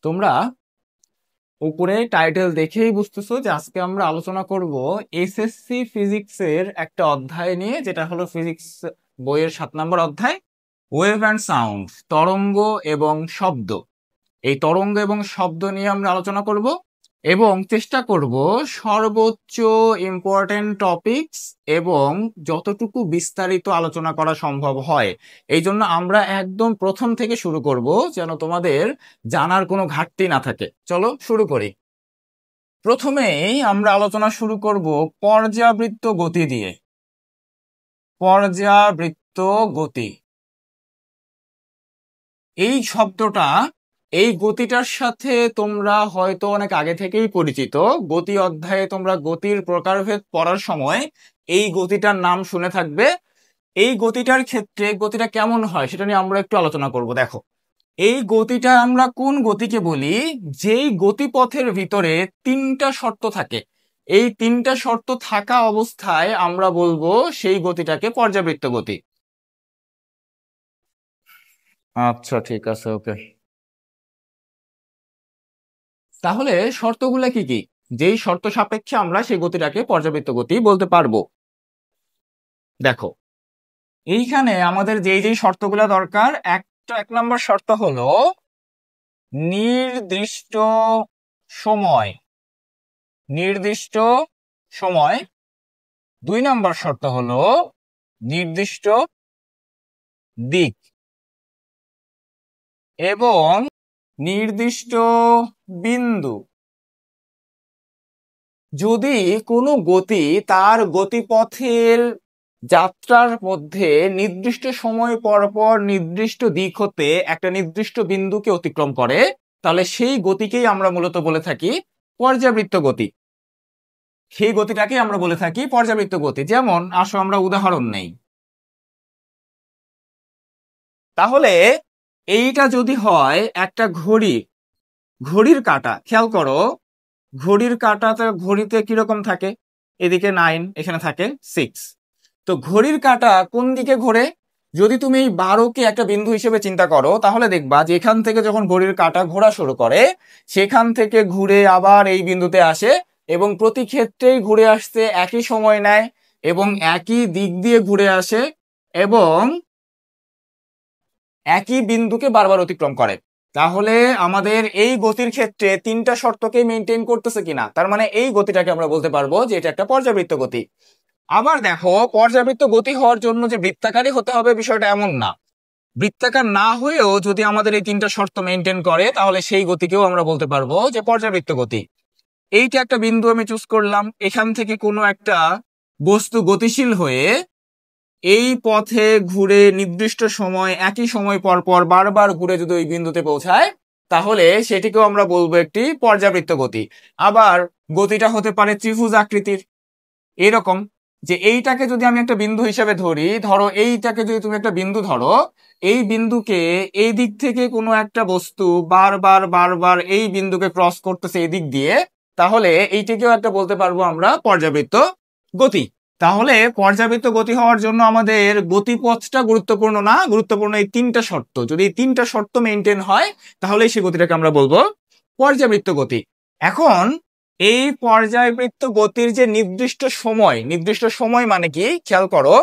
তোমরা উপরে টাইটেল দেখেই বুঝতেছো যে আজকে আমরা আলোচনা করব এসএসসি ফিজিক্সের একটা অধ্যায় নিয়ে, যেটা হলো ফিজিক্স বইয়ের 7 নম্বর অধ্যায়, ওয়েভ অ্যান্ড সাউন্ড, তরঙ্গ এবং শব্দ। এই তরঙ্গ এবং শব্দ নিয়ে আমরা আলোচনা করব এবং চেষ্টা করব সর্বোচ্চ ইম্পর্টেন্ট টপিকস এবং যতটুকু বিস্তারিত আলোচনা করা সম্ভব হয়। এই জন্য আমরা একদম প্রথম থেকে শুরু করব, যেন তোমাদের জানার কোনো ঘাটতি না থাকে। চলো শুরু করি। প্রথমেই আমরা আলোচনা শুরু করব পর্যাবৃত্ত গতি দিয়ে। পর্যাবৃত্ত গতি, এই শব্দটা, এই গতিটার সাথে তোমরা হয়তো অনেক আগে থেকেই পরিচিত। গতি অধ্যায়ে তোমরা গতির প্রকারভেদ পড়ার সময় এই গতিটার নাম শুনে থাকবে। এই গতিটার ক্ষেত্রে গতিটা কেমন হয় সেটা নিয়ে আমরা একটু আলোচনা করব। দেখো, এই গতিটা আমরা কোন গতিকে বলি? যেই গতিপথের ভিতরে 3টা শর্ত থাকে, এই 3টা শর্ত থাকা অবস্থায় আমরা বলবো সেই গতিটাকে পর্যাবৃত্ত গতি। আচ্ছা, ঠিক আছে, ওকে। তাহলে শর্তগুলো কি কি, যেই শর্ত সাপেক্ষে আমরা সেই গতিটাকে পর্যাবৃত্ত গতি বলতে পারবো? দেখো, এইখানে আমাদের যেই যেই শর্তগুলো দরকার, এক নম্বর শর্ত হলো নির্দিষ্ট সময়। নির্দিষ্ট সময়। 2 নম্বর শর্ত হলো নির্দিষ্ট দিক এবং নির্দিষ্ট বিন্দু। যদি কোনো গতি তার গতিপথের যাত্রার মধ্যে নির্দিষ্ট সময় পর পর নির্দিষ্ট দিক হতে একটা নির্দিষ্ট বিন্দুকে অতিক্রম করে, তাহলে সেই গতিকেই আমরা মূলত বলে থাকি পর্যাবৃত্ত গতি। সেই গতিটাকে আমরা বলে থাকি পর্যাবৃত্ত গতি। যেমন আসো আমরা উদাহরণ নেই। তাহলে এইটা যদি হয় একটা ঘড়ি, ঘড়ির কাঁটা, খেয়াল করো, ঘড়ির কাঁটাতে ঘড়িতে কিরকম থাকে? এদিকে 9, এখানে থাকে 6। তো ঘড়ির কাঁটা কোন দিকে ঘোরে? যদি তুমি এই 12কে একটা বিন্দু হিসেবে চিন্তা করো, তাহলে দেখবা যে এখান থেকে যখন ঘড়ির কাঁটা ঘোরা শুরু করে, সেখান থেকে ঘুরে আবার এই বিন্দুতে আসে এবং প্রতি ক্ষেত্রেই ঘুরে আসতে একই সময় নেয় এবং একই দিক দিয়ে ঘুরে আসে এবং একই বিন্দুকে বারবার অতিক্রম করে। তাহলে আমাদের এই গতির ক্ষেত্রে 3টা শর্তকে মেনটেন করতেছে কিনা, তার মানে এই গতিটাকে আমরা বলতে পারবো যে এটা একটা পর্যাবৃত্ত গতি। আবার দেখো, পর্যাবৃত্ত গতি হওয়ার জন্য যে বৃত্তাকারই হতে হবে বিষয়টা এমন না। বৃত্তাকার না হয়েও যদি আমাদের এই 3টা শর্ত মেনটেন করে, তাহলে সেই গতিকেও আমরা বলতে পারবো যে পর্যাবৃত্ত গতি। এইটা একটা বিন্দু আমি চুজ করলাম, এখান থেকে কোনো একটা বস্তু গতিশীল হয়ে এই পথে ঘুরে নির্দিষ্ট সময় একই সময় পর পর বারবার ঘুরে যদি ওই বিন্দুতে পৌঁছায়, তাহলে সেটিকেও আমরা বলবো একটি পর্যাবৃত্ত গতি। আবার গতিটা হতে পারে ত্রিভুজ আকৃতির। এরকম যে এইটাকে যদি আমি একটা বিন্দু হিসেবে ধরি, ধরো এইটাকে যদি তুমি একটা বিন্দু ধরো, এই বিন্দুকে এই দিক থেকে কোনো একটা বস্তু বারবার বারবার এই বিন্দুকে ক্রস করতেছে এই দিক দিয়ে, তাহলে এইটাকেও একটা বলতে পারবো আমরা পর্যাবৃত্ত গতি। তাহলে পর্যাবৃত্ত গতি হওয়ার জন্য আমাদের গতিপথটা গুরুত্বপূর্ণ না, গুরুত্বপূর্ণ এই 3টা শর্ত। যদি এই 3টা শর্ত মেনটেন হয়, তাহলে সেই গতিটাকে আমরা বলবো পর্যাবৃত্ত গতি। এখন এই পর্যায়বৃত্ত গতির যে নির্দিষ্ট সময়, নির্দিষ্ট সময় মানে কি খেয়াল করো,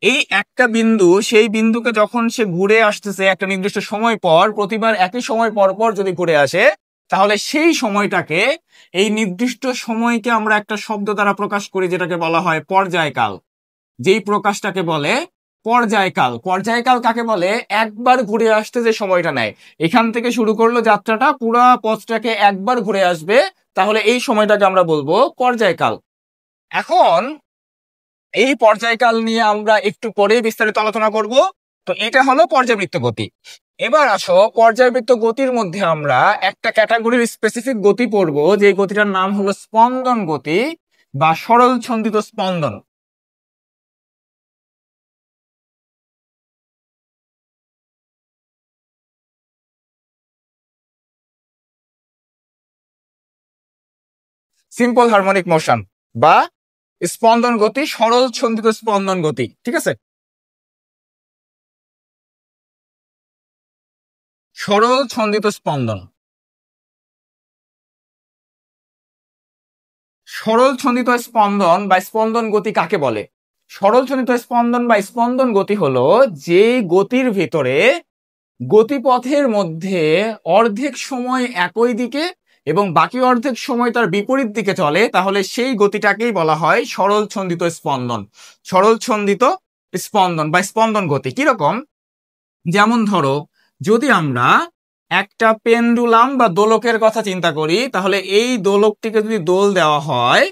এই একটা বিন্দু, সেই বিন্দুকে যখন সে ঘুরে আসতেছে একটা নির্দিষ্ট সময় পর, প্রতিবার একই সময় পর পর যদি ঘুরে আসে, তাহলে সেই সময়টাকে, এই নির্দিষ্ট সময়কে আমরা একটা শব্দ দ্বারা প্রকাশ করি যেটাকে বলা হয় পর্যায়কাল। যেই প্রকাশটাকে বলে পর্যায়কাল। পর্যায়কাল কাকে বলে? একবার ঘুরে আসতে যে সময়টা নেয়, এখান থেকে শুরু করলো যাত্রাটা, পুরা পথটাকে একবার ঘুরে আসবে, তাহলে এই সময়টাকে আমরা বলবো পর্যায়কাল। এখন এই পর্যায়কাল নিয়ে আমরা একটু পরে বিস্তারিত আলোচনা করব। তো এটা হলো পর্যাবৃত্ত গতি। এবার আসো, পর্যাবৃত্ত গতির মধ্যে আমরা একটা ক্যাটাগরির স্পেসিফিক গতি পড়বো, যে গতিটার নাম হলো স্পন্দন গতি বা সরল ছন্দিত স্পন্দন। সিম্পল হারমোনিক মোশন বা স্পন্দন গতি, সরল ছন্দিত স্পন্দন গতি, ঠিক আছে। সরল ছন্দিত স্পন্দন। সরল ছন্দিত স্পন্দন বা স্পন্দন গতি কাকে বলে? সরল ছন্দিত স্পন্দন বা স্পন্দন গতি হলো যে গতির ভিতরে গতিপথের মধ্যে অর্ধেক সময় একই দিকে এবং বাকি অর্ধেক সময় তার বিপরীত দিকে চলে, তাহলে সেই গতিটাকেই বলা হয় সরল ছন্দিত স্পন্দন। সরল ছন্দিত স্পন্দন বা স্পন্দন গতি কিরকম? যেমন ধরো, যদি আমরা একটা পেন্ডুলাম বা দোলকের কথা চিন্তা করি, তাহলে এই দোলকটিকে যদি দোল দেওয়া হয়,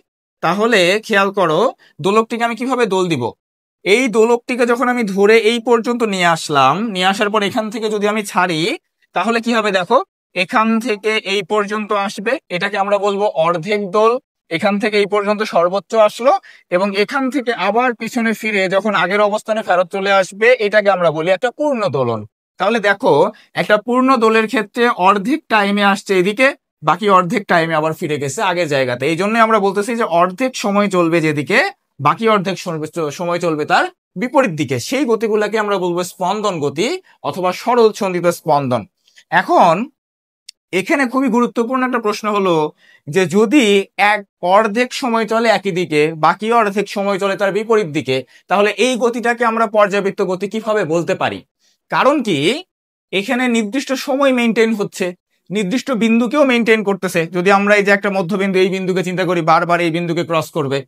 তাহলে খেয়াল করো দোলকটিকে আমি কিভাবে দোল দিব। এই দোলকটিকে যখন আমি ধরে এই পর্যন্ত নিয়ে আসলাম, নিয়ে আসার পর এখান থেকে যদি আমি ছাড়ি, তাহলে কি হবে দেখো, এখান থেকে এই পর্যন্ত আসবে, এটাকে আমরা বলবো অর্ধেক দোল। এখান থেকে এই পর্যন্ত সর্বোচ্চ আসলো এবং এখান থেকে আবার পিছনে ফিরে যখন আগের অবস্থানে ফেরত চলে আসবে, এটাকে আমরা বলি একটা পূর্ণ দোলন। তাহলে দেখো, একটা পূর্ণ দোলের ক্ষেত্রে অর্ধেক টাইমে আসছে এদিকে, বাকি অর্ধেক টাইমে আবার ফিরে গেছে আগের জায়গাতে। এই জন্য আমরা বলতেছি যে অর্ধেক সময় চলবে যেদিকে, বাকি অর্ধেক সময় চলবে তার বিপরীত দিকে। সেই গতিগুলোকে আমরা বলবো স্পন্দন গতি অথবা সরল ছন্দিত স্পন্দন। এখন এখানে খুবই গুরুত্বপূর্ণ একটা প্রশ্ন হলো যে যদি এক অর্ধেক সময় চলে একই দিকে, বাকি অর্ধেক সময় চলে তার বিপরীত দিকে, তাহলে এই গতিটাকে আমরা পর্যাবৃত্ত গতি কিভাবে বলতে পারি? কারণ কি, এখানে নির্দিষ্ট সময় মেনটেন হচ্ছে, নির্দিষ্ট বিন্দুকেও মেনটেন করতেছে। যদি আমরা এই যে একটা মধ্যবিন্দু, এই বিন্দুকে চিন্তা করি, বারবার এই বিন্দুকে ক্রস করবে,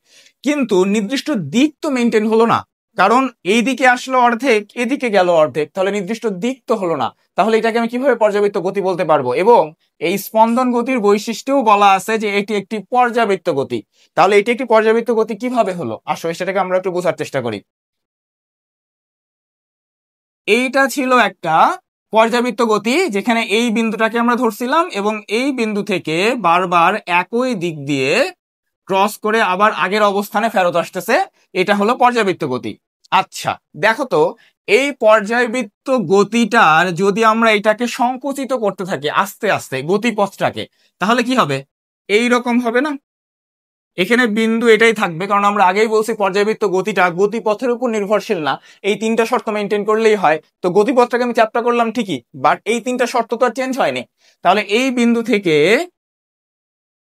কিন্তু নির্দিষ্ট দিক তো মেনটেন হলো না। কারণ এই দিকে আসলো অর্ধেক, এদিকে গেল অর্ধেক, তাহলে নির্দিষ্ট দিক তো হলো না। তাহলে এটাকে আমি কিভাবে পর্যাবৃত্ত গতি বলতে পারবো? এবং এই স্পন্দন গতির বৈশিষ্ট্যও বলা আছে যে এটি একটি পর্যাবৃত্ত গতি। তাহলে এটি একটি পর্যাবৃত্ত গতি কিভাবে হলো, আসো সেটাকে আমরা একটু বোঝার চেষ্টা করি। এইটা ছিল একটা পর্যাবৃত্ত গতি, যেখানে এই বিন্দুটাকে আমরা ধরছিলাম এবং এই বিন্দু থেকে বারবার একই দিক দিয়ে ক্রস করে আবার আগের অবস্থানে ফেরত আসতেছে, এটা হলো পর্যাবৃত্ত গতি। আচ্ছা দেখো তো, এই পর্যায়বৃত্ত গতিটার যদি আমরা এটাকে সংকুচিত করতে থাকি আস্তে আস্তে গতিপথটাকে, তাহলে কি হবে? এই রকম হবে না? এখানে বিন্দু এটাই থাকবে, কারণ আমরা আগেই বলছি পর্যায়বৃত্ত গতিটা গতিপথের উপর নির্ভরশীল না। এই তিনটা শর্ত মেনটেন করলেই হয়। তো গতিপথটাকে আমি চ্যাপ্টা করলাম ঠিকই, বাট এই তিনটা শর্ত তো আর চেঞ্জ হয়নি। তাহলে এই বিন্দু থেকে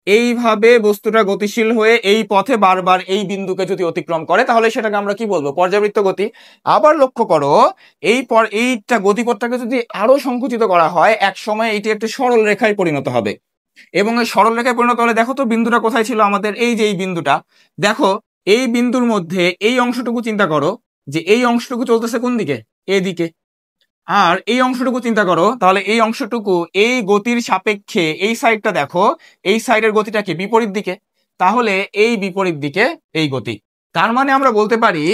এইভাবে বস্তুটা গতিশীল হয়ে এই পথে বারবার এই বিন্দুকে যদি অতিক্রম করে, তাহলে সেটাকে আমরা কি বলবো? পর্যাবৃত্ত গতি। আবার লক্ষ্য করো, এইটা গতিপথটাকে যদি আরো সংকুচিত করা হয়, এক সময় এটি একটি সরল রেখায় পরিণত হবে। এবং এই সরল রেখায় পরিণত হলে দেখো তো বিন্দুটা কোথায় ছিল আমাদের? এই যে এই বিন্দুটা, দেখো এই বিন্দুর মধ্যে এই অংশটুকু চিন্তা করো, যে এই অংশটুকু চলতেছে কোন দিকে? এদিকে। আর এই অংশটুকু চিন্তা করো, তাহলে এই অংশটুকু এই গতির সাপেক্ষে এই সাইডটা দেখো, এই সাইডের গতিটা কি? বিপরীত দিকে। তাহলে এই বিপরীত দিকে এই গতি। তার মানে আমরা বলতে পারি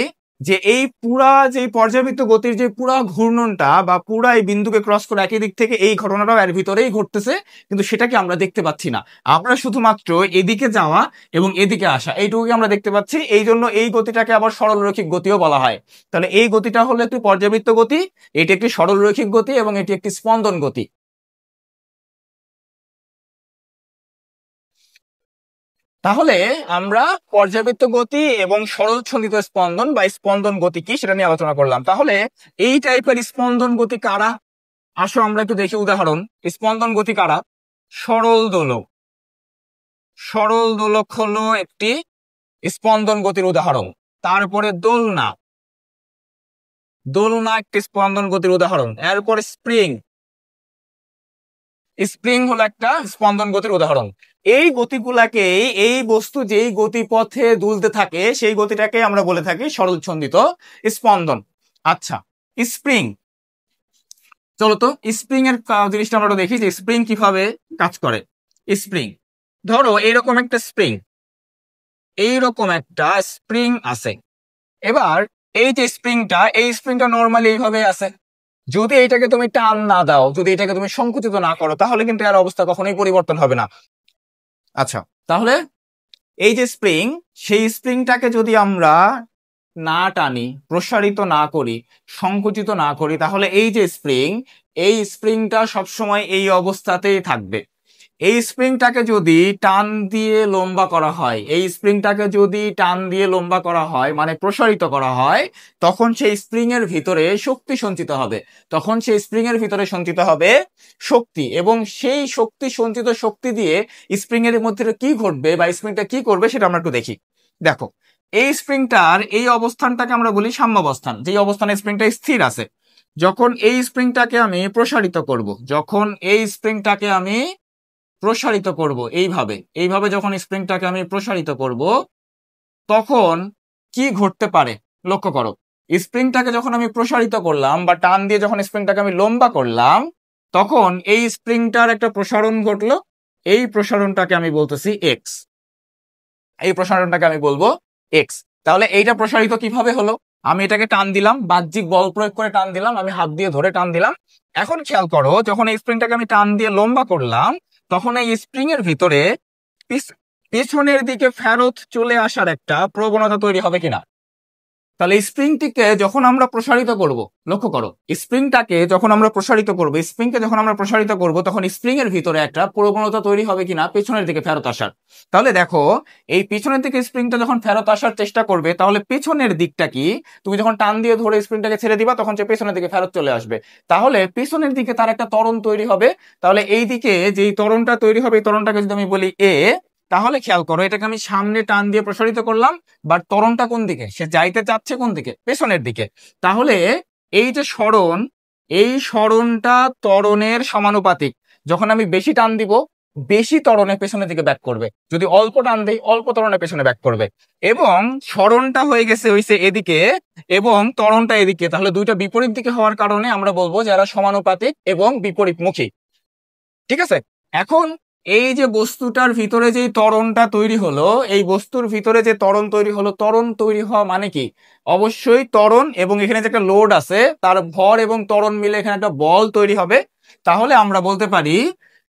যে এই পুরা যে পর্যাবৃত্ত গতির যে পুরা ঘূর্ণনটা বা পুরা এই বিন্দুকে ক্রস করে একই দিক থেকে এই ঘটনাটাও এর ভিতরেই ঘটতেছে, কিন্তু সেটাকে আমরা দেখতে পাচ্ছি না। আমরা শুধুমাত্র এদিকে যাওয়া এবং এদিকে আসা এইটুকুই আমরা দেখতে পাচ্ছি। এই জন্য এই গতিটাকে আবার সরলরৈখিক গতিও বলা হয়। তাহলে এই গতিটা হলো একটি পর্যাবৃত্ত গতি, এটি একটি সরলরৈখিক গতি এবং এটি একটি স্পন্দন গতি। তাহলে আমরা পর্যাবৃত্ত গতি এবং সরল ছন্দিত স্পন্দন বা স্পন্দন গতি কি সেটা নিয়ে আলোচনা করলাম। তাহলে এই টাইপের স্পন্দন গতি কারা? আসো আমরা একটু দেখি উদাহরণ। স্পন্দন গতি কারা? সরল দোলক। সরল দোলক হলো একটি স্পন্দন গতির উদাহরণ। তারপরে দোলনা, দোলনা একটি স্পন্দন গতির উদাহরণ। এরপরে স্প্রিং, স্প্রিং হলো একটা স্পন্দন গতির উদাহরণ। এই গতিগুলাকে, এই বস্তু যেই গতিপথে দুলতে থাকে সেই গতিটাকে আমরা বলে থাকি সরল ছন্দিত স্পন্দন। আচ্ছা, স্প্রিং, চলো তো স্প্রিং এর জিনিসটা আমরা দেখি যে স্প্রিং কিভাবে কাজ করে। স্প্রিং, ধরো এইরকম একটা স্প্রিং, এইরকম একটা স্প্রিং আছে। এবার এই যে স্প্রিংটা, এই স্প্রিংটা নর্মালি এইভাবে আছে। যদি এটাকে তুমি টান না দাও, যদি এটাকে তুমি সংকুচিত না করো, তাহলে কিন্তু এর অবস্থা কখনোই পরিবর্তন হবে না। আচ্ছা, তাহলে এই যে স্প্রিং, সেই স্প্রিংটাকে যদি আমরা না টানি, প্রসারিত না করি, সংকুচিত না করি, তাহলে এই যে স্প্রিং, এই স্প্রিংটা সবসময় এই অবস্থাতেই থাকবে। এই স্প্রিংটাকে যদি টান দিয়ে লম্বা করা হয়, এই স্প্রিংটাকে যদি টান দিয়ে লম্বা করা হয় মানে প্রসারিত করা হয়, তখন সেই স্প্রিং এর ভিতরে শক্তি সঞ্চিত হবে, তখন সেই স্প্রিং এর ভিতরে সঞ্চিত হবে শক্তি, এবং সেই শক্তি সঞ্চিত শক্তি দিয়ে স্প্রিং এর মধ্যে কি ঘটবে বা স্প্রিংটা কি করবে সেটা আমরা একটু দেখি। দেখো, এই স্প্রিংটার এই অবস্থানটাকে আমরা বলি সাম্যাবস্থান, যে অবস্থানে স্প্রিংটা স্থির আছে। যখন এই স্প্রিংটাকে আমি প্রসারিত করব, যখন এই স্প্রিংটাকে আমি প্রসারিত করব এইভাবে, এইভাবে যখন স্প্রিংটাকে আমি প্রসারিত করব, তখন কি ঘটতে পারে লক্ষ্য করো। স্প্রিংটাকে যখন আমি প্রসারিত করলাম বা টান দিয়ে যখন স্প্রিংটাকে আমি লম্বা করলাম, তখন এই স্প্রিংটার একটা প্রসারণ ঘটলো, এই প্রসারণটাকে আমি বলতেছি এক্স, এই প্রসারণটাকে আমি বলবো এক্স। তাহলে এইটা প্রসারিত কিভাবে হলো? আমি এটাকে টান দিলাম, বাহ্যিক বল প্রয়োগ করে টান দিলাম, আমি হাত দিয়ে ধরে টান দিলাম। এখন খেয়াল করো, যখন এই স্প্রিংটাকে আমি টান দিয়ে লম্বা করলাম, তখন এই স্প্রিং এর ভিতরে পিছনের দিকে ফেরত চলে আসার একটা প্রবণতা তৈরি হবে কিনা? তাহলে স্প্রিংটিকে যখন আমরা প্রসারিত করব, লক্ষ্য করো, স্প্রিংটাকে যখন আমরা প্রসারিত করব, স্প্রিংকে যখন আমরা প্রসারিত করব, তখন স্প্রিং এর ভিতরে একটা প্রবণতা তৈরি হবে কিনা পেছনের দিকে ফেরত আসার। তাহলে দেখো, এই পিছনের দিকে স্প্রিংটা যখন ফেরত আসার চেষ্টা করবে, তাহলে পেছনের দিকটা কি, তুমি যখন টান দিয়ে ধরে স্প্রিংটাকে ছেড়ে দিবা, তখন সে পেছনের দিকে ফেরত চলে আসবে। তাহলে পেছনের দিকে তার একটা ত্বরণ তৈরি হবে। তাহলে এই দিকে যেই ত্বরণটা তৈরি হবে, এই ত্বরণটাকে যদি আমি বলি এ, তাহলে খেয়াল করো, এটাকে আমি সামনে টান দিয়ে প্রসারিত করলাম, বাট ত্বরণটা কোন দিকে, সে যাইতে চাচ্ছে কোন দিকে, পেছনের দিকে। তাহলে এই যে সরণ, এই সরণটা ত্বরণের সমানুপাতিক। যখন আমি বেশি টান দিব, বেশি ত্বরণে পেছনের দিকে ব্যাক করবে, যদি অল্প টান দেই, অল্প ত্বরণে পেছনে ব্যাক করবে। এবং সরণটা হয়েছে এদিকে এবং ত্বরণটা এদিকে, তাহলে দুইটা বিপরীত দিকে হওয়ার কারণে আমরা বলবো যারা সমানুপাতিক এবং বিপরীতমুখী। ঠিক আছে, এখন এই যে বস্তুটার ভিতরে যে ত্বরণটা তৈরি হলো, এই বস্তুর ভিতরে যে ত্বরণ তৈরি হলো, ত্বরণ তৈরি হওয়া মানে কি? অবশ্যই ত্বরণ, এবং এখানে যে একটা লোড আছে, তার ভর এবং ত্বরণ মিলে এখানে একটা বল তৈরি হবে। তাহলে আমরা বলতে পারি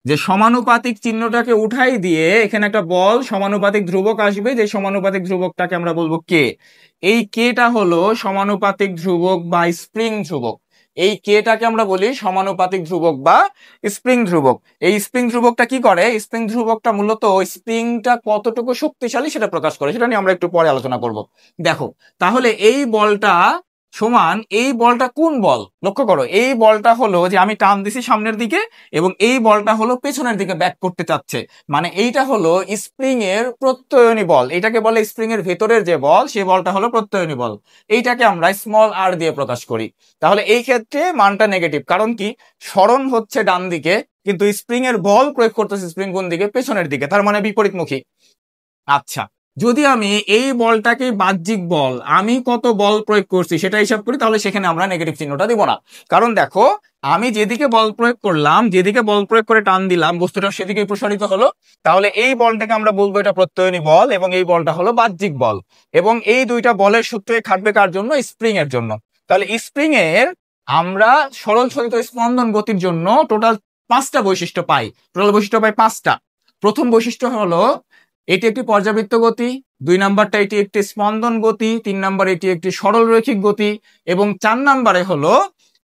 যে সমানুপাতিক চিহ্নটাকে উঠাই দিয়ে এখানে একটা বল সমানুপাতিক ধ্রুবক আসবে, যে সমানুপাতিক ধ্রুবকটাকে আমরা বলবো কে। এই কেটা হলো সমানুপাতিক ধ্রুবক বা স্প্রিং ধ্রুবক। এই কেটাকে আমরা বলি সমানুপাতিক ধ্রুবক বা স্প্রিং ধ্রুবক। এই স্প্রিং ধ্রুবকটা কি করে? স্প্রিং ধ্রুবকটা মূলত স্প্রিংটা কতটুকু শক্তিশালী সেটা প্রকাশ করে, সেটা নিয়ে আমরা একটু পরে আলোচনা করব। দেখো, তাহলে এই বলটা সমান, এই বলটা কোন বল? লক্ষ্য করো, এই বলটা হলো যে আমি টান দিছি সামনের দিকে, এবং এই বলটা হলো পেছনের দিকে ব্যাক করতে চাচ্ছে, মানে এইটা হলো স্প্রিং এর প্রত্যয়নী বল। এটাকে বলে স্প্রিং এর ভেতরের যে বল, সেই বলটা হলো প্রত্যয়নী বল। এইটাকে আমরা স্মল আর দিয়ে প্রকাশ করি। তাহলে এই ক্ষেত্রে মানটা নেগেটিভ, কারণ কি, সরণ হচ্ছে ডান দিকে, কিন্তু স্প্রিং এর বল প্রয়োগ করতেছে স্প্রিং কোন দিকে, পেছনের দিকে, তার মানে বিপরীতমুখী। আচ্ছা, যদি আমি এই বলটাকে বাহ্যিক বল, আমি কত বল প্রয়োগ করছি সেটা হিসাব করি, তাহলে সেখানে আমরা নেগেটিভ চিহ্নটা দিব না। কারণ দেখো, আমি যেদিকে বল প্রয়োগ করলাম, যেদিকে বল প্রয়োগ করে টান দিলাম, বস্তুটা সেদিকে প্রসারিত হলো। তাহলে এই বলটাকে আমরা বলবো এটা প্রত্যয়নী বল, এবং এই বলটা হলো বাহ্যিক বল। এবং এই দুইটা বলের সূত্রে খাটবে কার জন্য? স্প্রিং এর জন্য। তাহলে স্প্রিং এর আমরা সরল চলিত স্পন্দন গতির জন্য টোটাল 5টা বৈশিষ্ট্য পাই। টোটাল বৈশিষ্ট্য পাই 5টা। প্রথম বৈশিষ্ট্য হলো এটি একটি পর্যাবৃত্ত গতি, 2 নাম্বারটা এটি একটি স্পন্দন গতি, 3 নাম্বার এটি একটি সরল রৈখিক গতি, এবং 4 নাম্বারে হলো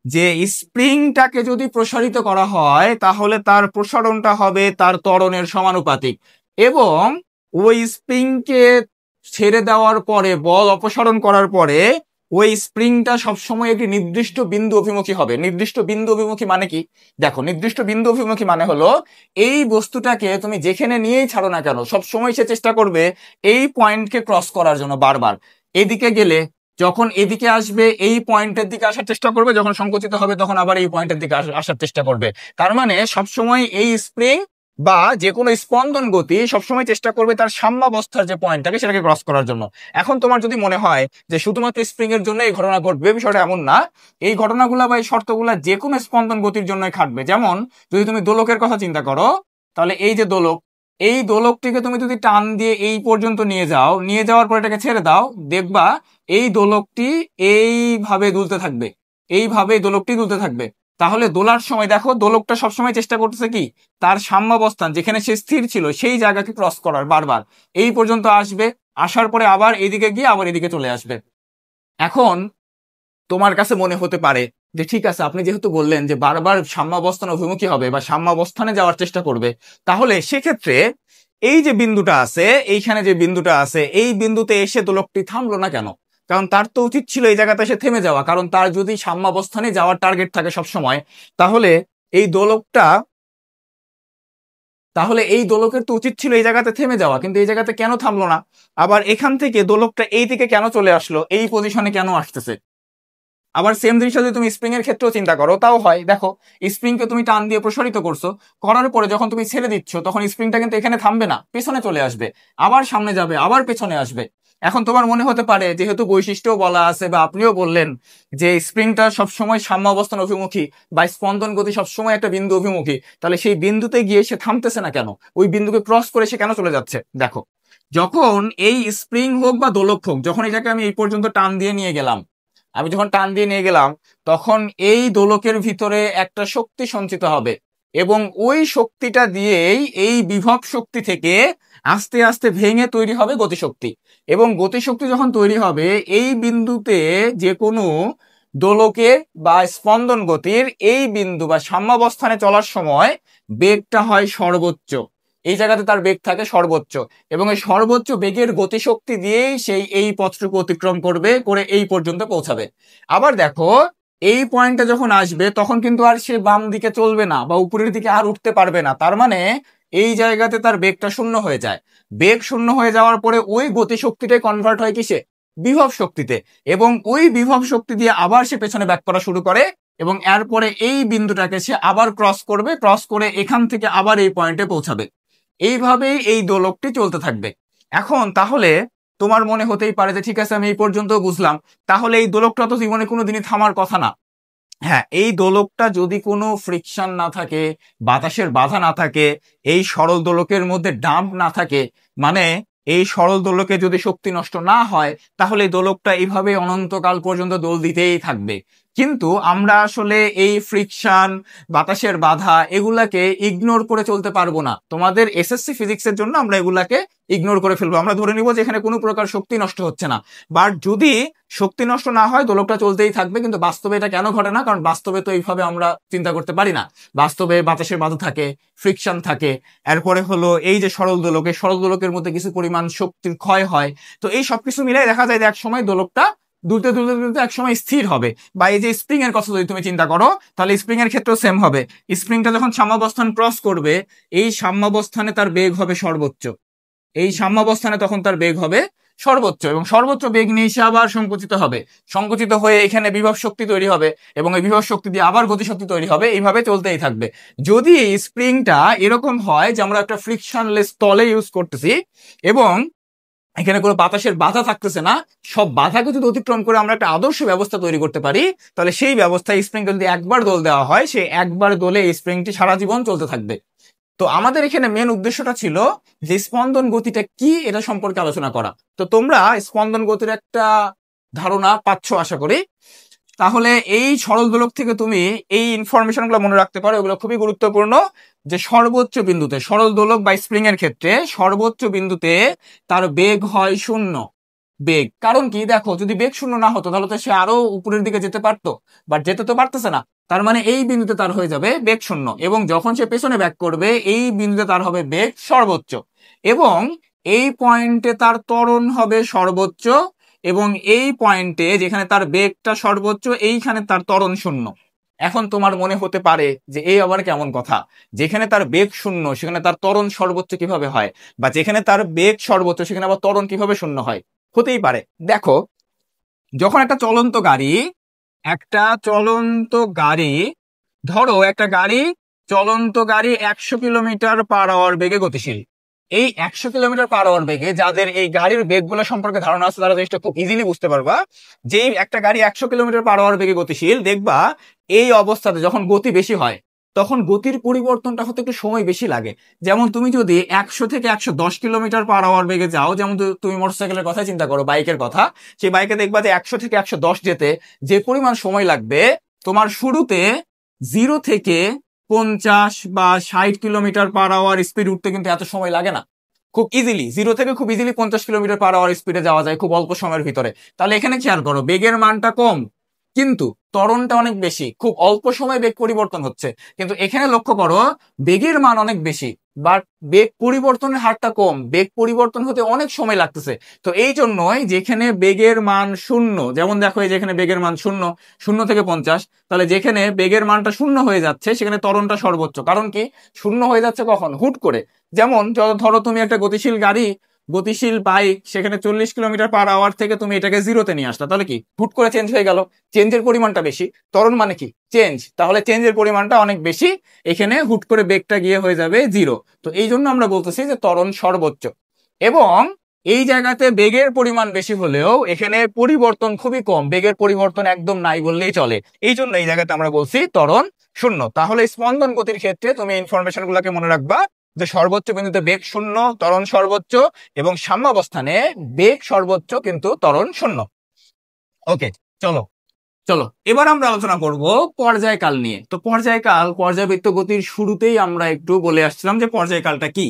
যে স্প্রিংটাকে যদি প্রসারিত করা হয়, তাহলে তার প্রসারণটা হবে তার ত্বরণের সমানুপাতিক, এবং ওই স্প্রিংকে ছেড়ে দেওয়ার পরে, বল অপসারণ করার পরে, ওই স্প্রিংটা সবসময় একটি নির্দিষ্ট বিন্দু অভিমুখী হবে। নির্দিষ্ট বিন্দু অভিমুখী মানে কি? দেখো, নির্দিষ্ট বিন্দু অভিমুখী মানে হলো এই বস্তুটাকে তুমি যেখানে নিয়েই ছাড়ো না কেন, সবসময় সে চেষ্টা করবে এই পয়েন্টকে ক্রস করার জন্য। বারবার এদিকে গেলে, যখন এদিকে আসবে এই পয়েন্টের দিকে আসার চেষ্টা করবে, যখন সংকুচিত হবে তখন আবার এই পয়েন্টের দিকে আসার চেষ্টা করবে। তার মানে সবসময় এই স্প্রিং বা যে কোনো স্পন্দন গতি সবসময় চেষ্টা করবে তার সাম্যাবস্থার যে পয়েন্টটাকে সেটাকে ক্রস করার জন্য। এখন তোমার যদি মনে হয় যে শুধুমাত্র স্প্রিং এর জন্য এই ঘটনা ঘটবে, বিষয়টা এমন না। এই ঘটনাগুলা বা এই শর্তগুলা যে কোনো স্পন্দন গতির জন্যই খাটবে। যেমন যদি তুমি দোলকের কথা চিন্তা করো, তাহলে এই যে দোলক, এই দোলকটিকে তুমি যদি টান দিয়ে এই পর্যন্ত নিয়ে যাও, নিয়ে যাওয়ার পর এটাকে ছেড়ে দাও, দেখবা এই দোলকটি এইভাবে দুলতে থাকবে, এইভাবে দোলকটি দুলতে থাকবে। তাহলে দোলার সময় দেখো, দোলকটা সবসময় চেষ্টা করতেছে কি, তার সাম্যাবস্থান যেখানে সে স্থির ছিল সেই জায়গাকে ক্রস করার, বারবার এই পর্যন্ত আসবে, আসার পরে আবার এদিকে গিয়ে আবার এদিকে চলে আসবে। এখন তোমার কাছে মনে হতে পারে যে ঠিক আছে, আপনি যেহেতু বললেন যে বারবার সাম্যাবস্থান অভিমুখী হবে বা সাম্যাবস্থানে যাওয়ার চেষ্টা করবে, তাহলে সেক্ষেত্রে এই যে বিন্দুটা আছে, এইখানে যে বিন্দুটা আছে, এই বিন্দুতে এসে দোলকটি থামলো না কেন? কারণ তার তো উচিত ছিল এই জায়গাতে এসে থেমে যাওয়া, কারণ তার যদি সাম্যাবস্থানে যাওয়ার টার্গেট থাকে সবসময়, তাহলে এই দোলকটা তাহলে এই দোলকের তো উচিত ছিল এই জায়গাতে থেমে যাওয়া, কিন্তু এই জায়গাতে কেন থামলো না? আবার এখান থেকে দোলকটা এই দিকে কেন চলে আসলো, এই পজিশনে কেন আসতেছে? আবার সেম জিনিসটা যদি তুমি স্প্রিং এর ক্ষেত্রেও চিন্তা করো, তাও হয়। দেখো, স্প্রিংকে তুমি টান দিয়ে প্রসারিত করছো, করার পরে যখন তুমি ছেড়ে দিচ্ছ, তখন স্প্রিংটা কিন্তু এখানে থামবে না, পেছনে চলে আসবে, আবার সামনে যাবে, আবার পেছনে আসবে। এখন তোমার মনে হতে পারে, যেহেতু বৈশিষ্ট্য বলা আছে বা আপনিও বললেন যে স্প্রিংটা সবসময় সাম্যাবস্থান অভিমুখী বা স্পন্দন গতি সবসময় একটা বিন্দু অভিমুখী, তাহলে সেই বিন্দুতে গিয়ে সে থামতেছে না কেন? ওই বিন্দুকে ক্রস করে সে কেন চলে যাচ্ছে? দেখো, যখন এই স্প্রিং হোক বা দোলক হোক, যখন এটাকে আমি এই পর্যন্ত টান দিয়ে নিয়ে গেলাম, তখন এই দোলকের ভিতরে একটা শক্তি সঞ্চিত হবে, এবং ওই শক্তিটা দিয়েই এই বিভব শক্তি থেকে আস্তে আস্তে ভেঙে তৈরি হবে গতিশক্তি। এবং গতিশক্তি যখন তৈরি হবে, এই বিন্দুতে যে কোনো দোলকের বা স্পন্দন গতির এই বিন্দু বা সাম্যাবস্থানে চলার সময় বেগটা হয় সর্বোচ্চ। এই জায়গাতে তার বেগ থাকে সর্বোচ্চ, এবং এই সর্বোচ্চ বেগের গতিশক্তি দিয়েই সেই এই পথটুকু অতিক্রম করবে, করে এই পর্যন্ত পৌঁছাবে। আবার দেখো, এই পয়েন্টে যখন আসবে, তখন কিন্তু আর সে বাম দিকে চলবে না বা উপরের দিকে আর উঠতে পারবে না। তার মানে এই জায়গাতে তার বেগটা শূন্য হয়ে যায়। বেগ শূন্য হয়ে যাওয়ার পরে ওই গতিশক্তিটাই কনভার্ট হয় কিসে? বিভব শক্তিতে। এবং ওই বিভব শক্তি দিয়ে আবার সে পেছনে ব্যাক করা শুরু করে, এবং এরপরে এই বিন্দুটাকে সে আবার ক্রস করবে, ক্রস করে এখান থেকে আবার এই পয়েন্টে পৌঁছাবে। এইভাবেই এই দোলকটি চলতে থাকবে। এখন তাহলে তোমার মনে হতেই পারে যে ঠিক আছে, আমি এই পর্যন্ত বুঝলাম, তাহলে এই দোলকটা তো জীবনে কোনোদিনই থামার কথা না। হ্যাঁ, এই দোলকটা যদি কোনো ফ্রিকশন না থাকে, বাতাসের বাধা না থাকে, এই সরল দোলকের মধ্যে ডাম্প না থাকে, মানে এই সরল দোলকে যদি শক্তি নষ্ট না হয়, তাহলে এই দোলকটা এইভাবে অনন্তকাল পর্যন্ত দোল দিতেই থাকবে। কিন্তু আমরা আসলে এই ফ্রিকশন, বাতাসের বাধা এগুলাকে ইগনোর করে চলতে পারবো না। তোমাদের এসএসসি ফিজিক্সের জন্য আমরা এগুলাকে ইগনোর করে ফেলবো, আমরা ধরে নিব যে এখানে কোনো প্রকার শক্তি নষ্ট হচ্ছে না। বাট যদি শক্তি নষ্ট না হয়, দোলকটা চলতেই থাকবে। কিন্তু বাস্তবে এটা কেন ঘটে না? কারণ বাস্তবে তো এইভাবে আমরা চিন্তা করতে পারি না। বাস্তবে বাতাসের বাধা থাকে, ফ্রিকশন থাকে, এরপরে হলো এই যে সরল দোলকের মধ্যে কিছু পরিমাণ শক্তির ক্ষয় হয়। তো এই সবকিছু মিলে দেখা যায় যে এক সময় দোলকটা দুলতে দুলতে দুলতে এক সময় স্থির হবে। বা এই যে স্প্রিং এর কথা যদি তুমি চিন্তা করো, তাহলে স্প্রিং এর ক্ষেত্রেও সেম হবে। স্প্রিংটা যখন সাম্যাবস্থান ক্রস করবে, এই সাম্যাবস্থানে তার বেগ হবে সর্বোচ্চ। এই সাম্যাবস্থানে তখন তার বেগ হবে সর্বোচ্চ, এবং সর্বোচ্চ বেগ নিয়ে সে আবার সংকুচিত হবে। সংকুচিত হয়ে এখানে বিভব শক্তি তৈরি হবে, এবং এই বিভব শক্তি দিয়ে আবার গতিশক্তি তৈরি হবে। এইভাবে চলতেই থাকবে। যদি এই স্প্রিংটা এরকম হয় যে আমরা একটা ফ্রিকশনলেস তলে ইউজ করতেছি, এবং এখানে কোনো বাতাসের বাধা থাকতেছে না, সব বাধাকে যদি অতিক্রম করে আমরা একটা আদর্শ ব্যবস্থা তৈরি করতে পারি, তাহলে সেই ব্যবস্থায় স্প্রিংকে যদি একবার দোল দেওয়া হয়, সেই একবার দোলে এই স্প্রিংটি সারা জীবন চলতে থাকবে। তো আমাদের এখানে মেন উদ্দেশ্যটা ছিল যে স্পন্দন গতিটা কি, এটা সম্পর্কে আলোচনা করা। তো তোমরা স্পন্দন গতির একটা ধারণা পাচ্ছ আশা করি। তাহলে এই সরল দোলক থেকে তুমি এই ইনফরমেশন গুলো মনে রাখতে পারো, এগুলো খুবই গুরুত্বপূর্ণ। যে সর্বোচ্চ বিন্দুতে, সরল দোলক বা স্প্রিং এর ক্ষেত্রে সর্বোচ্চ বিন্দুতে তার বেগ হয় শূন্য। বেগ, কারণ কি? দেখো, যদি বেগ শূন্য না হতো, তাহলে তো সে আরো উপরের দিকে যেতে পারতো, বাট যেতে তো পারতেছে না। তার মানে এই বিন্দুতে তার হয়ে যাবে বেগ শূন্য, এবং যখন সে পেছনে ব্যাক করবে, এই বিন্দুতে তার হবে বেগ সর্বোচ্চ, এবং এই পয়েন্টে তার ত্বরণ হবে সর্বোচ্চ, এবং এই পয়েন্টে যেখানে তার বেগটা সর্বোচ্চ, এইখানে তার ত্বরণ শূন্য। এখন তোমার মনে হতে পারে যে এই আবার কেমন কথা, যেখানে তার বেগ শূন্য সেখানে তার ত্বরণ সর্বোচ্চ কিভাবে হয়, বা যেখানে তার বেগ সর্বোচ্চ সেখানে আবার ত্বরণ কিভাবে শূন্য হয়? হতেই পারে। দেখো, যখন একটা চলন্ত গাড়ি, ধরো একটা চলন্ত গাড়ি 100 কিলোমিটার/আওয়ার বেগে গতিশীল। এই 100 কিলোমিটার/আওয়ার বেগে যাদের এই গাড়ির বেগগুলো সম্পর্কে ধারণা আছে, তারা জিনিসটা খুব ইজিলি বুঝতে পারবা যে একটা গাড়ি 100 কিলোমিটার/আওয়ার বেগে গতিশীল, দেখবা এই অবস্থাতে যখন গতি বেশি হয়, তখন গতির পরিবর্তনটা হতে একটু সময় বেশি লাগে। যেমন তুমি যদি 100 থেকে 110 কিলোমিটার/আওয়ার বেগে যাও, যেমন তুমি মোটরসাইকেলের কথা চিন্তা করো, বাইকের কথা, সেই বাইকে দেখবা যে 100 থেকে 110 যেতে যে পরিমাণ সময় লাগবে, তোমার শুরুতে 0 থেকে 50 বা 60 কিলোমিটার/আওয়ার স্পিড উঠতে কিন্তু এত সময় লাগে না। খুব ইজিলি 0 থেকে খুব ইজিলি 50 কিলোমিটার/আওয়ার স্পিডে যাওয়া যায় খুব অল্প সময়ের ভিতরে। তাহলে এখানে খেয়াল করো, বেগের মানটা কম, কিন্তু ত্বরণটা অনেক বেশি, খুব অল্প সময় বেগ পরিবর্তন হচ্ছে। কিন্তু এখানে লক্ষ্য করো বেগের মান অনেক বেশি, বাট বেগ পরিবর্তনের হারটা কম, বেগ পরিবর্তন হতে অনেক সময় লাগতেছে। তো এই জন্যই যেখানে বেগের মান শূন্য, যেমন দেখো এই যেখানে বেগের মান শূন্য, 0 থেকে 50, তাহলে যেখানে বেগের মানটা শূন্য হয়ে যাচ্ছে সেখানে ত্বরণটা সর্বোচ্চ। কারণ কি শূন্য হয়ে যাচ্ছে কখন? হুট করে। যেমন ধরো তুমি একটা গতিশীল গাড়ি, গতিশীল বাইক, সেখানে 40 কিলোমিটার/আওয়ার থেকে তুমি এটাকে 0-তে নিয়ে আসলা, তাহলে কি হুট করে চেঞ্জ হয়ে গেল, চেঞ্জের পরিমাণটা বেশি। ত্বরণ মানে কি? চেঞ্জ, তাহলে চেঞ্জের পরিমাণটা অনেক বেশি, এখানে হুট করে বেগটা গিয়ে হয়ে যাবে 0। তো এই জন্য আমরা বলতেছি যে ত্বরণ সর্বোচ্চ। এবং এই জায়গাতে বেগের পরিমাণ বেশি হলেও এখানে পরিবর্তন খুবই কম, বেগের পরিবর্তন একদম নাই বললেই চলে। এই জন্য এই জায়গাতে আমরা বলছি ত্বরণ শূন্য। তাহলে স্পন্দন গতির ক্ষেত্রে তুমি ইনফরমেশন গুলাকে মনে রাখবা যে সর্বোচ্চ বিন্দুতে বেগ শূন্য, ত্বরণ সর্বোচ্চ, এবং সাম্যাবস্থানে বেগ সর্বোচ্চ কিন্তু ত্বরণ শূন্য। ওকে, চলো চলো এবার আমরা আলোচনা করব পর্যায়কাল নিয়ে। তো পর্যায়কাল, পর্যাবৃত্ত গতির শুরুতেই আমরা একটু বলে আসছিলাম যে পর্যায়কালটা কি।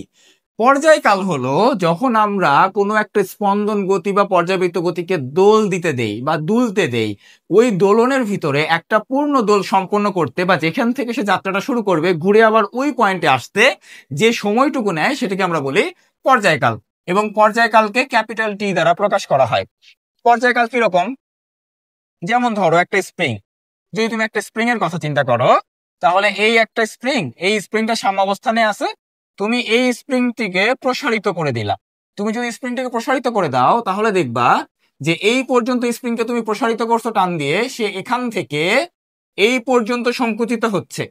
পর্যায়কাল হলো যখন আমরা কোনো একটা স্পন্দন গতি বা পর্যাবৃত্ত গতিকে দোল দিতে দেই বা দুলতে দেই, ওই দোলনের ভিতরে একটা পূর্ণ দোল সম্পন্ন করতে বা যেখান থেকে সে যাত্রাটা শুরু করবে ঘুরে আবার ওই পয়েন্টে আসতে যে সময়টুকু নেয় সেটাকে আমরা বলি পর্যায়কাল। এবং পর্যায়কালকে ক্যাপিটাল টি দ্বারা প্রকাশ করা হয়। পর্যায়কাল কিরকম? যেমন ধরো একটা স্প্রিং, যদি তুমি একটা স্প্রিং এর কথা চিন্তা করো, তাহলে এই একটা স্প্রিং, এই স্প্রিংটা সাম্যাবস্থানে আছে, তুমি এই স্প্রিংটিকে প্রসারিত করে দিলা। তুমি যদি স্প্রিংটাকে প্রসারিত করে দাও তাহলে দেখবা যে এই পর্যন্ত স্প্রিংকে তুমি প্রসারিত করছো টান দিয়ে, সে এখান থেকে এই পর্যন্ত সংকুচিত হচ্ছে,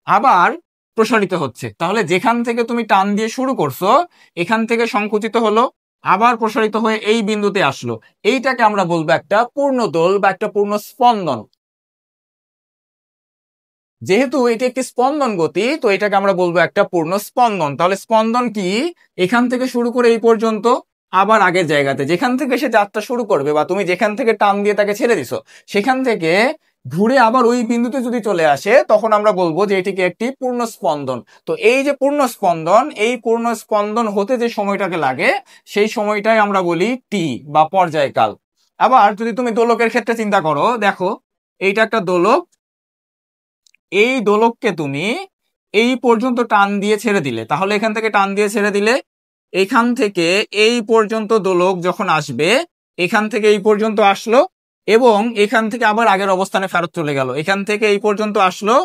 আবার প্রসারিত হচ্ছে। তাহলে যেখান থেকে তুমি টান দিয়ে শুরু করছো এখান থেকে সংকুচিত হলো, আবার প্রসারিত হয়ে এই বিন্দুতে আসলো। এইটাকে আমরা বলবো একটা পূর্ণ দোল বা একটা পূর্ণ স্পন্দন। যেহেতু এটি একটি স্পন্দন গতি, তো এটাকে আমরা বলবো একটা পূর্ণ স্পন্দন। তাহলে স্পন্দন কি? এখান থেকে শুরু করে এই পর্যন্ত, আবার আগের জায়গাতে যেখান থেকে সে যাত্রা শুরু করবে বা তুমি যেখান থেকে টান দিয়ে তাকে ছেড়ে দিছো সেখান থেকে ঘুরে আবার ওই বিন্দুতে যদি চলে আসে তখন আমরা বলবো যে এটিকে একটি পূর্ণ স্পন্দন। তো এই যে পূর্ণ স্পন্দন, এই পূর্ণ স্পন্দন হতে যে সময়টাকে লাগে সেই সময়টাই আমরা বলি টি বা পর্যায়কাল। আবার যদি তুমি দোলকের ক্ষেত্রে চিন্তা করো, দেখো এইটা একটা দোলক, এই দোলককে তুমি এই পর্যন্ত টান দিয়ে ছেড়ে দিলে, তাহলে এখান থেকে টান দিয়ে ছেড়ে দিলে এখান থেকে এই পর্যন্ত দোলক যখন আসবে, এখান থেকে এই পর্যন্ত আসলো এবং এখান থেকে আবার আগের অবস্থানে ফেরত চলে গেল, এখান থেকে এই পর্যন্ত আসলো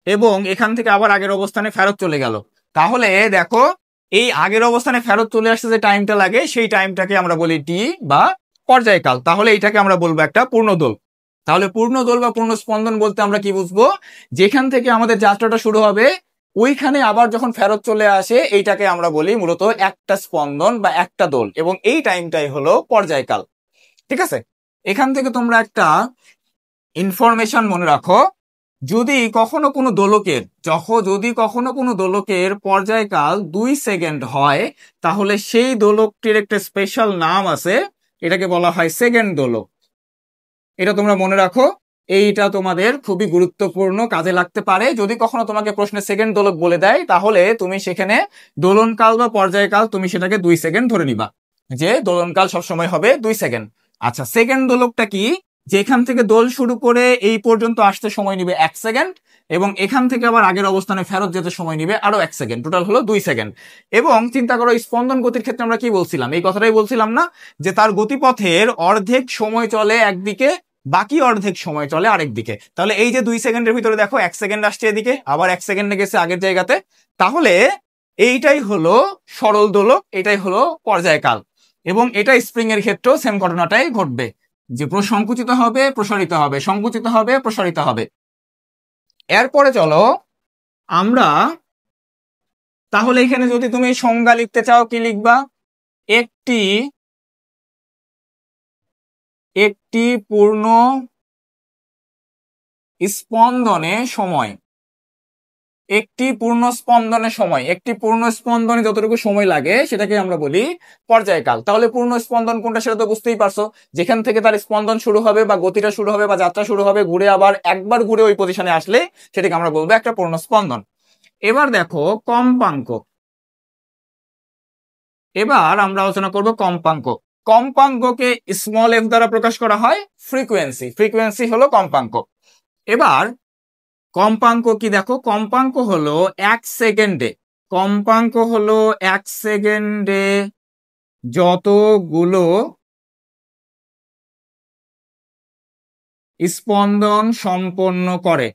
এবং এখান থেকে আবার আগের অবস্থানে ফেরত চলে গেল। তাহলে দেখো এই আগের অবস্থানে ফেরত চলে আসতে যে টাইমটা লাগে সেই টাইমটাকে আমরা বলি টি বা পর্যায়কাল। তাহলে এইটাকে আমরা বলবো একটা পূর্ণদোল। তাহলে পূর্ণদোল বা পূর্ণ স্পন্দন বলতে আমরা কি বুঝবো? যেখান থেকে আমাদের যাত্রাটা শুরু হবে ওইখানে আবার যখন ফেরত চলে আসে এইটাকে আমরা বলি মূলত একটা স্পন্দন বা একটা দোল, এবং এই টাইমটাই হলো পর্যায়কাল। ঠিক আছে, এখান থেকে তোমরা একটা ইনফরমেশন মনে রাখো, যদি কখনো কোনো দোলকের পর্যায়কাল 2 সেকেন্ড হয় তাহলে সেই দোলকটির একটা স্পেশাল নাম আছে, এটাকে বলা হয় সেকেন্ড দোলক। এটা তোমরা মনে রাখো, এইটা তোমাদের খুবই গুরুত্বপূর্ণ, কাজে লাগতে পারে। যদি কখনো তোমাকে প্রশ্নে সেকেন্ড দোলক বলে দেয় তাহলে তুমি সেখানে দোলনকাল বা পর্যায়কাল তুমি সেটাকে 2 সেকেন্ড ধরে নিবা, যে দোলনকাল সবসময় হবে 2 সেকেন্ড। আচ্ছা, সেকেন্ড দোলকটা কি? যেখান থেকে দোল শুরু করে এই পর্যন্ত আসতে সময় নিবে 1 সেকেন্ড, এবং এখান থেকে আবার আগের অবস্থানে ফেরত যেতে সময় নিবে আরো 1 সেকেন্ড, টোটাল হলো 2 সেকেন্ড। এবং চিন্তা করো স্পন্দন গতির ক্ষেত্রে আমরা কি বলছিলাম, এই কথাটাই বলছিলাম না, যে তার গতিপথের অর্ধেক সময় চলে একদিকে, বাকি অর্ধেক সময় চলে আরেক দিকে। তাহলে এই যে 2 সেকেন্ডের ভিতরে দেখো 1 সেকেন্ড আসছে এদিকে, আবার 1 সেকেন্ডে গেছে আগের জায়গাতে। তাহলে এইটাই হলো সরল দোলক, এটাই হলো পর্যায়কাল। এবং এটা স্প্রিং এর ক্ষেত্রেও সেম ঘটনাটাই ঘটবে, যে সংকুচিত হবে প্রসারিত হবে, সংকুচিত হবে প্রসারিত হবে। এরপরে চলো আমরা, তাহলে এখানে যদি তুমি সংজ্ঞা লিখতে চাও কি লিখবা? একটি একটি পূর্ণ স্পন্দনে সময়, একটি পূর্ণ স্পন্দনের সময়, একটি পূর্ণ স্পন্দনে যতটুকু সময় লাগে সেটাকে আমরা বলি পর্যায়কাল। তাহলে পূর্ণ স্পন্দন কোনটা সেটা তো বুঝতেই পারছো, যেখান থেকে তার স্পন্দন শুরু হবে বা গতিটা শুরু হবে বা যাত্রা শুরু হবে, ঘুরে আবার একবার ঘুরে ওই পজিশনে আসলে সেটাকে আমরা বলবো একটা পূর্ণ স্পন্দন। এবার দেখো কম্পাঙ্ক, এবার আমরা আলোচনা করব কম্পাঙ্ক। কম্পাঙ্ককে স্মল এফ দ্বারা প্রকাশ করা হয় ফ্রিকোয়েন্সি। ফ্রিকোয়েন্সি হলো কম্পাঙ্ক। এবার কম্পাঙ্ক কি দেখো, কম্পাঙ্ক হলো 1 সেকেন্ডে, কম্পাঙ্ক হলো 1 সেকেন্ডে যতগুলো স্পন্দন সম্পন্ন করে।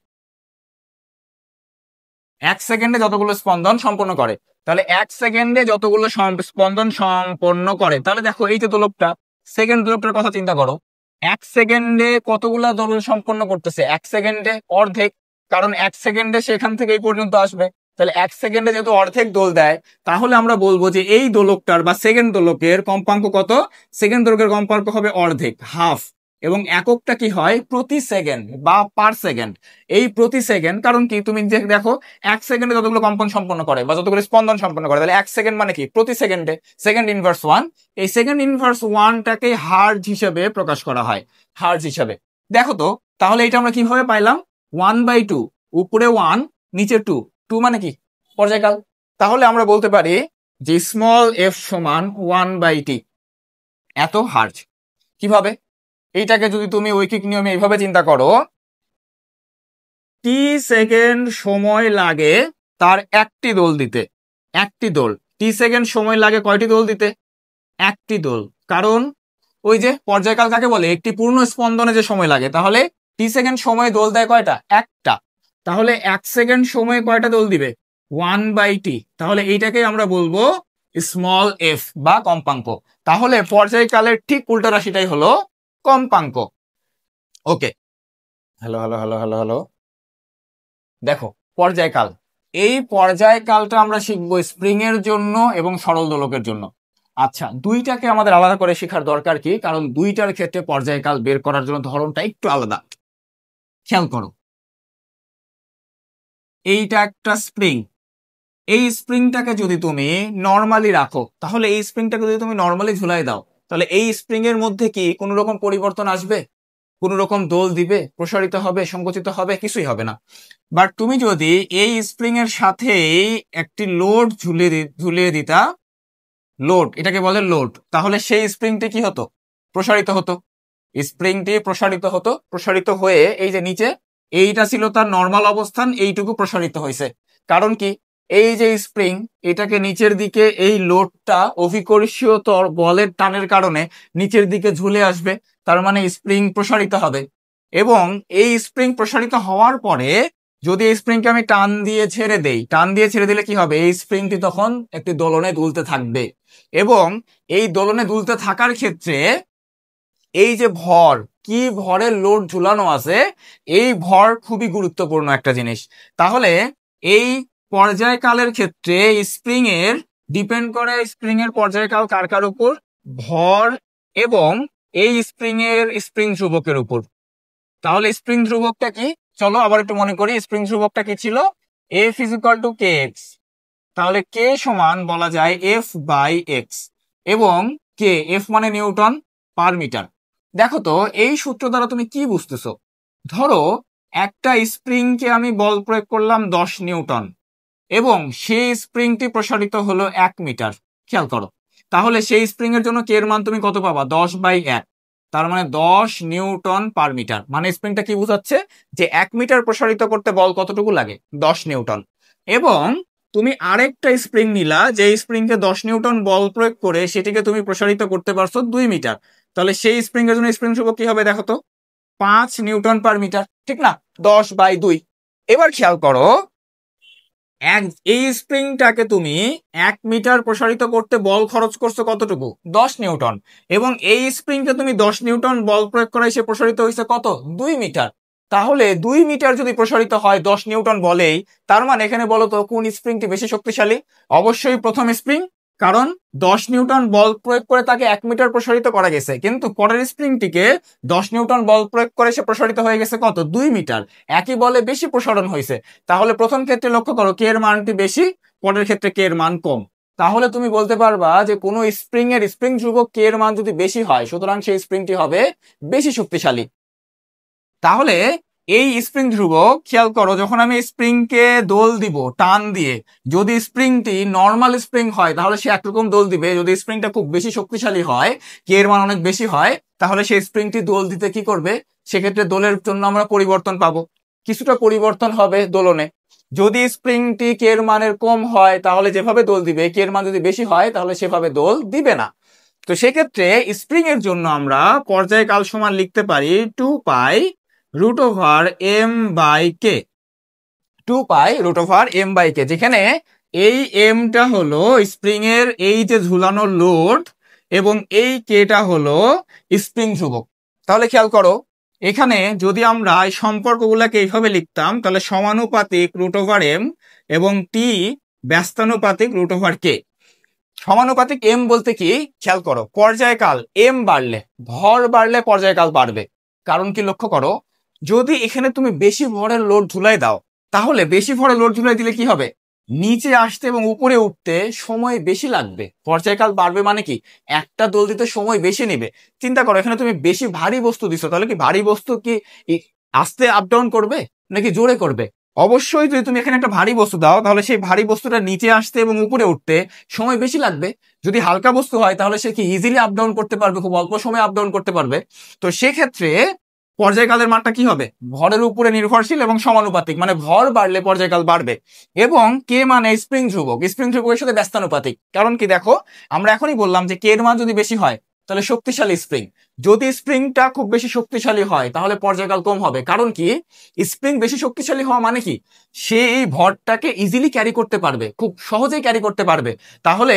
1 সেকেন্ডে যতগুলো স্পন্দন সম্পন্ন করে, তাহলে 1 সেকেন্ডে যতগুলো স্পন্দন সম্পন্ন করে, তাহলে দেখো এই যে দোলকটা, সেকেন্ড দোলকটার কথা চিন্তা করো। 1 সেকেন্ডে কতগুলা দোলন সম্পন্ন করতেছে? 1 সেকেন্ডে অর্ধেক, কারণ 1 সেকেন্ডে সেখান থেকে এই পর্যন্ত আসবে। তাহলে 1 সেকেন্ডে যেহেতু অর্ধেক দোল দেয়, তাহলে আমরা বলবো যে এই দোলকটার বা সেকেন্ড দোলকের কম্পাঙ্ক কত? সেকেন্ড দোলকের কম্পাঙ্ক হবে অর্ধেক, হাফ। এবং এককটা কি হয়? প্রতি সেকেন্ড বা পার সেকেন্ড। এই প্রতি সেকেন্ড, কারণ কি তুমি দেখো 1 সেকেন্ডে যতগুলো কম্পন সম্পন্ন করে বা যতগুলো স্পন্দন সম্পন্ন করে, তাহলে 1 সেকেন্ড মানে কি? প্রতি সেকেন্ডে সেকেন্ড ইনভার্স 1। এই সেকেন্ড ইনভার্স 1টাকে হার্জ হিসেবে প্রকাশ করা হয়, হার্জ হিসেবে। দেখো তো, তাহলে এটা আমরা কিভাবে পাইলাম? 1/2, উপরে 1 নিচে 2, 2 মানে কি? পর্যায়কাল। তাহলে আমরা বলতে পারি যে স্মল এফ সমান 1/t, এত হার্জ। কিভাবে? এইটাকে যদি তুমি ঐকিক নিয়মে এইভাবে চিন্তা করো, টি সেকেন্ড সময় লাগে তার একটি দোল দিতে, একটি দোল। টি সেকেন্ড সময় লাগে কয়টি দোল দিতে? একটি দোল। কারণ ওই যে পর্যায়কাল কাকে বলে? একটি পূর্ণ স্পন্দনে যে সময় লাগে। তাহলে টি সেকেন্ড সময় দোল দেয় কয়টা? একটা। তাহলে 1 সেকেন্ড সময় কয়টা দোল দিবে? 1/t। তাহলে এইটাকে আমরা বলবো স্মল এফ বা কম্পাঙ্ক। তাহলে পর্যায়কালের ঠিক উল্টা রাশিটাই হলো কম্পাঙ্ক। Okay, hello hello hello hello hello. দেখো পর্যায়কাল, এই পর্যায়কালটা আমরা শিখবো স্প্রিং এর জন্য এবং সরল দোলকের জন্য। আচ্ছা, দুইটাকে আমাদের আলাদা করে শেখার দরকার কি? কারণ দুইটার ক্ষেত্রে পর্যায়কাল বের করার জন্য ধরনটা একটু আলাদা। খেয়াল করো, এইটা একটা স্প্রিং। এই স্প্রিংটাকে যদি তুমি নর্মালি রাখো, তাহলে এই স্প্রিংটাকে যদি তুমি নর্মালি ঝুলাই দাও, তাহলে এই স্প্রিং এর মধ্যে কি কোনো রকম পরিবর্তন আসবে? কোন রকম দোল দিবে? প্রসারিত হবে? সংকুচিত হবে? কিছুই হবে না। বাট তুমি যদি এই স্প্রিং এর সাথে একটি লোড ঝুলিয়ে দিতা, লোড, এটাকে বলে লোড, তাহলে সেই স্প্রিংটি কি হতো? প্রসারিত হতো। স্প্রিংটি প্রসারিত হতো, প্রসারিত হয়ে এই যে নিচে এইটা ছিল তার নর্মাল অবস্থান, এইটুকু প্রসারিত হয়েছে। কারণ কি? এই যে স্প্রিং, এটাকে নিচের দিকে এই লোডটা অভিকর্ষীয় বলের টানের কারণে নিচের দিকে ঝুলে আসবে, তার মানে স্প্রিং প্রসারিত হবে। এবং এই স্প্রিং প্রসারিত হওয়ার পরে যদি এই স্প্রিংকে আমি টান দিয়ে ছেড়ে দেই, টান দিয়ে ছেড়ে দিলে কি হবে? এই স্প্রিংটি তখন একটি দোলনে দুলতে থাকবে। এবং এই দোলনে দুলতে থাকার ক্ষেত্রে এই যে ভর, কি ভরের লোড ঝুলানো আছে, এই ভর খুবই গুরুত্বপূর্ণ একটা জিনিস। তাহলে এই পর্যায়কালের ক্ষেত্রে স্প্রিং এর ডিপেন্ড করে, স্প্রিং এর পর্যায়কাল কার কার উপর? ভর এবং এই স্প্রিং ধ্রুবকের উপর। তাহলে স্প্রিং ধ্রুবকটা কি? চলো আবার একটু মনে করি, স্প্রিং ধ্রুবকটা কি ছিল? F is equal to K X. তাহলে কে সমান বলা যায় এফ বাই এক্স, এবং কে, এফ মানে নিউটন পার মিটার। দেখো তো, এই সূত্র দ্বারা তুমি কি বুঝতেছো? ধরো একটা স্প্রিংকে আমি বল প্রয়োগ করলাম 10 নিউটন, এবং সেই স্প্রিংটি প্রসারিত হলো 1 মিটার। খেয়াল করো, তাহলে সেই স্প্রিং এর জন্য কে এর মান তুমি কত পাবা? 10/1, তার মানে 10 নিউটন পার মিটার। মানে স্প্রিংটা কি বোঝাচ্ছে? যে 1 মিটার প্রসারিত করতে বল কতটুকু লাগে? 10 নিউটন। এবং তুমি আরেকটা স্প্রিং নিলা, যে স্প্রিংকে 10 নিউটন বল প্রয়োগ করে সেটিকে তুমি প্রসারিত করতে পারছো 2 মিটার। তাহলে সেই স্প্রিং এর জন্য স্প্রিং ধ্রুবক কি হবে দেখো তো? 5 নিউটন পার মিটার, ঠিক না? 10/2। এবার খেয়াল করো, এই স্প্রিংটাকে তুমি 1 মিটার প্রসারিত করতে বল খরচ করছো কতটুকু? 10 নিউটন। এবং এই স্প্রিংকে তুমি 10 নিউটন বল প্রয়োগ করায় সে প্রসারিত হয়েছে কত? 2 মিটার। তাহলে 2 মিটার যদি প্রসারিত হয় 10 নিউটন বলেই, তার মানে এখানে বলো তো কোন স্প্রিংটি বেশি শক্তিশালী? অবশ্যই প্রথম স্প্রিং, কারণ 10 নিউটন বল প্রয়োগ করে তাকে 1 মিটার প্রসারিত করা গেছে, কিন্তু পরের স্প্রিংটিকে 10 নিউটন বল প্রয়োগ করে সে প্রসারিত হয়ে গেছে কত? 2 মিটার। একই বলে বেশি প্রসারণ হয়েছে। তাহলে প্রথম ক্ষেত্রে লক্ষ্য করো কে এর মানটি বেশি, পরের ক্ষেত্রে কে এর মান কম। তাহলে তুমি বলতে পারবা যে কোনো স্প্রিং ধ্রুবক কে এর মান যদি বেশি হয়, সুতরাং সেই স্প্রিংটি হবে বেশি শক্তিশালী। তাহলে এই স্প্রিং ধ্রুবক খেয়াল করো, যখন আমি স্প্রিংকে দোল দিব টান দিয়ে, যদি স্প্রিংটি নর্মাল স্প্রিং হয় তাহলে সে একরকম দোল দিবে, যদি স্প্রিংটা খুব বেশি শক্তিশালী হয়, কে এর মান অনেক বেশি হয়, তাহলে সেই স্প্রিংটি দোল দিতে কি করবে, সেক্ষেত্রে দোলের জন্য আমরা পরিবর্তন পাবো, কিছুটা পরিবর্তন হবে দোলনে। যদি স্প্রিংটি কে এর মানের কম হয় তাহলে যেভাবে দোল দিবে, কে এর মান যদি বেশি হয় তাহলে সেভাবে দোল দিবে না। তো সেক্ষেত্রে স্প্রিং এর জন্য আমরা পর্যায়কাল সমান লিখতে পারি 2π√m/k, 2π√m/k, যেখানে এই এমটা হলো স্প্রিং এর এই যে ঝুলানো লোড এবং এই কেটা হলো স্প্রিং ধ্রুবক। তাহলে খেয়াল করো, এখানে যদি আমরা এই সম্পর্কগুলোকে এইভাবে লিখতাম তাহলে সমানুপাতিক √m এবং টি ব্যস্তানুপাতিক √k। সমানুপাতিক এম বলতে কি, খেয়াল করো, পর্যায়কাল এম বাড়লে, ভর বাড়লে পর্যায়কাল বাড়বে। কারণ কি লক্ষ্য করো, যদি এখানে তুমি বেশি ভরের লোড ঝুলাই দাও, তাহলে বেশি ভরের লোড ঝুলাই দিলে কি হবে, নিচে আসতে এবং উপরে উঠতে সময় বেশি লাগবে, পর্যায়কাল বাড়বে, মানে কি একটা দোল দিতে সময় বেশি নেবে। চিন্তা করো, এখানে তুমি বেশি ভারী বস্তু দিছো, তাহলে কি ভারী বস্তু কি আস্তে আপ ডাউন করবে নাকি জোরে করবে? অবশ্যই যদি তুমি এখানে একটা ভারী বস্তু দাও তাহলে সেই ভারী বস্তুটা নিচে আসতে এবং উপরে উঠতে সময় বেশি লাগবে। যদি হালকা বস্তু হয় তাহলে সে কি ইজিলি আপ ডাউন করতে পারবে, খুব অল্প সময় আপ ডাউন করতে পারবে। তো সেক্ষেত্রে পর্যায়কালের মানটা কি হবে, ভরের উপরে নির্ভরশীল এবং সমানুপাতিক, মানে ভর বাড়লে পর্যায়কাল বাড়বে। এবং কে মানে স্প্রিং ধ্রুবক, স্প্রিং ধ্রুবকের সাথে ব্যস্তানুপাতিক। কারণ কি দেখো, আমরা এখনই বললাম যে কে এর মান যদি বেশি হয় তাহলে শক্তিশালী স্প্রিং, যদি স্প্রিংটা খুব বেশি শক্তিশালী হয় তাহলে পর্যায়কাল কম হবে। কারণ কি, স্প্রিং বেশি শক্তিশালী হওয়া মানে কি, সে এই ভরটাকে ইজিলি ক্যারি করতে পারবে, খুব সহজেই ক্যারি করতে পারবে, তাহলে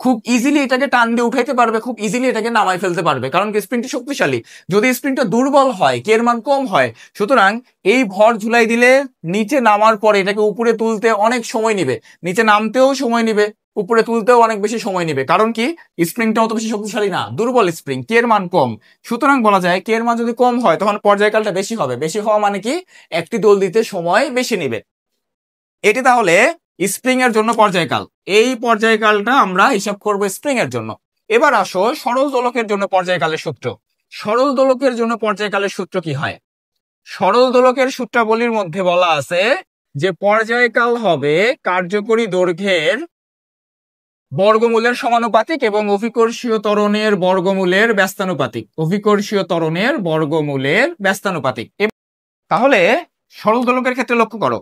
খুব ইজিলি এটাকে টান দিয়ে উঠাইতে পারবে, খুব ইজিলি এটাকে নামাই ফেলতে পারবে, কারণ কি স্প্রিংটি শক্তিশালী। যদি স্প্রিংটা দুর্বল হয়, কে এর মান কম হয়, সুতরাং এই ভর ঝুলাই দিলে নিচে নামার পরে এটাকে উপরে তুলতে অনেক সময় নিবে, নিচে নামতেও সময় নিবে, উপরে তুলতেও অনেক বেশি সময় নিবে। কারণ কি, স্প্রিংটা অত বেশি শক্তিশালী না, দুর্বল স্প্রিং, কে এর মান কম। সুতরাং বলা যায় কে এর মান যদি কম হয় তখন পর্যায়কালটা বেশি হবে, বেশি হওয়া মানে কি একটি দোল দিতে সময় বেশি নিবে। এটি তাহলে স্প্রিং এর জন্য পর্যায়কাল, এই পর্যায়কালটা আমরা হিসাব করব স্প্রিং এর জন্য। এবার আসো সরল দোলকের জন্য পর্যায়কালের সূত্র। সরল দোলকের জন্য পর্যায়কালের সূত্র কি হয়? সরল দোলকের সূত্রাবলীর মধ্যে বলা আছে যে পর্যায়কাল হবে কার্যকরী দৈর্ঘ্যের বর্গমূলের সমানুপাতিক এবং অভিকর্ষীয় ত্বরণের বর্গমূলের ব্যস্তানুপাতিক, অভিকর্ষীয় ত্বরণের বর্গমূলের ব্যস্তানুপাতিক। তাহলে সরল দোলকের ক্ষেত্রে লক্ষ্য করো,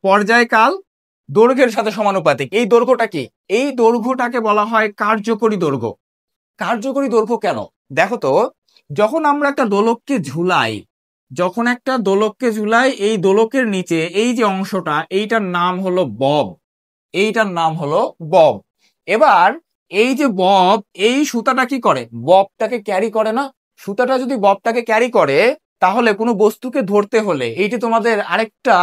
পর্যায়কাল দৈর্ঘ্যের সাথে সমানুপাতিক। এই দৈর্ঘ্যটা কি, এই দৈর্ঘ্যটাকে বলা হয় কার্যকরী দৈর্ঘ্য। কার্যকরী দৈর্ঘ্য কেন, দেখো তো, যখন আমরা একটা দোলককে ঝুলাই, যখন একটা দোলককে ঝুলাই, এই দোলকের নিচে এই যে অংশটা, এইটার নাম হলো বব, এইটার নাম হলো বব। এবার এই যে বব, এই সুতাটা কি করে, ববটাকে ক্যারি করে না? সুতাটা যদি ববটাকে ক্যারি করে তাহলে কোনো বস্তুকে ধরতে হলে, এইটি তোমাদের আরেকটা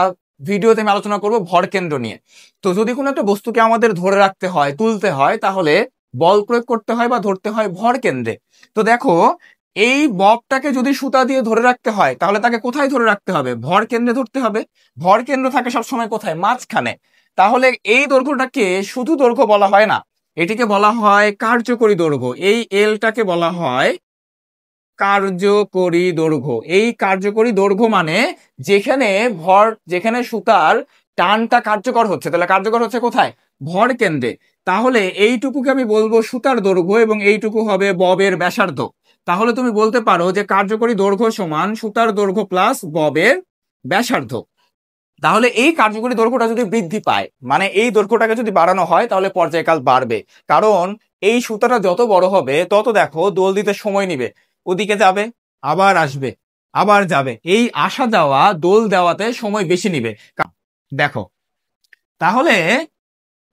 ভিডিওতে আমি আলোচনা করব ভর কেন্দ্র নিয়ে। তো যদি কোনো একটা বস্তুকে আমাদের ধরে রাখতে হয়, তুলতে হয়, তাহলে বল প্রয়োগ করতে হয় বা ধরতে হয় ভর কেন্দ্রে। তো দেখো, এই ববটাকে যদি সুতা দিয়ে ধরে রাখতে হয় তাহলে তাকে কোথায় ধরে রাখতে হবে, ভর কেন্দ্রে ধরতে হবে। ভর কেন্দ্র থাকে সবসময় কোথায়, মাঝখানে। তাহলে এই দৈর্ঘ্যটাকে শুধু দৈর্ঘ্য বলা হয় না, এটিকে বলা হয় কার্যকরী দৈর্ঘ্য। এই এলটাকে বলা হয় কার্যকরী দৈর্ঘ্য। এই কার্যকরী দৈর্ঘ্য মানে যেখানে ভর, যেখানে সুতার টানটা কার্যকর হচ্ছে, তাহলে কার্যকর হচ্ছে কোথায়, ভর কেন্দ্রে। তাহলে এইটুকুকে আমি বলবো সুতার দৈর্ঘ্য এবং এইটুকু হবে ববের ব্যাসার্ধ। তাহলে তুমি বলতে পারো যে কার্যকরী দৈর্ঘ্য সমান সুতার দৈর্ঘ্য প্লাস ববের ব্যাসার্ধ। তাহলে এই কার্যকরী দৈর্ঘ্যটা যদি বৃদ্ধি পায়, মানে এই দৈর্ঘ্যটাকে যদি বাড়ানো হয় তাহলে পর্যায়কাল বাড়বে। কারণ এই সুতাটা যত বড় হবে তত দেখো দোল দিতে সময় নিবে, ওদিকে যাবে আবার আসবে আবার যাবে, এই আসা যাওয়া দোল দেওয়াতে সময় বেশি নিবে। দেখো, তাহলে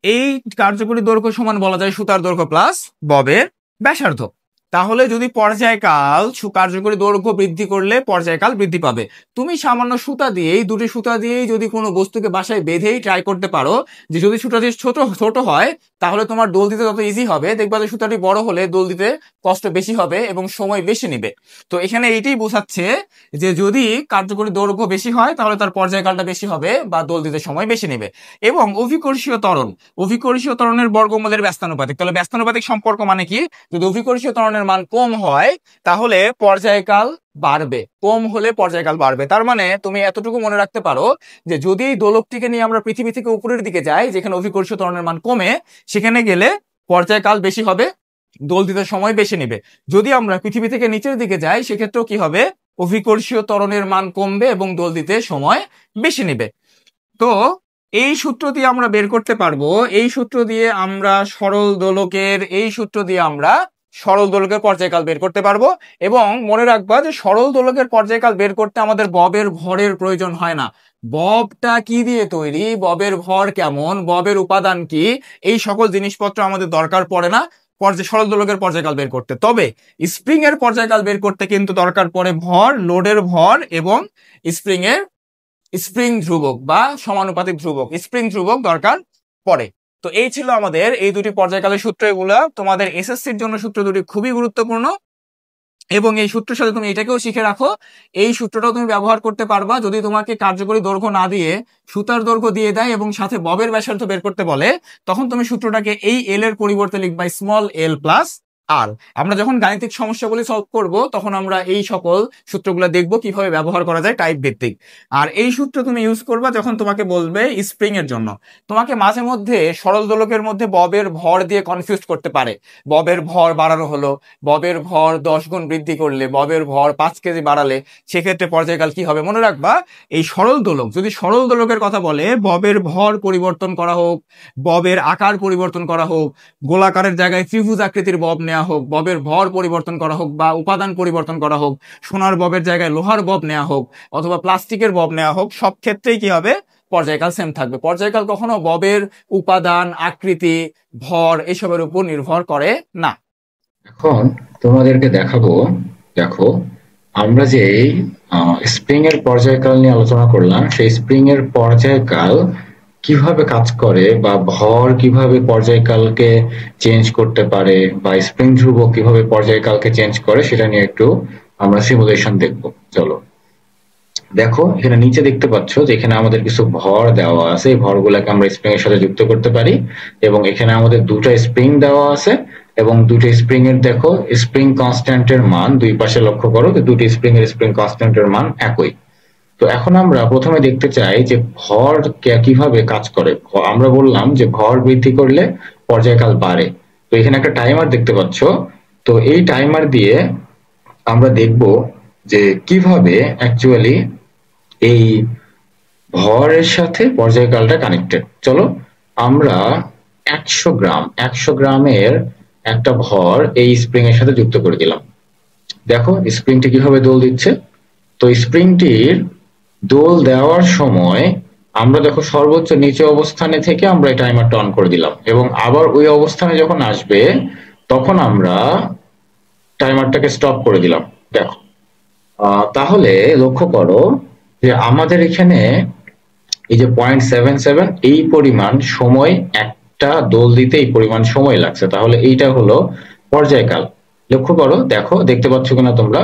এই কার্যকরী দৈর্ঘ্য সমান বলা যায় সুতার দৈর্ঘ্য প্লাস ববের ব্যাসার্ধ। তাহলে যদি পর্যায়কাল, কার্যকরী দৈর্ঘ্য বৃদ্ধি করলে পর্যায়কাল বৃদ্ধি পাবে। তুমি সামান্য সুতা দিয়েই, দুটি সুতা দিয়েই যদি কোনো বস্তুকে বাসায় বেঁধেই ট্রাই করতে পারো, যে যদি সুতাটি ছোট ছোট হয় তাহলে তোমার দোল দিতে তত ইজি হবে, দেখবা যে সুতাটি বড় হলে দোল দিতে কষ্ট বেশি হবে এবং সময় বেশি নিবে। তো এখানে এইটাই বোঝাচ্ছে যে যদি কার্যকরী দৈর্ঘ্য বেশি হয় তাহলে তার পর্যায়কালটা বেশি হবে বা দোল দিতে সময় বেশি নেবে। এবং অভিকর্ষীয় ত্বরণ, অভিকর্ষীয় ত্বরণের বর্গমূলের ব্যস্তানুপাতিক। তাহলে ব্যস্তানুপাতিক সম্পর্ক মানে কি, যদি অভিকর্ষীয় ত্বরণের ত্বরণের মান কম হয় তাহলে পর্যায়কাল বাড়বে, কম হলে পর্যায়কাল বাড়বে। তার মানে তুমি এতটুকু মনে রাখতে পারো যে যদি দোলকটিকে নিয়ে আমরা পৃথিবী থেকে উপরের দিকে যাই, যেখানে অভিকর্ষীয় ত্বরণের মান কমে, সেখানে গেলে পর্যায়কাল বেশি হবে, দোল দিতে সময় বেশি নেবে। যদি আমরা পৃথিবী থেকে নিচের দিকে যাই, সেক্ষেত্রেও কি হবে, অভিকর্ষীয় ত্বরণের মান কমবে এবং দোল দিতে সময় বেশি নেবে। তো এই সূত্র দিয়ে আমরা বের করতে পারবো, এই সূত্র দিয়ে আমরা সরল দোলকের পর্যায়কাল বের করতে পারবো। এবং মনে রাখবা যে সরল দোলকের পর্যায়কাল বের করতে আমাদের ববের ভরের প্রয়োজন হয় না। ববটা কি দিয়ে তৈরি, ববের ভর কেমন, ববের উপাদান কি, এই সকল জিনিসপত্র আমাদের দরকার পড়ে না সরল দোলকের পর্যায়কাল বের করতে। তবে স্প্রিং এর পর্যায়কাল বের করতে কিন্তু দরকার পড়ে ভর, লোডের ভর এবং স্প্রিং ধ্রুবক বা সমানুপাতিক ধ্রুবক, স্প্রিং ধ্রুবক দরকার পড়ে। তো এই ছিল আমাদের এই দুটি পর্যায়কালের সূত্র। এগুলা তোমাদের এসএসসির জন্য সূত্র দুটি খুবই গুরুত্বপূর্ণ এবং এই সূত্রের সাথে তুমি এটাকেও শিখে রাখো। এই সূত্রটাও তুমি ব্যবহার করতে পারবা যদি তোমাকে কার্যকরী দৈর্ঘ্য না দিয়ে সুতার দৈর্ঘ্য দিয়ে দেয় এবং সাথে ববের ব্যাসার্ধ বের করতে বলে, তখন তুমি সূত্রটাকে এই এল এর পরিবর্তে লিখবা স্মল এল প্লাস আর। আমরা যখন গাণিতিক সমস্যাগুলি সলভ করব তখন আমরা এই সকল সূত্রগুলো দেখব কিভাবে ব্যবহার করা যায় টাইপ ভিত্তিক। আর এই সূত্র তুমি ইউজ করবা যখন তোমাকে বলবে স্প্রিং এর জন্য। তোমাকে মাঝে মধ্যে সরল দোলকের মধ্যে ববের ভর দিয়ে কনফিউজ করতে পারে। ববের ভর বাড়ানো হলো, ববের ভর 10 গুণ বৃদ্ধি করলে, ববের ভর 5 কেজি বাড়ালে সেক্ষেত্রে পর্যায়কাল কি হবে। মনে রাখবা এই সরল দোলক, যদি সরল দোলকের কথা বলে ববের ভর পরিবর্তন করা হোক, ববের আকার পরিবর্তন করা হোক, গোলাকারের জায়গায় ত্রিভুজ আকৃতির বব নেওয়া হোক, ববের ভর পরিবর্তন করা হোক বা উপাদান পরিবর্তন করা হোক, সোনার ববের জায়গায় লোহার বব নেওয়া হোক অথবা প্লাস্টিকের বব নেওয়া হোক, সব ক্ষেত্রেই কি হবে, পর্যায়কাল সেম থাকবে। পর্যায়কাল কখনো ববের উপাদান, আকৃতি, ভর এসবের উপর নির্ভর করে না। এখন তোমাদেরকে দেখাবো, দেখো আমরা যে স্প্রিং এর পর্যায়কাল নিয়ে আলোচনা করলাম, সেই স্প্রিং এর পর্যায়কাল কিভাবে কাজ করে বা ভর কিভাবে পর্যায়কালকে চেঞ্জ করতে পারে বা স্প্রিং ধ্রুবক কিভাবে পর্যায়কালকে চেঞ্জ করে সেটা নিয়ে একটু আমরা সিমুলেশন দেখব। চলো দেখো, এখানে নিচে দেখতে পাচ্ছ যে এখানে আমাদের কিছু ভর দেওয়া আছে, এই ভরগুলোকে আমরা স্প্রিং এর সাথে যুক্ত করতে পারি এবং এখানে আমাদের দুটো স্প্রিং দেওয়া আছে এবং দুটো স্প্রিং এর দেখো স্প্রিং কনস্ট্যান্টের মান দুই পাশে লক্ষ্য করো যে দুটি স্প্রিং এর স্প্রিং কনস্ট্যান্টের মান একই। তো এখন আমরা প্রথমে দেখতে চাই যে ভর কিভাবে কাজ করে। আমরা বললাম যে ভর বৃদ্ধি করলে পর্যায়কাল বাড়ে। তো এখানে একটা টাইমার দেখতে পাচ্ছ, তো এই টাইমার দিয়ে আমরা দেখব যে কিভাবে অ্যাকচুয়ালি এই ভরের সাথে পর্যায়কালটা কানেক্টেড। চলো আমরা 100 গ্রামের একটা ভর এই স্প্রিং এর সাথে যুক্ত করে দিলাম। দেখো স্প্রিংটি কিভাবে দোল দিচ্ছে। তো স্প্রিংটির দোল দেওয়ার সময় আমরা দেখো সর্বোচ্চ নিচে অবস্থানে থেকে আমরা এই টাইমারটা অন করে দিলাম এবং আবার ওই অবস্থানে যখন আসবে তখন আমরা টাইমারটাকে স্টপ করে দিলাম। দেখো তাহলে লক্ষ্য করো যে আমাদের এখানে এই যে 0.77 এই পরিমাণ সময় একটা দোল দিতে এই পরিমাণ সময় লাগছে, তাহলে এইটা হলো পর্যায়কাল। লক্ষ্য করো, দেখো দেখতে পাচ্ছ কিনা তোমরা,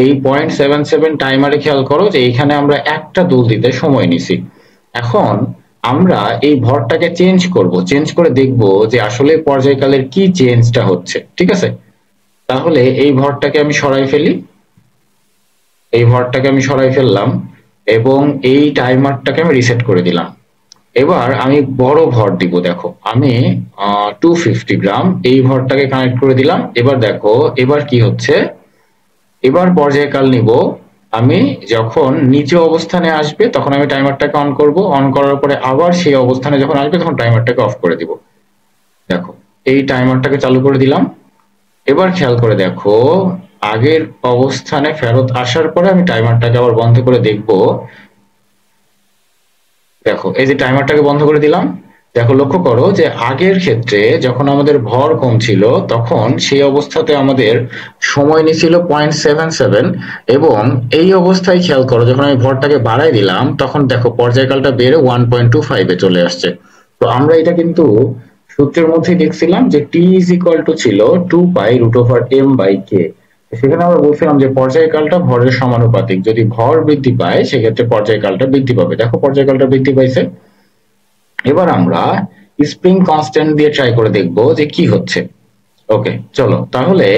এই 0.77 টাইমারে খেয়াল করো যে এইখানে আমরা একটা দোল দিতে সময় নিছি। এখন আমরা এই ভরটাকে চেঞ্জ করব, চেঞ্জ করে দেখব যে আসলে পর্যায়কালের কি চেঞ্জটা হচ্ছে। ঠিক আছে, তাহলে এই ভরটাকে আমি সরাই ফেলি, এই ভরটাকে আমি সরাই ফেললাম এবং এই টাইমারটাকে আমি রিসেট করে দিলাম। এবার আমি বড় ভর দিব, দেখো আমি 250 গ্রাম এই ভরটাকে কানেক্ট করে দিলাম। এবার দেখো এবার কি হচ্ছে, এবার পর্যায়কাল নিব আমি, যখন নিচে অবস্থানে আসবে তখন আমি টাইমারটাকে অন করব, অন করার পরে আবার সেই অবস্থানে যখন আসবে তখন টাইমারটাকে অফ করে দিব। দেখো এই টাইমারটাকে চালু করে দিলাম। এবার খেয়াল করে দেখো আগের অবস্থানে ফেরত আসার পরে আমি টাইমারটাকে আবার বন্ধ করে দেখব। দেখো এই যে টাইমারটাকে বন্ধ করে দিলাম, দেখো লক্ষ্য করো যে আগের ক্ষেত্রে যখন আমাদের ভর কম ছিল তখন সেই অবস্থাতে আমাদের সময় নিছিল 0.77 এবং এই অবস্থায় খেয়াল করো যখন আমি ভরটাকে বাড়াই দিলাম তখন দেখো পর্যায়কালটা বেড়ে 1.25 চলে আসছে। তো আমরা এটা কিন্তু সূত্রের মধ্যেই দেখছিলাম যে t ছিল 2π√m/k। সেখানে আমরা বলছিলাম যে পর্যায়কালটা ভরের সমানুপাতিক, যদি ভর বৃদ্ধি পায় সেক্ষেত্রে পর্যায়কালটা বৃদ্ধি পাবে। দেখো পর্যায়কালটা বৃদ্ধি পাইছে। এবার আমরা স্প্রিং কনস্ট্যান্ট দিয়ে ট্রাই করে দেখব যে কি হচ্ছে। ওকে চলো, তাহলে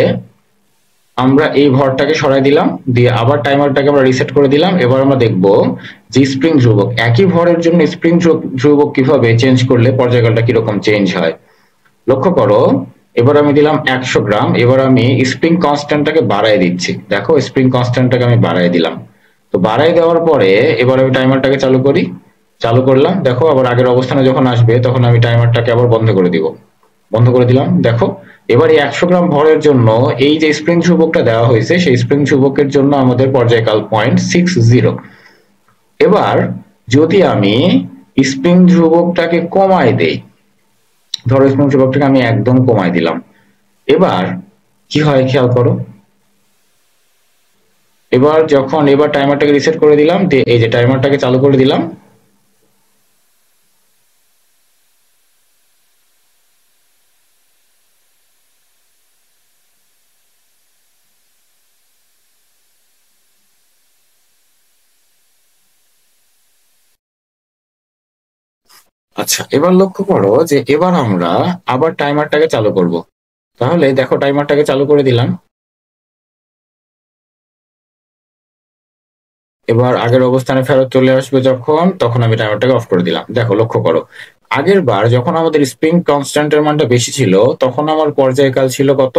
আমরা এই ভরটাকে সরাই দিলাম, দিয়ে আবার টাইমারটাকে আমরা রিসেট করে দিলাম। এবার আমরা দেখব যে স্প্রিং ধ্রুবক, একই ভরের জন্য স্প্রিং ধ্রুবক কিভাবে চেঞ্জ করলে পর্যায়কালটা কিরকম চেঞ্জ হয়। লক্ষ্য করো, এবার আমি দিলাম 100 গ্রাম, এবার আমি স্প্রিং কনস্ট্যান্টটাকে বাড়াই দিচ্ছি। দেখো স্প্রিং কনস্ট্যান্টটাকে আমি বাড়াই দিলাম। তো বাড়াই দেওয়ার পরে এবার আমি টাইমারটাকে চালু করি, চালু করলাম। দেখো আবার আগের অবস্থানে যখন আসবে তখন আমি টাইমারটাকে আবার বন্ধ করে দিব, বন্ধ করে দিলাম। দেখো এবার এই 100 গ্রাম ভরের জন্য এই যে স্প্রিং ধ্রুবকটা দেওয়া হয়েছে সেই স্প্রিং ধ্রুবকের জন্য আমাদের পর্যায়কাল 0.60। এবার যদি আমি স্প্রিং ধ্রুবকটাকে কমাই দেই, ধরো স্প্রিং ধ্রুবকটাকে আমি একদম কমাই দিলাম, এবার কি হয় খেয়াল করো। এবার টাইমারটাকে রিসেট করে দিলাম, এই যে টাইমারটাকে চালু করে দিলাম। আচ্ছা, এবার লক্ষ্য করো যে এবার আমরা আবার টাইমারটাকে চালু করব। তাহলে দেখো টাইমারটাকে চালু করে দিলাম, এবার আগের অবস্থানে ফেরত চলে আসবে যখন, তখন আমি টাইমারটাকে অফ করে দিলাম। দেখো লক্ষ্য করো, আগের বার যখন আমাদের স্প্রিং কনস্ট্যান্টের মানটা বেশি ছিল তখন আমার পর্যায়কাল ছিল কত,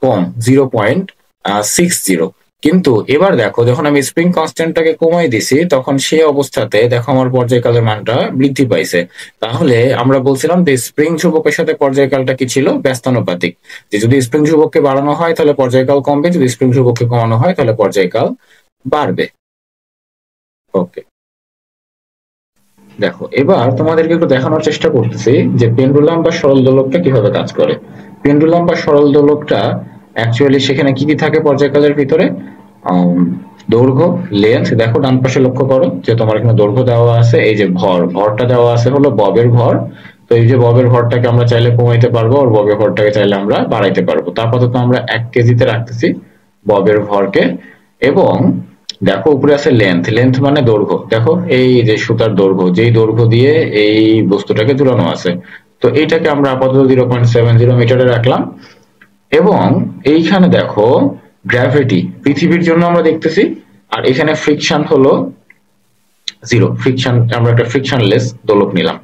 কম, 0.60। কিন্তু এবার দেখো যখন আমি স্প্রিং কনস্ট্যান্টটাকে কমাই দিছি তখন সেই অবস্থাতে দেখো আমার পর্যায়কালের মানটা বৃদ্ধি পাইছে। তাহলে আমরা বলছিলাম যে স্প্রিং ধ্রুবকের সাথে পর্যায়কালটা কি ছিল, ব্যস্তানুপাতিক। যে যদি স্প্রিং ধ্রুবককে বাড়ানো হয় তাহলে পর্যায়কাল কমবে, যদি স্প্রিং ধ্রুবককে কমানো হয় তাহলে পর্যায়কাল বাড়বে। ওকে, দেখো এবার তোমাদেরকে একটু দেখানোর চেষ্টা করতেছি যে পেন্ডুলাম বা সরল দোলকটা কিভাবে কাজ করে। পেন্ডুলাম বা সরল দোলকটা অ্যাকচুয়ালি সেখানে কি কি থাকে পর্যায়কালের ভিতরে, দৈর্ঘ্য, লেন্থ। দেখো ডান পাশে লক্ষ্য করো যে তোমার এখানে দৈর্ঘ্য দেওয়া আছে, এই যে ভরটা দেওয়া আছে হলো ববের ভর। তো এই যে ববের ভরটাকে আমরা চাইলে কমাইতে পারবো, আর ববের ভরটাকে চাইলে আমরা বাড়াইতে পারবো। তো আপাতত আমরা 1 কেজিতে রাখতেছি ববের ভরকে। এবং দেখো উপরে আছে লেন্থ, লেন্থ মানে দৈর্ঘ্য। দেখো এই যে সুতার দৈর্ঘ্য, যেই দৈর্ঘ্য দিয়ে এই বস্তুটাকে ঝুলানো আছে, তো এইটাকে আমরা আপাতত 0.70 মিটারে রাখলাম। এবং এইখানে দেখো গ্র্যাভিটি, পৃথিবীর জন্য আমরা দেখতেছি, আর এখানে ফ্রিকশন হলো 0, ফ্রিকশন, আমরা একটা ফ্রিকশনলেস দোলক নিলাম।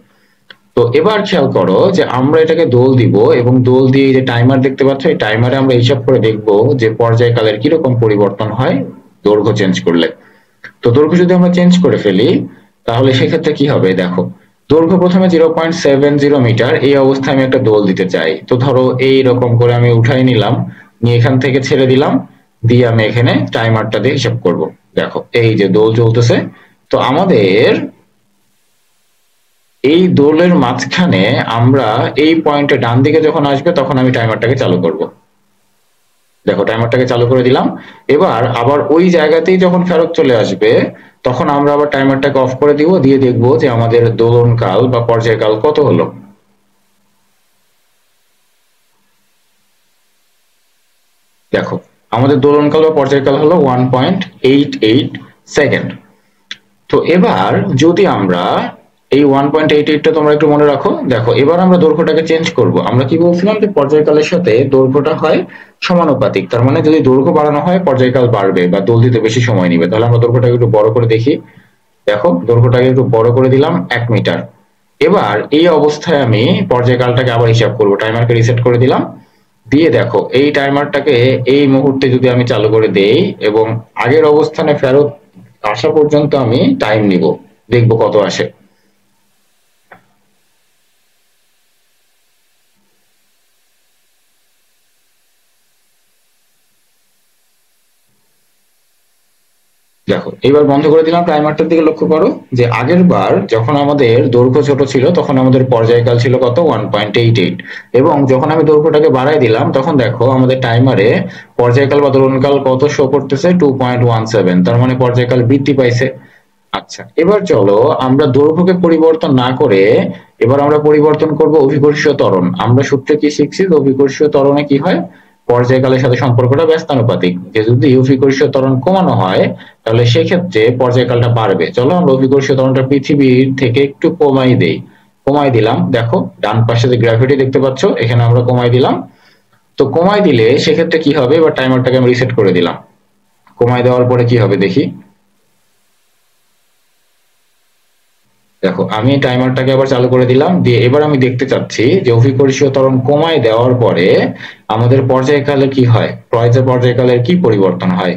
তো এবার খেয়াল করো যে আমরা এটাকে দোল দিব, এবং দোল দিয়ে যে টাইমার দেখতে পাচ্ছ, এই টাইমারে আমরা হিসাব করে দেখবো যে পর্যায়কালের কিরকম পরিবর্তন হয় দৈর্ঘ্য চেঞ্জ করলে। তো দৈর্ঘ্য যদি আমরা চেঞ্জ করে ফেলি তাহলে সেক্ষেত্রে কি হবে, দেখো দৈর্ঘ্য প্রথমে 0.70 মিটার, এই অবস্থায় আমি একটা দোল দিতে চাই। তো ধরো এই রকম করে আমি উঠাই নিলাম, নিয়ে এখান থেকে ছেড়ে দিলাম, দিয়ে আমি এখানে টাইমারটা দিয়ে হিসাব করব। দেখো এই যে দোল চলতেছে। তো আমাদের এই দোলের মাঝখানে আমরা এই পয়েন্টে ডান দিকে যখন আসবে তখন আমি টাইমারটাকে চালু করব। দেখো টাইমারটাকে চালু করে দিলাম। এবার আবার ওই জায়গাতেই যখন ফেরত চলে আসবে তখন আমরা আবার টাইমারটাকে অফ করে দিব, দিয়ে দেখবো যে আমাদের দোলনকাল বা পর্যায়কাল কত হলো। দেখো আমাদের দোলনকাল বা পর্যায়কাল হলো 1.88 সেকেন্ড। তো এবার যদি আমরা এই 1.88টা তোমরা একটু মনে রাখো। দেখো এবার আমরা দৈর্ঘ্যটাকে চেঞ্জ করব। আমরা কি বলছিলাম যে পর্যায়কালের সাথে দৈর্ঘ্যটা হয় সমানুপাতিক, তার মানে যদি দৈর্ঘ্য বাড়ানো হয় পর্যায়কাল বাড়বে বা দোল দিতে বেশি সময় নিবে। তাহলে আমরা দৈর্ঘ্যটাকে একটু বড় করে দেখি। দেখো দৈর্ঘ্যটাকে একটু বড় করে দিলাম 1 মিটার। এবার এই অবস্থায় আমি পর্যায়কালটাকে আবার হিসাব করব, টাইমারকে রিসেট করে দিলাম। দিয়ে দেখো এই টাইমারটাকে এই মুহূর্তে যদি আমি চালু করে দেই এবং আগের অবস্থানে ফেরত আসা পর্যন্ত আমি টাইম নিব, দেখবো কত আসে। দেখো এবার বন্ধ করে দিলাম। টাইমারটার দিকে লক্ষ্য করো যে আগের বার যখন আমাদের দৈর্ঘ্য ছোট ছিল তখন আমাদের পর্যায়কাল ছিল কত, 1.88। এবং যখন আমি দৈর্ঘ্যটাকে বাড়াই দিলাম তখন দেখো আমাদের টাইমারে পর্যায়কাল বা দোলনকাল কত শো করতেছে, 2.17। তার মানে পর্যায়কাল বৃদ্ধি পাইছে। আচ্ছা এবার চলো আমরা দৈর্ঘ্যকে পরিবর্তন না করে এবার আমরা পরিবর্তন করব অভিকর্ষীয় ত্বরণ। আমরা সূত্রে কি শিখছি, অভিকর্ষীয় ত্বরণে কি হয়, পর্যায়কালের সাথে সম্পর্কটা ব্যস্তানুপাতিক। যে যদি অভিকর্ষীয় ত্বরণ কমানো হয় তাহলে সেক্ষেত্রে পর্যায়কালটা বাড়বে। চলো আমরা অভিকর্ষীয় ত্বরণটা পৃথিবীর থেকে একটু কমাই দেই। কমাই দিলাম। দেখো ডান পাশে যে গ্র্যাভিটি দেখতে পাচ্ছ এখানে আমরা কমাই দিলাম। তো কমায় দিলে সেক্ষেত্রে কি হবে, এবার টাইমারটাকে আমি রিসেট করে দিলাম। কমায় দেওয়ার পরে কি হবে দেখি। দেখো আমি টাইমারটাকে আবার চালু করে দিলাম, দিয়ে এবার আমি দেখতে চাচ্ছি যে অভিকর্ষীয় ত্বরণ কমায় দেওয়ার পরে আমাদের পর্যায়কালে কি হয়, পর্যায়কালের কি পরিবর্তন হয়।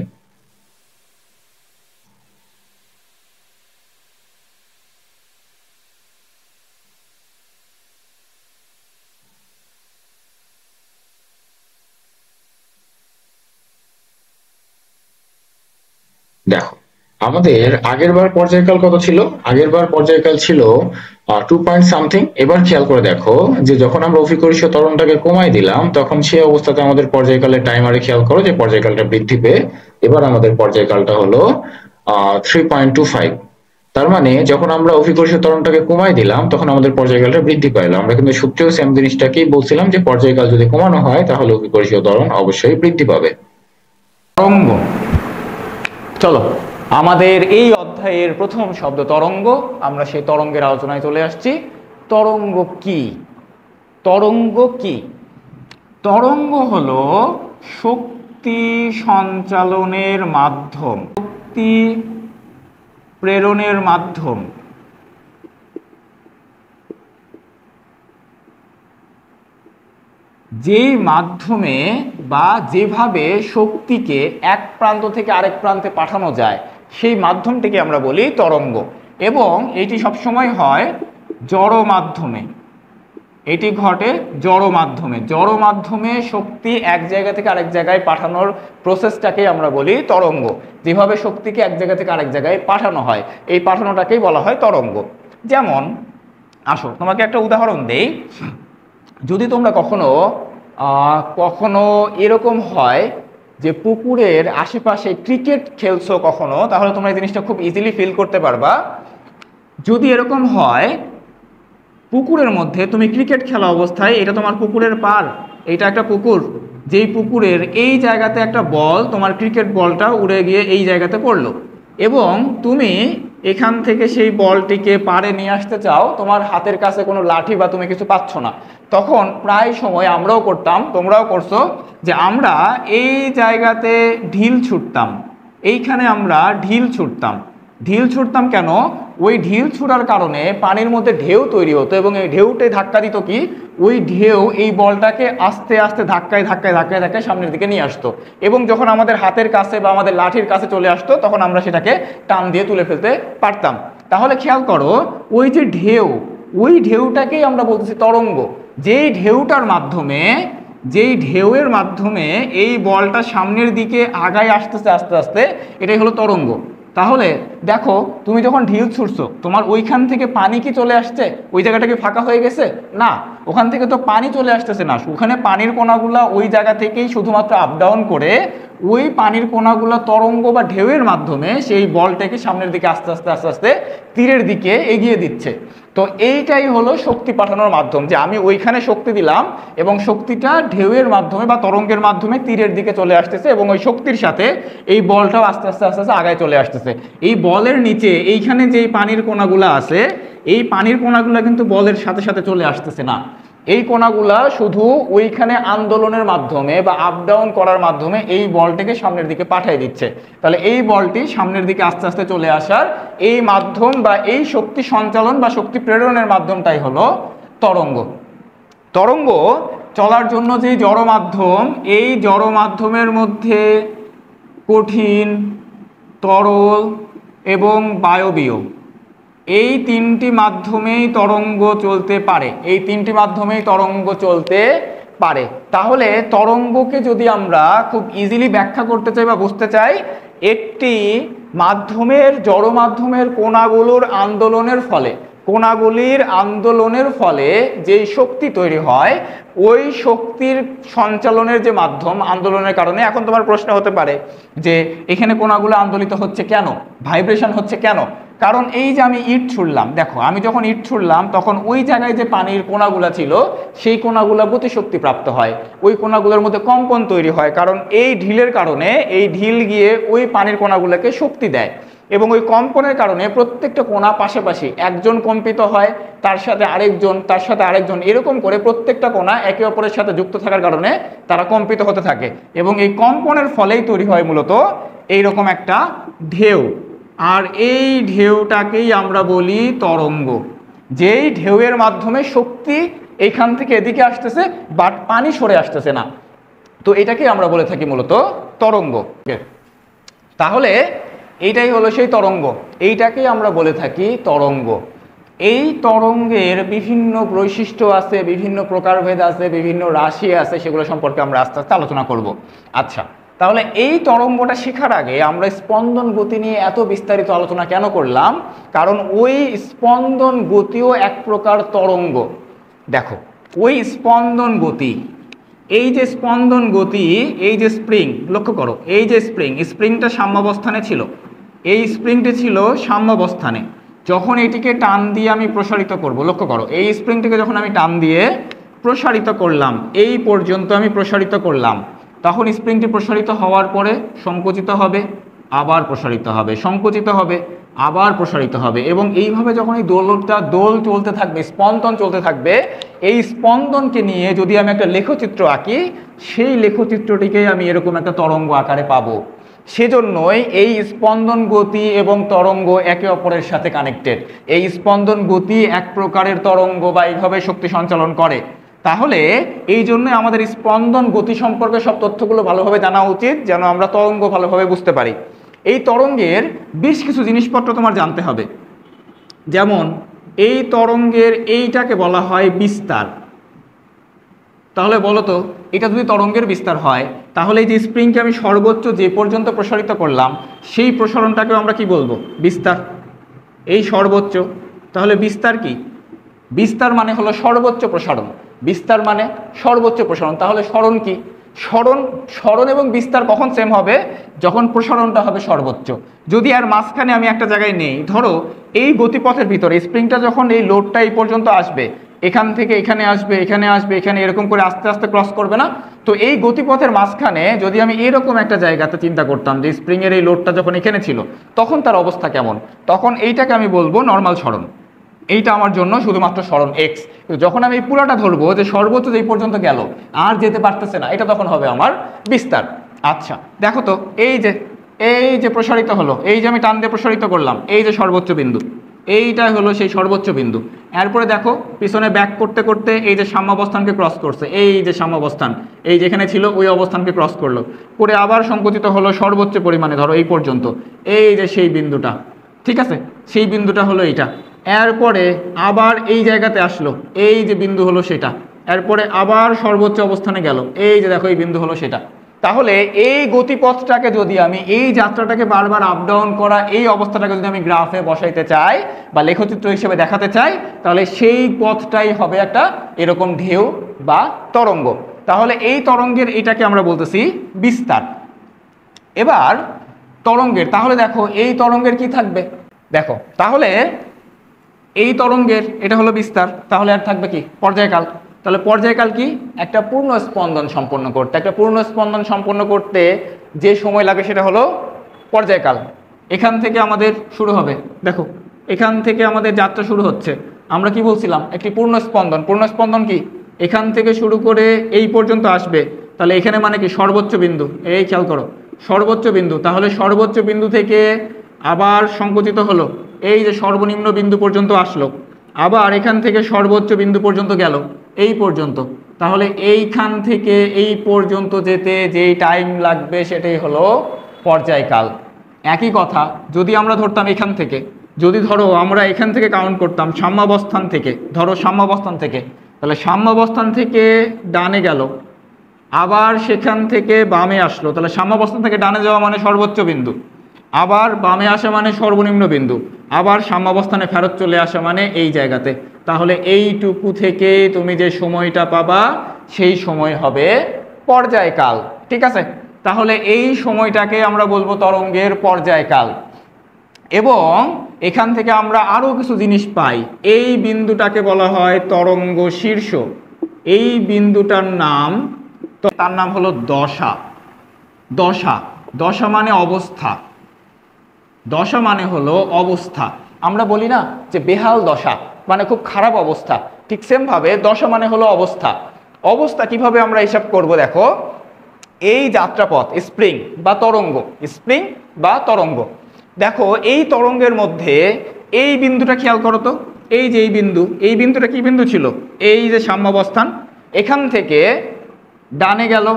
দেখো আমাদের আগের বার পর্যায়কাল কত ছিল, আগের বার পর্যায়কাল ছিল 2 পয়েন্ট সামথিং। এবার খেয়াল করে দেখো যে যখন আমরা অভিকর্ষীয় ত্বরণটাকে কমাই দিলাম তখন সেই অবস্থাতে আমাদের পর্যায়কালের টাইমারে খেয়াল করো যে পর্যায়কালটা বৃদ্ধি পেয়ে এবার আমাদের পর্যায়কালটা হলো 3.25। তার মানে যখন আমরা অভিকর্ষীয় ত্বরণটাকে কমাই দিলাম তখন আমাদের পর্যায়কালটা বৃদ্ধি পাইলো। আমরা কিন্তু সূত্রেও সেম জিনিসটাকেই বলছিলাম যে পর্যায়কাল যদি কমানো হয় তাহলে অভিকর্ষীয় ত্বরণ অবশ্যই বৃদ্ধি পাবে। তরঙ্গ, চলো আমাদের এই অধ্যায়ের প্রথম শব্দ তরঙ্গ, আমরা সেই তরঙ্গের আলোচনায় চলে আসছি। তরঙ্গ কি? তরঙ্গ কি? তরঙ্গ হলো শক্তি সঞ্চালনের মাধ্যম, শক্তি প্রেরণের মাধ্যম। যেই মাধ্যমে বা যেভাবে শক্তিকে এক প্রান্ত থেকে আরেক প্রান্তে পাঠানো যায় সেই মাধ্যমটিকে আমরা বলি তরঙ্গ। এবং এটি সবসময় হয় জড় মাধ্যমে, এটি ঘটে জড় মাধ্যমে। জড় মাধ্যমে শক্তি এক জায়গা থেকে আরেক জায়গায় পাঠানোর প্রসেসটাকে আমরা বলি তরঙ্গ। যেভাবে শক্তিকে এক জায়গা থেকে আরেক জায়গায় পাঠানো হয় এই পাঠানোটাকেই বলা হয় তরঙ্গ। যেমন আসো তোমাকে একটা উদাহরণ দেই। যদি তোমরা কখনো কখনো এরকম হয় যে পুকুরের আশেপাশে ক্রিকেট খেলছো কখনো, তাহলে তোমরা এই জিনিসটা খুব ইজিলি ফিল করতে পারবা। যদি এরকম হয় পুকুরের মধ্যে তুমি ক্রিকেট খেলা অবস্থায়, এটা তোমার পুকুরের পার, এটা একটা পুকুর, যেই পুকুরের এই জায়গাতে একটা বল, তোমার ক্রিকেট বলটা উড়ে গিয়ে এই জায়গাতে পড়লো এবং তুমি এখান থেকে সেই বলটিকে পাড়ে নিয়ে আসতে চাও, তোমার হাতের কাছে কোনো লাঠি বা তুমি কিছু পাচ্ছ না। তখন প্রায় সময় আমরাও করতাম, তোমরাও করছো, যে আমরা এই জায়গাতে ঢিল ছুটতাম, এইখানে আমরা ঢিল ছুটতাম। ঢিল ছুটতাম কেন? ওই ঢিল ছুটার কারণে পানির মধ্যে ঢেউ তৈরি হতো এবং এই ঢেউটাই ধাক্কা দিত কি, ওই ঢেউ এই বলটাকে আস্তে আস্তে ধাক্কায় ধাক্কায় ধাক্কায় ধাক্কায় সামনের দিকে নিয়ে আসতো এবং যখন আমাদের হাতের কাছে বা আমাদের লাঠির কাছে চলে আসতো তখন আমরা সেটাকে টান দিয়ে তুলে ফেলতে পারতাম। তাহলে খেয়াল করো ওই যে ঢেউ, ওই ঢেউটাকেই আমরা বলতেছি তরঙ্গ। যেই ঢেউটার মাধ্যমে, যেই ঢেউয়ের মাধ্যমে এই বলটা সামনের দিকে আগায় আসতেছে আস্তে আস্তে, এটাই হলো তরঙ্গ। তাহলে দেখো তুমি যখন ঢিল ছুটছো তোমার ওইখান থেকে পানি কি চলে আসছে, ওই জায়গাটা কি ফাঁকা হয়ে গেছে? না, ওখান থেকে তো পানি চলে আসতেছে না, ওখানে পানির কণাগুলা ওই জায়গা থেকেই শুধুমাত্র আপ ডাউন করে ওই পানির কণাগুলা তরঙ্গ বা ঢেউয়ের মাধ্যমে সেই বলটাকে সামনের দিকে আস্তে আস্তে আস্তে আস্তে তীরের দিকে এগিয়ে দিচ্ছে। তো এইটাই হলো শক্তি পাঠানোর মাধ্যম, যে আমি ওইখানে শক্তি দিলাম এবং শক্তিটা ঢেউয়ের মাধ্যমে বা তরঙ্গের মাধ্যমে তীরের দিকে চলে আসতেছে এবং ওই শক্তির সাথে এই বলটাও আস্তে আস্তে আস্তে আস্তে আগায় চলে আসতেছে। এই বলের নিচে এইখানে যেই পানির কণাগুলো আছে, এই পানির কণাগুলো কিন্তু বলের সাথে সাথে চলে আসতেছে না, এই কণাগুলা শুধু ওইখানে আন্দোলনের মাধ্যমে বা আপ ডাউন করার মাধ্যমে এই বলটিকে সামনের দিকে পাঠিয়ে দিচ্ছে। তাহলে এই বলটি সামনের দিকে আস্তে আস্তে চলে আসার এই মাধ্যম বা এই শক্তি সঞ্চালন বা শক্তি প্রেরণের মাধ্যমটাই হলো তরঙ্গ। তরঙ্গ চলার জন্য যে জড় মাধ্যম, এই জড় মাধ্যমের মধ্যে কঠিন, তরল এবং বায়বীয়, এই তিনটি মাধ্যমেই তরঙ্গ চলতে পারে, এই তিনটি মাধ্যমেই তরঙ্গ চলতে পারে। তাহলে তরঙ্গকে যদি আমরা খুব ইজিলি ব্যাখ্যা করতে চাই বা বুঝতে চাই, একটি মাধ্যমের, জড় মাধ্যমের কণাগুলোর আন্দোলনের ফলে, কণাগুলির আন্দোলনের ফলে যেই শক্তি তৈরি হয়, ওই শক্তির সঞ্চালনের যে মাধ্যম, আন্দোলনের কারণে। এখন তোমার প্রশ্ন হতে পারে যে এখানে কণাগুলো আন্দোলিত হচ্ছে কেন, ভাইব্রেশন হচ্ছে কেন? কারণ এই যে আমি ইট ছুড়লাম, দেখো আমি যখন ইট ছুড়লাম তখন ওই জায়গায় যে পানির কণাগুলো ছিল সেই কণাগুলো গতিশক্তি প্রাপ্ত হয়, ওই কণাগুলোর মধ্যে কম্পন তৈরি হয়, কারণ এই ঢিলের কারণে এই ঢিল গিয়ে ওই পানির কণাগুলোকে শক্তি দেয়। এবং ওই কম্পনের কারণে প্রত্যেকটা কোণা পাশাপাশি একজন কম্পিত হয়, তার সাথে আরেকজন, তার সাথে আরেকজন, এরকম করে প্রত্যেকটা কোণা একে অপরের সাথে যুক্ত থাকার কারণে তারা কম্পিত হতে থাকে এবং এই কম্পনের ফলেই তৈরি হয় মূলত এইরকম একটা ঢেউ। আর এই ঢেউটাকেই আমরা বলি তরঙ্গ। যেই ঢেউয়ের মাধ্যমে শক্তি এইখান থেকে এদিকে আসতেছে বাট পানি সরে আসতেছে না, তো এটাকেই আমরা বলে থাকি মূলত তরঙ্গ। তাহলে এইটাই হলো সেই তরঙ্গ, এইটাকেই আমরা বলে থাকি তরঙ্গ। এই তরঙ্গের বিভিন্ন বৈশিষ্ট্য আছে, বিভিন্ন প্রকারভেদ আছে, বিভিন্ন রাশি আছে, সেগুলো সম্পর্কে আমরা আস্তে আস্তে আলোচনা করব। আচ্ছা, তাহলে এই তরঙ্গটা শেখার আগে আমরা স্পন্দন গতি নিয়ে এত বিস্তারিত আলোচনা কেন করলাম? কারণ ওই স্পন্দন গতিও এক প্রকার তরঙ্গ। দেখো, ওই স্পন্দন গতি, এই যে স্পন্দন গতি, এই যে স্প্রিং, লক্ষ্য করো, এই যে স্প্রিংটা সাম্যাবস্থানে ছিল, এই স্প্রিংটি ছিল সাম্যাবস্থানে। যখন এটিকে টান দিয়ে আমি প্রসারিত করব, লক্ষ্য করো, এই স্প্রিংটিকে যখন আমি টান দিয়ে প্রসারিত করলাম, এই পর্যন্ত আমি প্রসারিত করলাম, তখন স্প্রিংটি প্রসারিত হওয়ার পরে সংকুচিত হবে, আবার প্রসারিত হবে, সংকুচিত হবে, আবার প্রসারিত হবে, এবং এইভাবে যখন এই দোল চলতে থাকবে, স্পন্দন চলতে থাকবে, এই স্পন্দনকে নিয়ে যদি আমি একটা লেখচিত্র আঁকি, সেই লেখচিত্রটিকেই আমি এরকম একটা তরঙ্গ আকারে পাবো। সেজন্যই এই স্পন্দন গতি এবং তরঙ্গ একে অপরের সাথে কানেক্টেড। এই স্পন্দন গতি এক প্রকারের তরঙ্গ বা এইভাবে শক্তি সঞ্চালন করে। তাহলে এই জন্য আমাদের স্পন্দন গতি সম্পর্কে সব তথ্যগুলো ভালোভাবে জানা উচিত, যেন আমরা তরঙ্গ ভালোভাবে বুঝতে পারি। এই তরঙ্গের বেশ কিছু জিনিসপত্র তোমার জানতে হবে। যেমন এই তরঙ্গের এইটাকে বলা হয় বিস্তার। তাহলে বলো তো, এটা যদি তরঙ্গের বিস্তার হয়, তাহলে এই যে স্প্রিংকে আমি সর্বোচ্চ যে পর্যন্ত প্রসারিত করলাম, সেই প্রসারণটাকে আমরা কি বলবো? বিস্তার। এই সর্বোচ্চ, তাহলে বিস্তার কি? বিস্তার মানে হলো সর্বোচ্চ প্রসারণ। বিস্তার মানে সর্বোচ্চ প্রসারণ। তাহলে সরণ কি? সরণ এবং বিস্তার কখন সেম হবে? যখন প্রসারণটা হবে সর্বোচ্চ। যদি আর মাঝখানে আমি একটা জায়গায় নেই, ধরো এই গতিপথের ভিতরে স্প্রিংটা যখন এই লোডটা এই পর্যন্ত আসবে, এখান থেকে এখানে আসবে, এখানে আসবে, এখানে, এরকম করে আস্তে আস্তে ক্রস করবে না? তো এই গতিপথের মাঝখানে যদি আমি এরকম একটা জায়গাতে চিন্তা করতাম যে স্প্রিংয়ের এই লোডটা যখন এখানে ছিল, তখন তার অবস্থা কেমন? তখন এইটাকে আমি বলবো নর্মাল সরণ। এইটা আমার জন্য শুধুমাত্র সরণ এক্স। যখন আমি পুরোটা ধরবো যে সর্বোচ্চ যেই পর্যন্ত গেল, আর যেতে পারতেছে না, এটা তখন হবে আমার বিস্তার। আচ্ছা, দেখো তো, এই যে প্রসারিত হলো, এই যে আমি টান দিয়ে প্রসারিত করলাম, এই যে সর্বোচ্চ বিন্দু, এইটা হলো সেই সর্বোচ্চ বিন্দু। এরপরে দেখো পিছনে ব্যাক করতে করতে এই যে সাম্যাবস্থানকে ক্রস করছে, এই যে সাম্যাবস্থান, এই যেখানে ছিল ওই অবস্থানকে ক্রস করলো, করে আবার সংকুচিত হলো সর্বোচ্চ পরিমাণে, ধরো এই পর্যন্ত, এই যে সেই বিন্দুটা, ঠিক আছে, সেই বিন্দুটা হলো এইটা। এরপরে আবার এই জায়গাতে আসলো, এই যে বিন্দু হলো সেটা, এরপরে আবার সর্বোচ্চ অবস্থানে গেল, এই যে দেখো এই বিন্দু হলো সেটা। তাহলে এই গতিপথটাকে যদি আমি, এই যাত্রাটাকে বারবার আপ ডাউন করা এই অবস্থাটাকে যদি আমি গ্রাফে বসাইতে চাই বা লেখচিত্র হিসেবে দেখাতে চাই, তাহলে সেই পথটাই হবে একটা এরকম ঢেউ বা তরঙ্গ। তাহলে এই তরঙ্গের এটাকে আমরা বলতেছি বিস্তার। এবার তরঙ্গের, তাহলে দেখো এই তরঙ্গের কি থাকবে? দেখো, তাহলে এই তরঙ্গের এটা হলো বিস্তার, তাহলে আর থাকবে কি? পর্যায়কাল। তাহলে পর্যায়কাল কি? একটা পূর্ণ স্পন্দন সম্পন্ন করতে, একটা পূর্ণ স্পন্দন সম্পন্ন করতে যে সময় লাগে সেটা হলো পর্যায়কাল। এখান থেকে আমাদের শুরু হবে, দেখো এখান থেকে আমাদের যাত্রা শুরু হচ্ছে, আমরা কি বলছিলাম? একটি পূর্ণ স্পন্দন। পূর্ণ স্পন্দন কি? এখান থেকে শুরু করে এই পর্যন্ত আসবে, তাহলে এখানে মানে কি? সর্বোচ্চ বিন্দু। এই খেয়াল করো, সর্বোচ্চ বিন্দু। তাহলে সর্বোচ্চ বিন্দু থেকে আবার সংকুচিত হলো, এই যে সর্বনিম্ন বিন্দু পর্যন্ত আসলো, আবার এখান থেকে সর্বোচ্চ বিন্দু পর্যন্ত গেল, এই পর্যন্ত। তাহলে এইখান থেকে এই পর্যন্ত যেতে যেই টাইম লাগবে সেটাই হলো পর্যায়কাল। একই কথা যদি আমরা ধরতাম এখান থেকে, যদি ধরো আমরা এখান থেকে কাউন্ট করতাম সাম্যাবস্থান থেকে, ধরো সাম্যাবস্থান থেকে, তাহলে সাম্যাবস্থান থেকে ডানে গেল, আবার সেখান থেকে বামে আসলো, তাহলে সাম্যাবস্থান থেকে ডানে যাওয়া মানে সর্বোচ্চ বিন্দু, আবার বামে আসা মানে সর্বনিম্ন বিন্দু, আবার সাম্যাবস্থানে ফেরত চলে আসা মানে এই জায়গাতে। তাহলে এইটুকু থেকে তুমি যে সময়টা পাবা সেই সময় হবে পর্যায়কাল, ঠিক আছে? তাহলে এই সময়টাকে আমরা বলবো তরঙ্গের পর্যায়কাল। এবং এখান থেকে আমরা আরও কিছু জিনিস পাই। এই বিন্দুটাকে বলা হয় তরঙ্গ শীর্ষ। এই বিন্দুটার নাম, তার নাম হলো দশা। দশা, দশা মানে অবস্থা। দশা মানে হলো অবস্থা। আমরা বলি না যে বেহাল দশা মানে খুব খারাপ অবস্থা, ঠিক সেম ভাবে দশা মানে হলো অবস্থা। অবস্থা কিভাবে আমরা হিসাব করব দেখো, এই যাত্রাপথ স্প্রিং বা তরঙ্গ, স্প্রিং বা তরঙ্গ, দেখো এই তরঙ্গের মধ্যে এই বিন্দুটা খেয়াল করো তো, এই যে এই বিন্দু, এই বিন্দুটা কি বিন্দু ছিল, এই যে সাম্যাবস্থান, এখান থেকে ডানে গেল,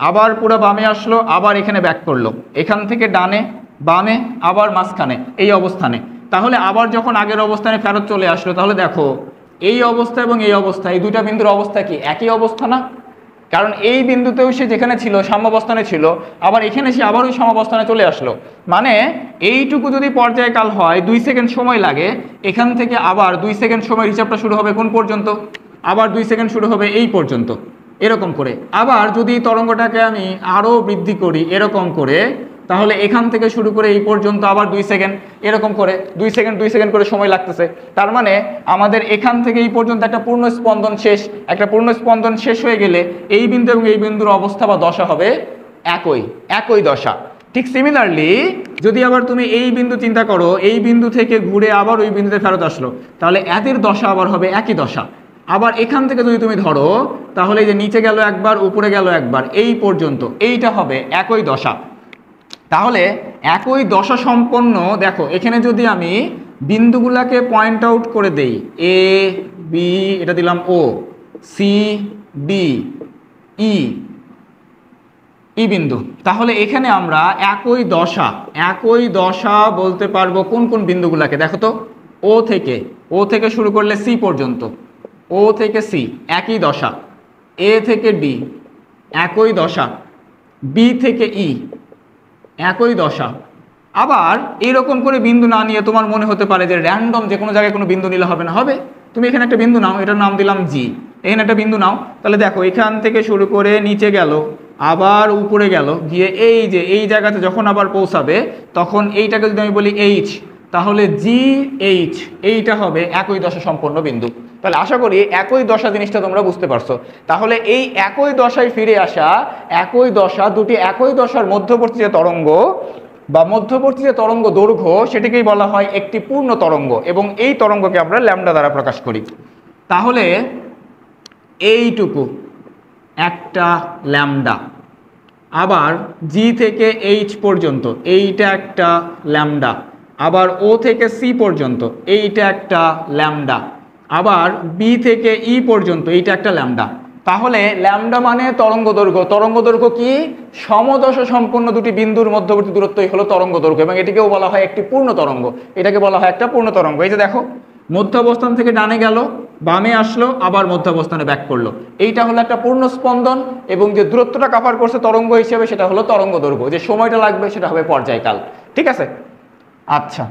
আবার পুরো বামে আসলো, আবার এখানে ব্যাক করলো, এখান থেকে ডানে বামে আবার মাঝখানে এই অবস্থানে, তাহলে আবার যখন আগের অবস্থানে ফেরত চলে আসলো, তাহলে দেখো এই অবস্থা এবং এই অবস্থা, এই দুইটা বিন্দুর অবস্থা কি একই অবস্থা না? কারণ এই বিন্দুতেও সে যেখানে ছিল সাম্যাবস্থানে ছিল, আবার এখানে সে আবার ওই সাম্যাবস্থানে চলে আসলো, মানে এইটুকু যদি পর্যায়কাল হয় 2 সেকেন্ড সময় লাগে, এখান থেকে আবার 2 সেকেন্ড সময় হিসাবটা শুরু হবে কোন পর্যন্ত, আবার 2 সেকেন্ড শুরু হবে এই পর্যন্ত, এরকম করে। আবার যদি তরঙ্গটাকে আমি আরও বৃদ্ধি করি এরকম করে, তাহলে এখান থেকে শুরু করে এই পর্যন্ত আবার 2 সেকেন্ড, এরকম করে 2 সেকেন্ড 2 সেকেন্ড করে সময় লাগতেছে। তার মানে আমাদের এখান থেকে এই পর্যন্ত একটা পূর্ণ স্পন্দন শেষ, একটা পূর্ণ স্পন্দন শেষ হয়ে গেলে এই বিন্দু এবং এই বিন্দুর অবস্থা বা দশা হবে একই দশা। ঠিক সিমিলারলি যদি আবার তুমি এই বিন্দু চিন্তা করো, এই বিন্দু থেকে ঘুরে আবার ওই বিন্দুতে ফেরত আসলো, তাহলে এদের দশা আবার হবে একই দশা। আবার এখান থেকে যদি তুমি ধরো, তাহলে এই যে নিচে গেল একবার, উপরে গেল একবার, এই পর্যন্ত, এইটা হবে একই দশা। তাহলে একই দশা সম্পন্ন, দেখো এখানে যদি আমি বিন্দুগুলাকে পয়েন্ট আউট করে দেই, এ বি, এটা দিলাম ও, সি ডি ই, ই বিন্দু, তাহলে এখানে আমরা একই দশা বলতে পারবো কোন কোন বিন্দুগুলাকে, দেখো তো, ও থেকে শুরু করলে সি পর্যন্ত, ও থেকে সি একই দশা, এ থেকে ডি একই দশা, বি থেকে ই একই দশা। আবার এইরকম করে বিন্দু না নিয়ে তোমার মনে হতে পারে যে র্যান্ডম যে কোনো জায়গায় কোনো বিন্দু নিলে হবে না, হবে। তুমি এখানে একটা বিন্দু নাও, এটার নাম দিলাম জি, এখানে একটা বিন্দু নাও, তাহলে দেখো এখান থেকে শুরু করে নিচে গেল, আবার উপরে গেল, গিয়ে এই যে এই জায়গাতে যখন আবার পৌঁছাবে, তখন এইটাকে যদি আমি বলি এইচ, তাহলে জি এইচ, এইটা হবে একই দশা সম্পন্ন বিন্দু। তাহলে আশা করি একই দশা জিনিসটা তোমরা বুঝতে পারছো। তাহলে এই একই দশায় ফিরে আসা, একই দশা, দুটি একই দশার মধ্যবর্তী যে তরঙ্গ বা মধ্যবর্তী যে তরঙ্গ দৈর্ঘ্য, সেটিকেই বলা হয় একটি পূর্ণ তরঙ্গ, এবং এই তরঙ্গকে আমরা ল্যামডা দ্বারা প্রকাশ করি। তাহলে এইটুকু একটা ল্যামডা, আবার জি থেকে এইচ পর্যন্ত এইটা একটা ল্যামডা, আবার ও থেকে সি পর্যন্ত এইটা একটা ল্যামডা, আবার বি থেকে ই পর্যন্ত এইটা একটা ল্যামডা। তাহলে ল্যামডা মানে তরঙ্গ দৈর্ঘ্য। তরঙ্গ দৈর্ঘ্য কি? সমদশা সম্পন্ন দুটি বিন্দুর মধ্যবর্তী দূরত্বই হলো তরঙ্গ দৈর্ঘ্য, এবং এটিকেও বলা হয় একটি পূর্ণ তরঙ্গ, এটাকে বলা হয় একটা পূর্ণ তরঙ্গ। এই যে দেখো, মধ্য অবস্থান থেকে ডানে গেল, বামে আসলো, আবার মধ্য অবস্থানে ব্যাক করলো, এইটা হলো একটা পূর্ণ স্পন্দন, এবং যে দূরত্বটা কাভার করছে তরঙ্গ হিসেবে সেটা হলো তরঙ্গ দৈর্ঘ্য, যে সময়টা লাগবে সেটা হবে পর্যায়কাল। ঠিক আছে? আচ্ছা,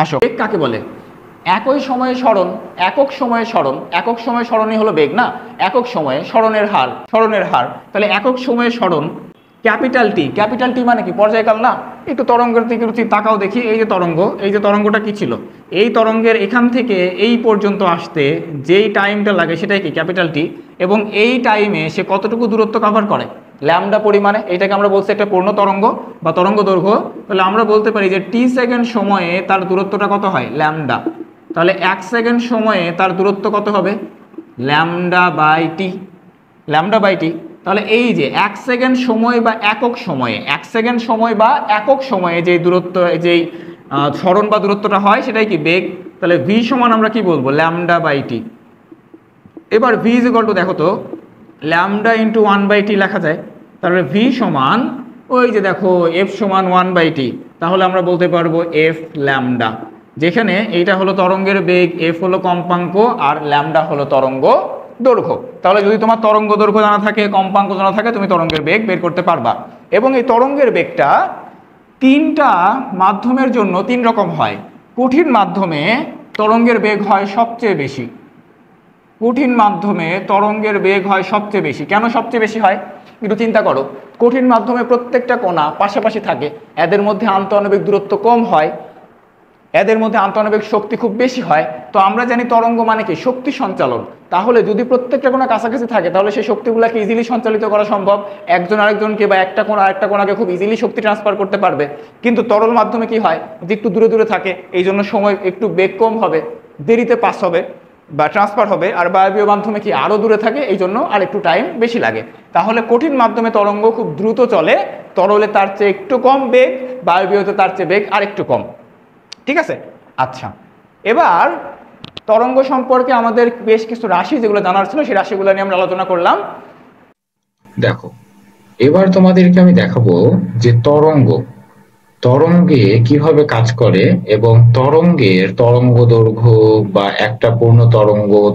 আসো, বেগ কাকে বলে? একই সময়ে স্মরণ, একক সময়ে স্মরণ, একক সময়ে স্মরণই হলো বেগ না, একক সময়ে স্মরণের হার। তাহলে একক সময়ে স্মরণ, ক্যাপিটাল টি মানে কি? পর্যায়কাল না? একটু তরঙ্গের দিকে তাকাও দেখি, এই যে তরঙ্গ, এই যে তরঙ্গটা কি ছিল, এই তরঙ্গের এখান থেকে এই পর্যন্ত আসতে যেই টাইমটা লাগে সেটাই কি? Capital T. এবং এই টাইমে সে কতটুকু দূরত্ব কভার করে? ল্যামডা পরিমাণে। এইটাকে আমরা বলছি একটা পূর্ণ তরঙ্গ বা তরঙ্গ দৈর্ঘ্য। তাহলে আমরা বলতে পারি যে টি সেকেন্ড সময়ে তার দূরত্বটা কত হয়? ল্যামডা। তাহলে 1 সেকেন্ড সময়ে তার দূরত্ব কত হবে? Lambda by T. তাহলে এই যে 1 সেকেন্ড সময় বা একক সময়ে, 1 সেকেন্ড সময় বা একক সময়ে যে দূরত্ব, যেই সরণ বা দূরত্বটা হয় সেটাই কি? বেগ। তাহলে ভি সমান আমরা কি বলবো? Lambda by T. এবার ভি ইজ ইকুয়াল টু, দেখো তো, ল্যামডা ইন্টু 1/t লেখা যায়। তাহলে ভি সমান, ওই যে দেখো, এফ সমান 1/t। তাহলে আমরা বলতে পারবো এফ ল্যামডা, যেখানে এইটা হলো তরঙ্গের বেগ, এফ হলো কম্পাঙ্ক, আর ল্যামডা হলো তরঙ্গ দৈর্ঘ্য। তাহলে যদি তোমার তরঙ্গ দৈর্ঘ্য জানা থাকে, কম্পাঙ্ক জানা থাকে, তুমি তরঙ্গের বেগ বের করতে পারবা। এবং এই তরঙ্গের বেগটা তিনটা মাধ্যমের জন্য 3 রকম হয়। কঠিন মাধ্যমে তরঙ্গের বেগ হয় সবচেয়ে বেশি, কঠিন মাধ্যমে তরঙ্গের বেগ হয় সবচেয়ে বেশি। কেন সবচেয়ে বেশি হয়? একটু চিন্তা করো। কঠিন মাধ্যমে প্রত্যেকটা কণা পাশাপাশি থাকে, এদের মধ্যে আন্তঃআণবিক দূরত্ব কম হয়, এদের মধ্যে আন্তঃনাবিক শক্তি খুব বেশি হয়। তো আমরা জানি তরঙ্গ মানে কি শক্তি সঞ্চালন। তাহলে যদি প্রত্যেকটা কোণা কাছাকাছি থাকে তাহলে সেই শক্তিগুলোকে ইজিলি সঞ্চালিত করা সম্ভব, একজন আরেকজনকে বা একটা কোণা আরেকটা কোণাকে খুব ইজিলি শক্তি ট্রান্সফার করতে পারবে। কিন্তু তরল মাধ্যমে কি হয় যে একটু দূরে দূরে থাকে, এই জন্য সময় একটু বেগ কম হবে, দেরিতে পাস হবে বা ট্রান্সফার হবে। আর বায়বীয় মাধ্যমে কি আরও দূরে থাকে, এই জন্য আর একটু টাইম বেশি লাগে। তাহলে কঠিন মাধ্যমে তরঙ্গ খুব দ্রুত চলে, তরলে তার চেয়ে একটু কম বেগ, বায়বীয়তে তার চেয়ে বেগ আর একটু কম। ঠিক আছে? আচ্ছা, এবার তরঙ্গ সম্পর্কে আমাদের বেশ কিছু রাশি যেগুলো জানার ছিল সেই রাশিগুলো নিয়ে আমরা আলোচনা করলাম। দেখো, এবার তোমাদেরকে আমি দেখাবো যে তরঙ্গে কিভাবে কাজ করে এবং তরঙ্গের তরঙ্গ দৈর্ঘ্য বা একটা পূর্ণ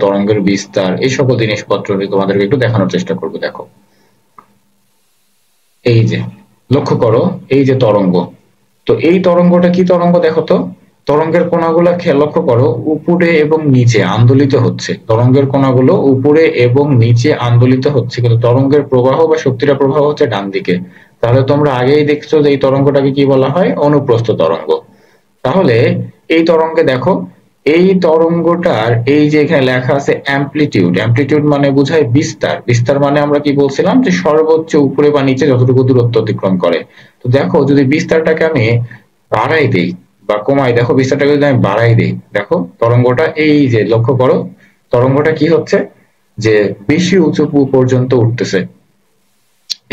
তরঙ্গের বিস্তার, এই সকল জিনিসপত্র নিয়ে তোমাদেরকে একটু দেখানোর চেষ্টা করবো। দেখো, এই যে লক্ষ্য করো, এই যে তরঙ্গ, তো এই তরঙ্গটা কি তরঙ্গ দেখো তো। তরঙ্গের কোণাগুলো খেয়াল লক্ষ্য করো, উপরে এবং নিচে আন্দোলিত হচ্ছে। তরঙ্গের কোণাগুলো উপরে এবং নিচে আন্দোলিত হচ্ছে, কিন্তু তরঙ্গের প্রবাহ বা শক্তিটা প্রবাহ হচ্ছে ডান দিকে। তাহলে তোমরা আগেই দেখছো যে এই তরঙ্গটাকে কি বলা হয়, অনুপ্রস্থ তরঙ্গ। তাহলে এই তরঙ্গে দেখো, এই তরঙ্গটার এই যে এখানে লেখা আছে অ্যামপ্লিটিউড মানে বোঝায় বিস্তার। বিস্তার মানে আমরা কি বলছিলাম যে সর্বোচ্চ উপরে বা নিচে যতটুকু দূরত্ব অতিক্রম করে। তো দেখো, যদি বিস্তারটাকে আমি বাড়াই দেই বা কমাই, দেখো বিস্তারটাকে যদি আমি বাড়াই দেই, দেখো তরঙ্গটা এই যে লক্ষ্য করো, তরঙ্গটা কি হচ্ছে যে বেশি উঁচু পর্যন্ত উঠতেছে।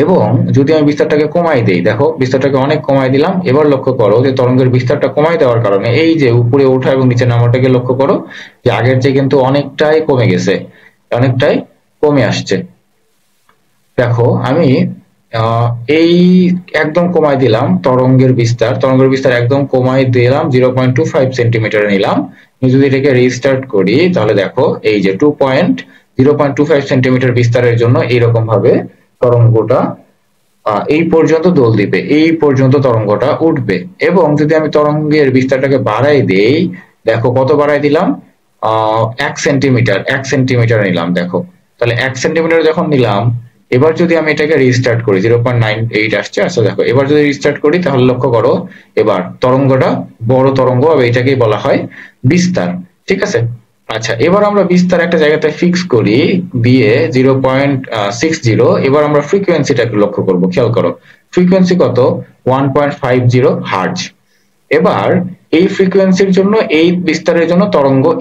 এবং যদি আমি বিস্তারটাকে কমাই দেই, দেখো বিস্তারটাকে অনেক কমাই দিলাম, এবার লক্ষ্য করো যে তরঙ্গের বিস্তারটা কমাই দেওয়ার কারণে এই যে উপরে ওঠা এবং নিচে নামাটাকে লক্ষ্য করো যে আগের চেয়ে কিন্তু অনেকটাই কমে গেছে, অনেকটাই কমে আসছে। দেখো আমি এই একদম কমাই দিলাম তরঙ্গের বিস্তার একদম কমাই দিলাম, 0.25 সেন্টিমিটার নিলাম। যদি এটাকে রিস্টার্ট করি তাহলে দেখো এই যে 0.25 সেন্টিমিটার বিস্তারের জন্য এইরকম ভাবে তরঙ্গটা এই পর্যন্ত দোল দিবে, এই পর্যন্ত তরঙ্গটা উঠবে। এবং যদি আমি তরঙ্গের বিস্তারটাকে বাড়াই দেই, দেখো কত বাড়াই দিলাম, 1 সেন্টিমিটার নিলাম। দেখো তাহলে 1 সেন্টিমিটার যখন নিলাম, এবার যদি আমি এটাকে রিস্টার্ট করি, 0.98 আসছে। আচ্ছা দেখো, এবার যদি রিস্টার্ট করি তাহলে লক্ষ্য করো এবার তরঙ্গটা বড় তরঙ্গ হবে, এটাকেই বলা হয় বিস্তার। ঠিক আছে? আচ্ছা, এবার আমরা বিস্তার একটা জায়গাতে ফিক্স করি দিয়ে 0.60। এবার আমরা ফ্রিকোয়েন্সিটাকে লক্ষ্য করব, খেয়াল করো ফ্রিকোয়েন্সি কত, 1.50 হার্জ। এবার এই ফ্রিকোয়েন্সির জন্য, এই বিস্তারের জন্য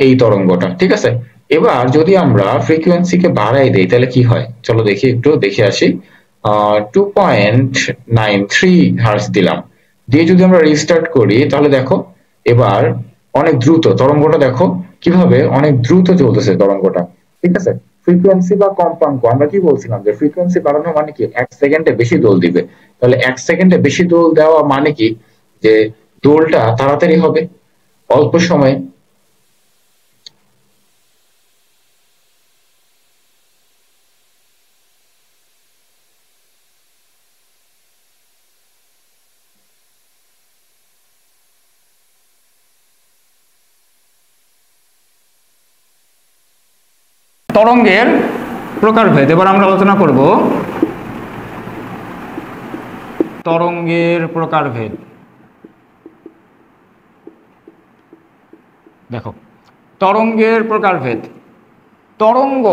এই তরঙ্গটা, ঠিক আছে। এবার যদি আমরা ফ্রিকোয়েন্সিকে বাড়াই দেই তাহলে কি হয়, চলো দেখি, একটু দেখে আসি। 2.93 হার্জ দিলাম, দিয়ে যদি আমরা রিস্টার্ট করি তাহলে দেখো এবার অনেক দ্রুত তরঙ্গটা, দেখো কিভাবে অনেক দ্রুত চলতেছে তরঙ্গটা। ঠিক আছে? ফ্রিকোয়েন্সি বা কম্পাঙ্ক, আমরা কি বলছিলাম যে ফ্রিকোয়েন্সি বাড়ানো মানে কি 1 সেকেন্ডে বেশি দোল দিবে। তাহলে 1 সেকেন্ডে বেশি দোল দেওয়া মানে কি, যে দোলটা তাড়াতাড়ি হবে অল্প সময়ে। তরঙ্গের প্রকারভেদ এবার আমরা আলোচনা করব। তরঙ্গের প্রকারভেদ, দেখো তরঙ্গের প্রকারভেদ। তরঙ্গ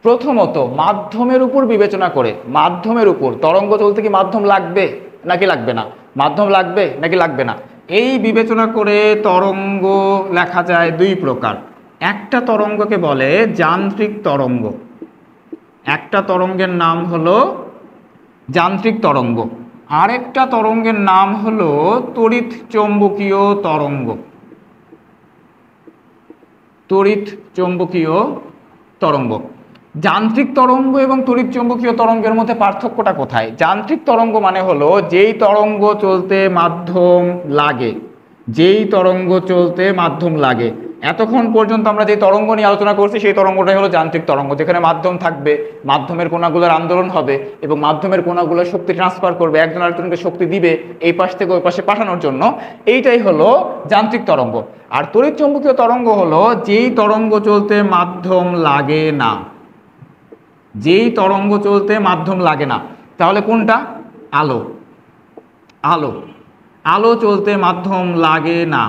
প্রথমত মাধ্যমের উপর বিবেচনা করে, মাধ্যমের উপর তরঙ্গ চলতে কি মাধ্যম লাগবে নাকি লাগবে না, মাধ্যম লাগবে নাকি লাগবে না, এই বিবেচনা করে তরঙ্গ লেখা যায় দুই প্রকার। একটা তরঙ্গকে বলে যান্ত্রিক তরঙ্গ, একটা তরঙ্গের নাম হলো যান্ত্রিক তরঙ্গ, আরেকটা তরঙ্গের নাম হলো তড়িৎ চৌম্বকীয় তরঙ্গ। তড়িৎ চৌম্বকীয় তরঙ্গ। যান্ত্রিক তরঙ্গ এবং তড়িৎ চৌম্বকীয় তরঙ্গের মধ্যে পার্থক্যটা কোথায়? যান্ত্রিক তরঙ্গ মানে হলো যেই তরঙ্গ চলতে মাধ্যম লাগে, যেই তরঙ্গ চলতে মাধ্যম লাগে। এতক্ষণ পর্যন্ত আমরা যে তরঙ্গ নিয়ে আলোচনা করছি সেই তরঙ্গটাই হলো যান্ত্রিক তরঙ্গ, যেখানে মাধ্যম থাকবে, মাধ্যমের কোণাগুলোর আন্দোলন হবে এবং মাধ্যমের কোণাগুলো শক্তি ট্রান্সফার করবে, একজন আরেকজনকে শক্তি দিবে এই পাশ থেকে ওই পাশে পাঠানোর জন্য। এইটাই হলো যান্ত্রিক তরঙ্গ। আর তড়িৎ চৌম্বকীয় তরঙ্গ হলো যেই তরঙ্গ চলতে মাধ্যম লাগে না, যেই তরঙ্গ চলতে মাধ্যম লাগে না। তাহলে কোনটা? আলো। আলো, আলো চলতে মাধ্যম লাগে না।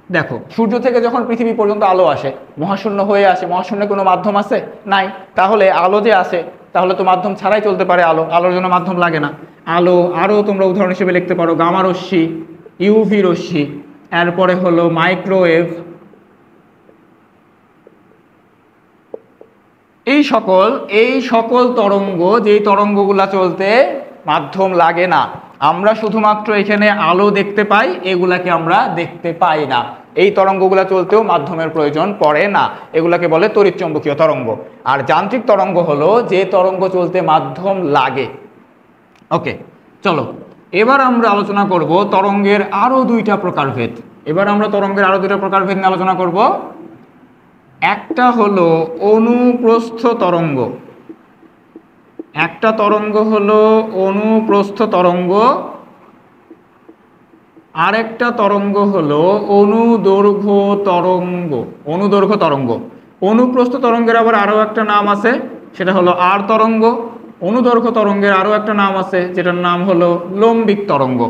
দেখো সূর্য থেকে যখন পৃথিবী পর্যন্ত আলো আসে, মহাশূন্য হয়ে আসে, মহাশূন্যে কোনো মাধ্যম আছে? নাই। তাহলে আলো যে আসে, তাহলে তো মাধ্যম ছাড়াই চলতে পারে আলো, আলোর জন্য মাধ্যম লাগে না। আলো আরও তোমরা উদাহরণ হিসেবে লিখতে পারো গামা রশ্মি, ইউভি রশ্মি, এরপরে হলো মাইক্রোওয়েভ, এই সকল তরঙ্গ, যেই তরঙ্গগুলা চলতে মাধ্যম লাগে না। আমরা শুধুমাত্র এখানে আলো দেখতে পাই, এগুলাকে আমরা দেখতে পাই না। এই তরঙ্গগুলা চলতেও মাধ্যমের প্রয়োজন পড়ে না, এগুলাকে বলে তড়িৎচুম্বকীয় তরঙ্গ। আর যান্ত্রিক তরঙ্গ হলো যে তরঙ্গ চলতে মাধ্যম লাগে। ওকে, চলো এবার আমরা আলোচনা করব তরঙ্গের আরো দুইটা প্রকারভেদ। নিয়ে আলোচনা করব। একটা হলো অনুপ্রস্থ তরঙ্গ, একটা তরঙ্গ হলো অনুপ্রস্থ তরঙ্গ, আরেকটা তরঙ্গ হলো অনুদৈর্ঘ্য তরঙ্গ। অনুপ্রস্থ তরঙ্গের আবার আরো একটা নাম আছে, সেটা হলো আর তরঙ্গ। অনুদৈর্ঘ্য তরঙ্গের আরো একটা নাম আছে, যেটার নাম হলো লম্বিক তরঙ্গ।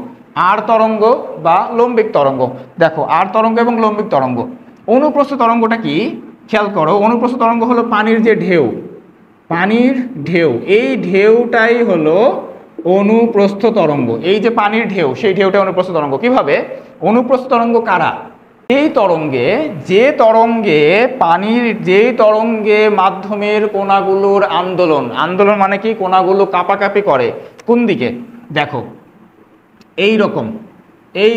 আর তরঙ্গ বা লম্বিক তরঙ্গ। দেখো আর তরঙ্গ এবং লম্বিক তরঙ্গ। অনুপ্রস্থ তরঙ্গটা কি খেয়াল করো। অনুপ্রস্থ তরঙ্গ হলো পানির যে ঢেউ, এই ঢেউটাই হলো অনুপ্রস্থ তরঙ্গ। এই যে পানির ঢেউ, সেই ঢেউটা অনুপ্রস্থ তরঙ্গ। কিভাবে? অনুপ্রস্থ তরঙ্গ কারা? যে তরঙ্গে মাধ্যমের কণাগুলোর আন্দোলন মানে কি? কণাগুলো কাঁপাকাঁপি করে কোন দিকে? দেখো এই রকম, এই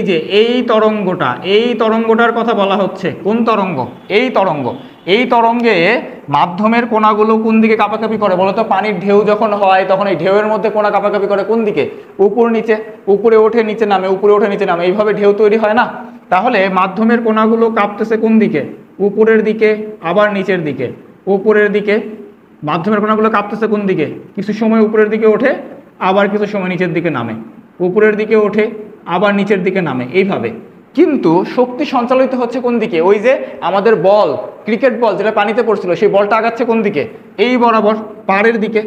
তরঙ্গটার কথা বলা হচ্ছে। কোন তরঙ্গ? এই তরঙ্গে মাধ্যমের কণাগুলো কোন দিকে কাঁপাকাঁপি করে বলতো? পানির ঢেউ যখন হয় তখন এই ঢেউয়ের মধ্যে কণা কাঁপাকাঁপি করে কোন দিকে? উপর নিচে, উপরে ওঠে নিচে নামে, উপরে ওঠে নিচে নামে, এইভাবে ঢেউ তৈরি হয় না? তাহলে মাধ্যমের কণাগুলো কাঁপতেছে কোন দিকে? উপরের দিকে, আবার নিচের দিকে। উপরের দিকে মাধ্যমের কণাগুলো কাঁপতেছে কোন দিকে? কিছু সময় উপরের দিকে ওঠে, আবার কিছু সময় নিচের দিকে নামে। উপরের দিকে ওঠে, আবার নিচের দিকে নামে, এইভাবে। কিন্তু শক্তি সঞ্চালিত হচ্ছে কোন দিকে? ওই যে আমাদের বল, ক্রিকেট বল যেটা পানিতে পড়ছিল, সেই বলটা আগাচ্ছে কোন দিকে? এই বরাবর, পাড়ের দিকে।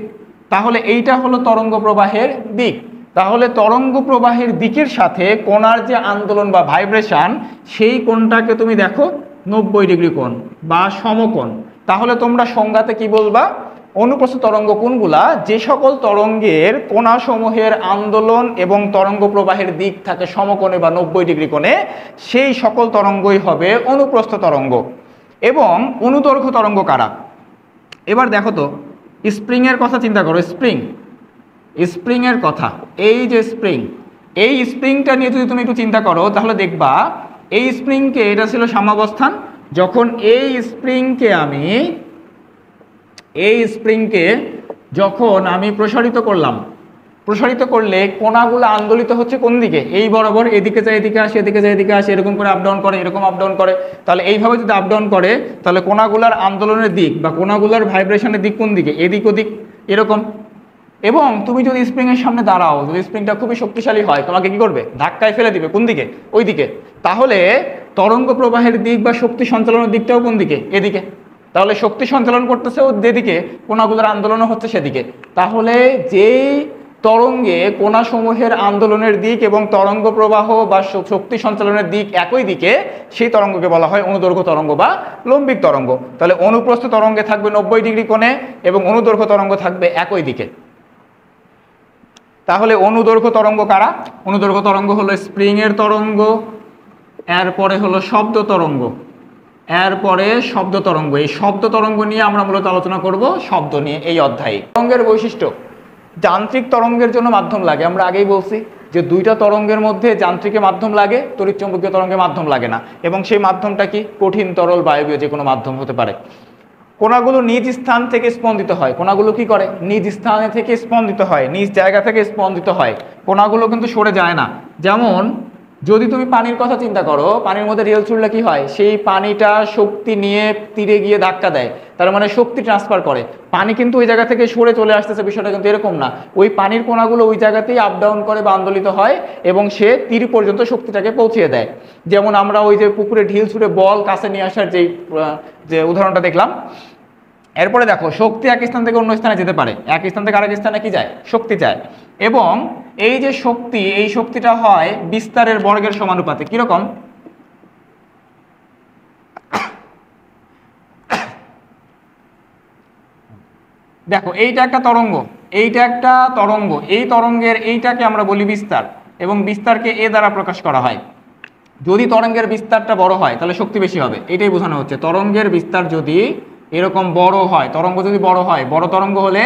তাহলে এইটা হলো তরঙ্গ প্রবাহের দিক। তাহলে তরঙ্গ প্রবাহের দিকের সাথে কোণার যে আন্দোলন বা ভাইব্রেশন, সেই কোণটাকে তুমি দেখো 90 ডিগ্রি কোণ বা সমকোণ। তাহলে তোমরা সংজ্ঞাতে কি বলবা? অনুপ্রস্থ তরঙ্গ কোনগুলা? যে সকল তরঙ্গের কণাসমূহের আন্দোলন এবং তরঙ্গ প্রবাহের দিক থাকে সমকোণে বা 90 ডিগ্রি কোণে, সেই সকল তরঙ্গই হবে অনুপ্রস্থ তরঙ্গ। এবং অনুদৈর্ঘ্য তরঙ্গ কারা? এবার দেখো তো, স্প্রিং এর কথা চিন্তা করো। স্প্রিং এর কথা, এই যে স্প্রিং, এই স্প্রিংটা নিয়ে যদি তুমি একটু চিন্তা করো, তাহলে দেখবা এই স্প্রিংকে, এটা ছিল সাম্যাবস্থান। যখন এই স্প্রিংকে যখন আমি প্রসারিত করলে কণাগুলো আন্দোলিত হচ্ছে কোন দিকে? এই বরাবর, এদিকে যায় এদিকে আসে, এদিকে যায় এদিকে আসে, এরকম করে আপ ডাউন করে, এরকম আপ ডাউন করে। তাহলে এইভাবে যদি আপ ডাউন করে, তাহলে কণাগুলার আন্দোলনের দিক বা কণাগুলার ভাইব্রেশনের দিক কোন দিকে? এদিক ওদিক, এরকম। এবং তুমি যদি স্প্রিংয়ের সামনে দাঁড়াও, যদি স্প্রিংটা খুবই শক্তিশালী হয়, তোমাকে কি করবে? ধাক্কায় ফেলে দিবে কোন দিকে? ওই দিকে। তাহলে তরঙ্গ প্রবাহের দিক বা শক্তি সঞ্চালনের দিকটাও কোন দিকে? এদিকে। তাহলে শক্তি সঞ্চালন করতেছে ও যেদিকে, কণাগুলোর আন্দোলনও হচ্ছে সেদিকে। তাহলে যেই তরঙ্গে কণাসমূহের আন্দোলনের দিক এবং তরঙ্গ প্রবাহ বা শক্তি সঞ্চালনের দিক একই দিকে, সেই তরঙ্গকে বলা হয় অনুদৈর্ঘ্য তরঙ্গ বা লম্বিক তরঙ্গ। তাহলে অনুপ্রস্থ তরঙ্গে থাকবে 90 ডিগ্রি কোণে এবং অনুদৈর্ঘ্য তরঙ্গ থাকবে একই দিকে। তাহলে অনুদৈর্ঘ্য তরঙ্গ কারা? অনুদৈর্ঘ্য তরঙ্গ হলো স্প্রিং এর তরঙ্গ, এরপরে হলো শব্দ তরঙ্গ, এরপরে শব্দ তরঙ্গ। এই শব্দ তরঙ্গ নিয়ে আমরা মূলত আলোচনা করব, শব্দ নিয়ে এই অধ্যায়ে। তরঙ্গের বৈশিষ্ট্য, যান্ত্রিক তরঙ্গের জন্য মাধ্যম লাগে। আমরা আগেই বলছি যে দুইটা তরঙ্গের মধ্যে যান্ত্রিকে মাধ্যম লাগে, তড়িৎচুম্বকীয় তরঙ্গে মাধ্যম লাগে না। এবং সেই মাধ্যমটা কি? কঠিন, তরল, বায়বীয় যে কোনো মাধ্যম হতে পারে। কণাগুলো নিজ স্থান থেকে স্পন্দিত হয়। কণাগুলো কি করে? নিজ স্থানে থেকে স্পন্দিত হয়, নিজ জায়গা থেকে স্পন্দিত হয়। কণাগুলো কিন্তু সরে যায় না। যেমন যদি তুমি পানির কথা চিন্তা করো, পানির মধ্যে রেল ছুড়লে কি হয়? সেই পানিটা শক্তি নিয়ে তীরে গিয়ে ধাক্কা দেয়, তার মানে শক্তি ট্রান্সফার করে। পানি কিন্তু ওই জায়গা থেকে সরে চলে আসতেছে, বিষয়টা কিন্তু এরকম না। ওই পানির কণাগুলো ওই জায়গাতেই আপ ডাউন করে বা আন্দোলিত হয় এবং সে তীর পর্যন্ত শক্তিটাকে পৌঁছিয়ে দেয়। যেমন আমরা ওই যে পুকুরে ঢিল ছুঁড়ে বল কাছে নিয়ে আসার যে উদাহরণটা দেখলাম। এরপরে দেখো, শক্তি এক স্থান থেকে অন্য স্থানে যেতে পারে, এক স্থান থেকে আরেক স্থানে কি যায়? শক্তি যায়। এবং এই যে শক্তি, এই শক্তিটা হয় বিস্তারের বর্গের সমানুপাতে। কিরকম? দেখো এইটা একটা তরঙ্গ, এইটা একটা তরঙ্গ, এই তরঙ্গের এইটাকে আমরা বলি বিস্তার, এবং বিস্তারকে এ দ্বারা প্রকাশ করা হয়। যদি তরঙ্গের বিস্তারটা বড় হয় তাহলে শক্তি বেশি হবে, এটাই বোঝানো হচ্ছে। তরঙ্গের বিস্তার যদি এরকম বড় হয়, তরঙ্গ যদি বড় হয়, বড় তরঙ্গ হলে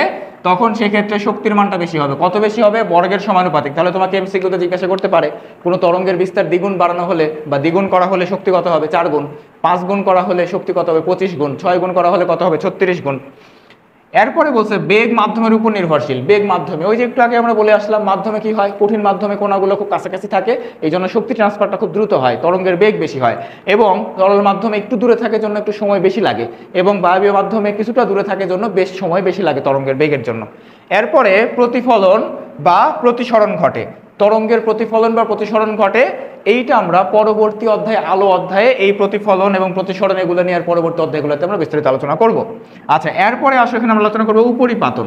তখন সেক্ষেত্রে শক্তির মানটা বেশি হবে। কত বেশি হবে? বর্গের সমানুপাতিক। তাহলে তোমাকে এমসিকিউতে জিজ্ঞাসা করতে পারে কোনো তরঙ্গের বিস্তার দ্বিগুণ বাড়ানো হলে বা দ্বিগুণ করা হলে শক্তি কত হবে? 4 গুণ। 5 গুণ করা হলে শক্তি কত হবে? 25 গুণ। 6 গুণ করা হলে কত হবে? 36 গুণ। এরপরে বলছে বেগ মাধ্যমের উপর নির্ভরশীল। বেগ মাধ্যমে, ওই যে একটু আগে আমরা বলে আসলাম, মাধ্যমে কি হয়? কঠিন মাধ্যমে কোণাগুলো খুব কাছাকাছি থাকে, এই জন্য শক্তি ট্রান্সফারটা খুব দ্রুত হয়, তরঙ্গের বেগ বেশি হয়। এবং তরল মাধ্যমে একটু দূরে থাকে জন্য একটু সময় বেশি লাগে, এবং বায়বীয় মাধ্যমে কিছুটা দূরে থাকে জন্য বেশ সময় বেশি লাগে তরঙ্গের বেগের জন্য। এরপরে প্রতিফলন বা প্রতিসরণ ঘটে। তরঙ্গের প্রতিফলন বা প্রতিসরণ ঘটে, এইটা আমরা পরবর্তী অধ্যায়ে, আলো অধ্যায়ে এই প্রতিফলন এবং প্রতিসরণ এগুলো নিয়ে আর পরবর্তী অধ্যায়গুলোতে আমরা বিস্তারিত আলোচনা করব। আচ্ছা, এরপরে আসলে এখানে আমরা আলোচনা করবো উপরিপাতন।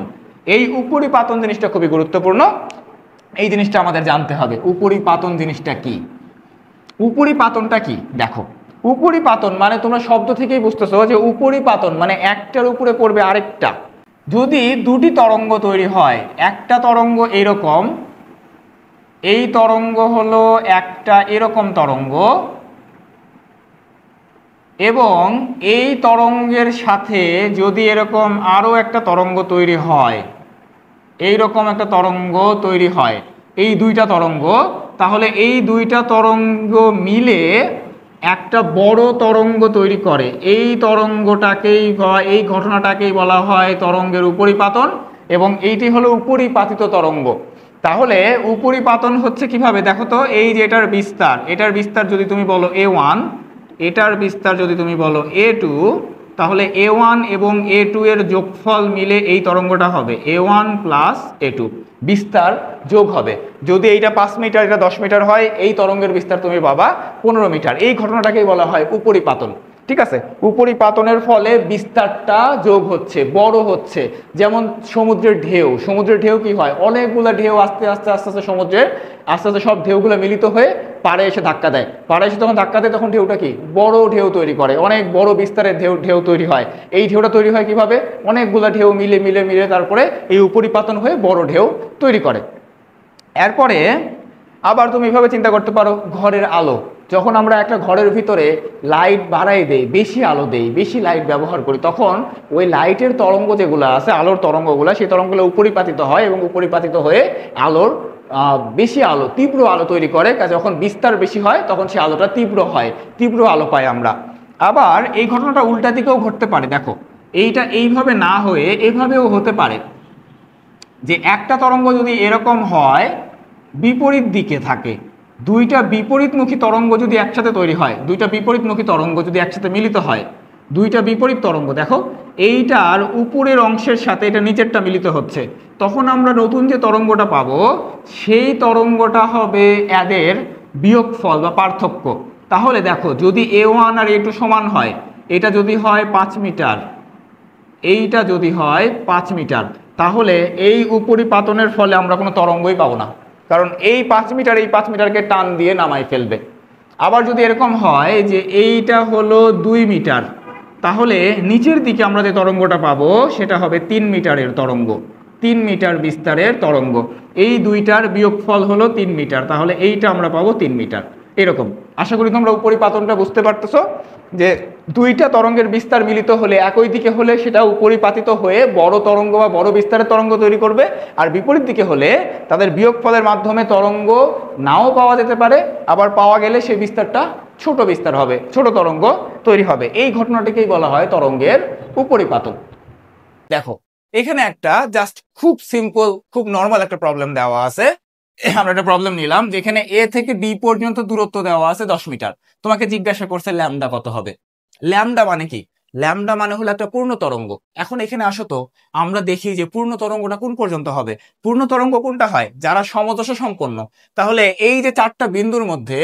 এই উপরিপাতন জিনিসটা খুবই গুরুত্বপূর্ণ, এই জিনিসটা আমাদের জানতে হবে। উপরিপাতন জিনিসটা কি? উপরিপাতনটা কি? দেখো, উপরিপাতন মানে তোমরা শব্দ থেকেই বুঝতেছো যে উপরিপাতন মানে একটার উপরে পড়বে আরেকটা। যদি দুটি তরঙ্গ তৈরি হয়, একটা তরঙ্গ এইরকম, এই তরঙ্গ হলো একটা এরকম তরঙ্গ, এবং এই তরঙ্গের সাথে যদি এরকম আরো একটা তরঙ্গ তৈরি হয়, এই রকম একটা তরঙ্গ তৈরি হয়, এই দুইটা তরঙ্গ, তাহলে এই দুইটা তরঙ্গ মিলে একটা বড় তরঙ্গ তৈরি করে। এই তরঙ্গটাকেই বা এই ঘটনাটাকেই বলা হয় তরঙ্গের উপরিপাতন, এবং এইটি হলো উপরিপাতিত তরঙ্গ। তাহলে উপরিপাতন হচ্ছে কিভাবে? দেখো তো, এই যে এটার বিস্তার, এটার বিস্তার যদি তুমি বলো A1, এটার বিস্তার যদি তুমি বলো A2, তাহলে A1 এবং A2 এর যোগফল মিলে এই তরঙ্গটা হবে A1 প্লাস A2, বিস্তার যোগ হবে। যদি এইটা 5 মিটার, এটা 10 মিটার হয়, এই তরঙ্গের বিস্তার তুমি পাবা 15 মিটার। এই ঘটনাটাকেই বলা হয় উপরিপাতন। ঠিক আছে, উপরিপাতনের ফলে বিস্তারটা যোগ হচ্ছে, বড় হচ্ছে। যেমন সমুদ্রের ঢেউ, সমুদ্রের ঢেউ কি হয়? অনেকগুলো ঢেউ আস্তে আস্তে আস্তে আস্তে সমুদ্রের আস্তে আস্তে সব ঢেউগুলো মিলিত হয়ে পাড়ে এসে ধাক্কা দেয়। পাড়ে এসে যখন ধাক্কা দেয় তখন ঢেউটা কি? বড় ঢেউ তৈরি করে, অনেক বড় বিস্তারের ঢেউ ঢেউ তৈরি হয়। এই ঢেউটা তৈরি হয় কিভাবে? অনেকগুলো ঢেউ মিলে মিলে মিলে তারপরে এই উপরিপাতন হয়ে বড় ঢেউ তৈরি করে। এরপরে আবার তুমি এভাবে চিন্তা করতে পারো, ঘরের আলো। যখন আমরা একটা ঘরের ভিতরে লাইট বাড়াই দেই, বেশি আলো দেই, বেশি লাইট ব্যবহার করি, তখন ওই লাইটের তরঙ্গ যেগুলো আছে, আলোর তরঙ্গগুলো, সেই তরঙ্গগুলো উপরিপাতিত হয়, এবং উপরিপাতিত হয়ে আলোর বেশি আলো, তীব্র আলো তৈরি করে। যখন বিস্তার বেশি হয় তখন সে আলোটা তীব্র হয়, তীব্র আলো পাই আমরা। আবার এই ঘটনাটা উল্টা দিকেও ঘটতে পারে। দেখো, এইটা এইভাবে না হয়ে এভাবেও হতে পারে যে একটা তরঙ্গ যদি এরকম হয়, বিপরীত দিকে থাকে, দুইটা বিপরীতমুখী তরঙ্গ যদি একসাথে তৈরি হয়, দুইটা বিপরীতমুখী তরঙ্গ যদি একসাথে মিলিত হয়, দুইটা বিপরীত তরঙ্গ, দেখো এইটার উপরের অংশের সাথে এটা নিচেরটা মিলিত হচ্ছে, তখন আমরা নতুন যে তরঙ্গটা পাবো সেই তরঙ্গটা হবে এদের বিয়োগফল বা পার্থক্য। তাহলে দেখো, যদি A1 আর A2 সমান হয়, এটা যদি হয় 5 মিটার, এইটা যদি হয় 5 মিটার, তাহলে এই উপরিপাতনের ফলে আমরা কোনো তরঙ্গই পাবো না, কারণ এই 5 মিটার এই 5 মিটারকে টান দিয়ে নামাই ফেলবে। আবার যদি এরকম হয় যে এইটা হলো 2 মিটার, তাহলে নিচের দিকে আমরা যে তরঙ্গটা পাবো সেটা হবে 3 মিটারের তরঙ্গ, 3 মিটার বিস্তারের তরঙ্গ। এই দুইটার বিয়োগফল হলো 3 মিটার, তাহলে এইটা আমরা পাবো 3 মিটার। এরকম আশা করি তোমরা উপরিপাতনটা বুঝতে পারতেছো, যে দুইটা তরঙ্গের বিস্তার মিলিত হলে, একই দিকে হলে সেটা উপরিপাতিত হয়ে বড় তরঙ্গ বা বড় বিস্তারের তরঙ্গ তৈরি করবে, আর বিপরীত দিকে হলে তাদের বিয়োগফলের মাধ্যমে তরঙ্গ নাও পাওয়া যেতে পারে, আবার পাওয়া গেলে সেই বিস্তারটা ছোট বিস্তার হবে, ছোট তরঙ্গ তৈরি হবে। এই ঘটনাটিকেই বলা হয় তরঙ্গের উপরিপাতন। দেখো, এখানে একটা জাস্ট খুব সিম্পল, খুব নর্মাল একটা প্রবলেম দেওয়া আছে। আমরা একটা প্রবলেম নিলাম যেখানে A থেকে B পর্যন্ত দূরত্ব দেওয়া আছে 10 মিটার। তোমাকে জিজ্ঞাসা করছে ল্যামডা কত হবে। ল্যামডা মানে কি? ল্যামডা মানে হলো একটা পূর্ণ তরঙ্গ। এখন এখানে আসো তো, আমরা দেখি যে পূর্ণ তরঙ্গটা কোন পর্যন্ত হবে। পূর্ণ তরঙ্গ কোনটা হয়? যারা সমদশা সম্পন্ন। তাহলে এই যে 4টা বিন্দুর মধ্যে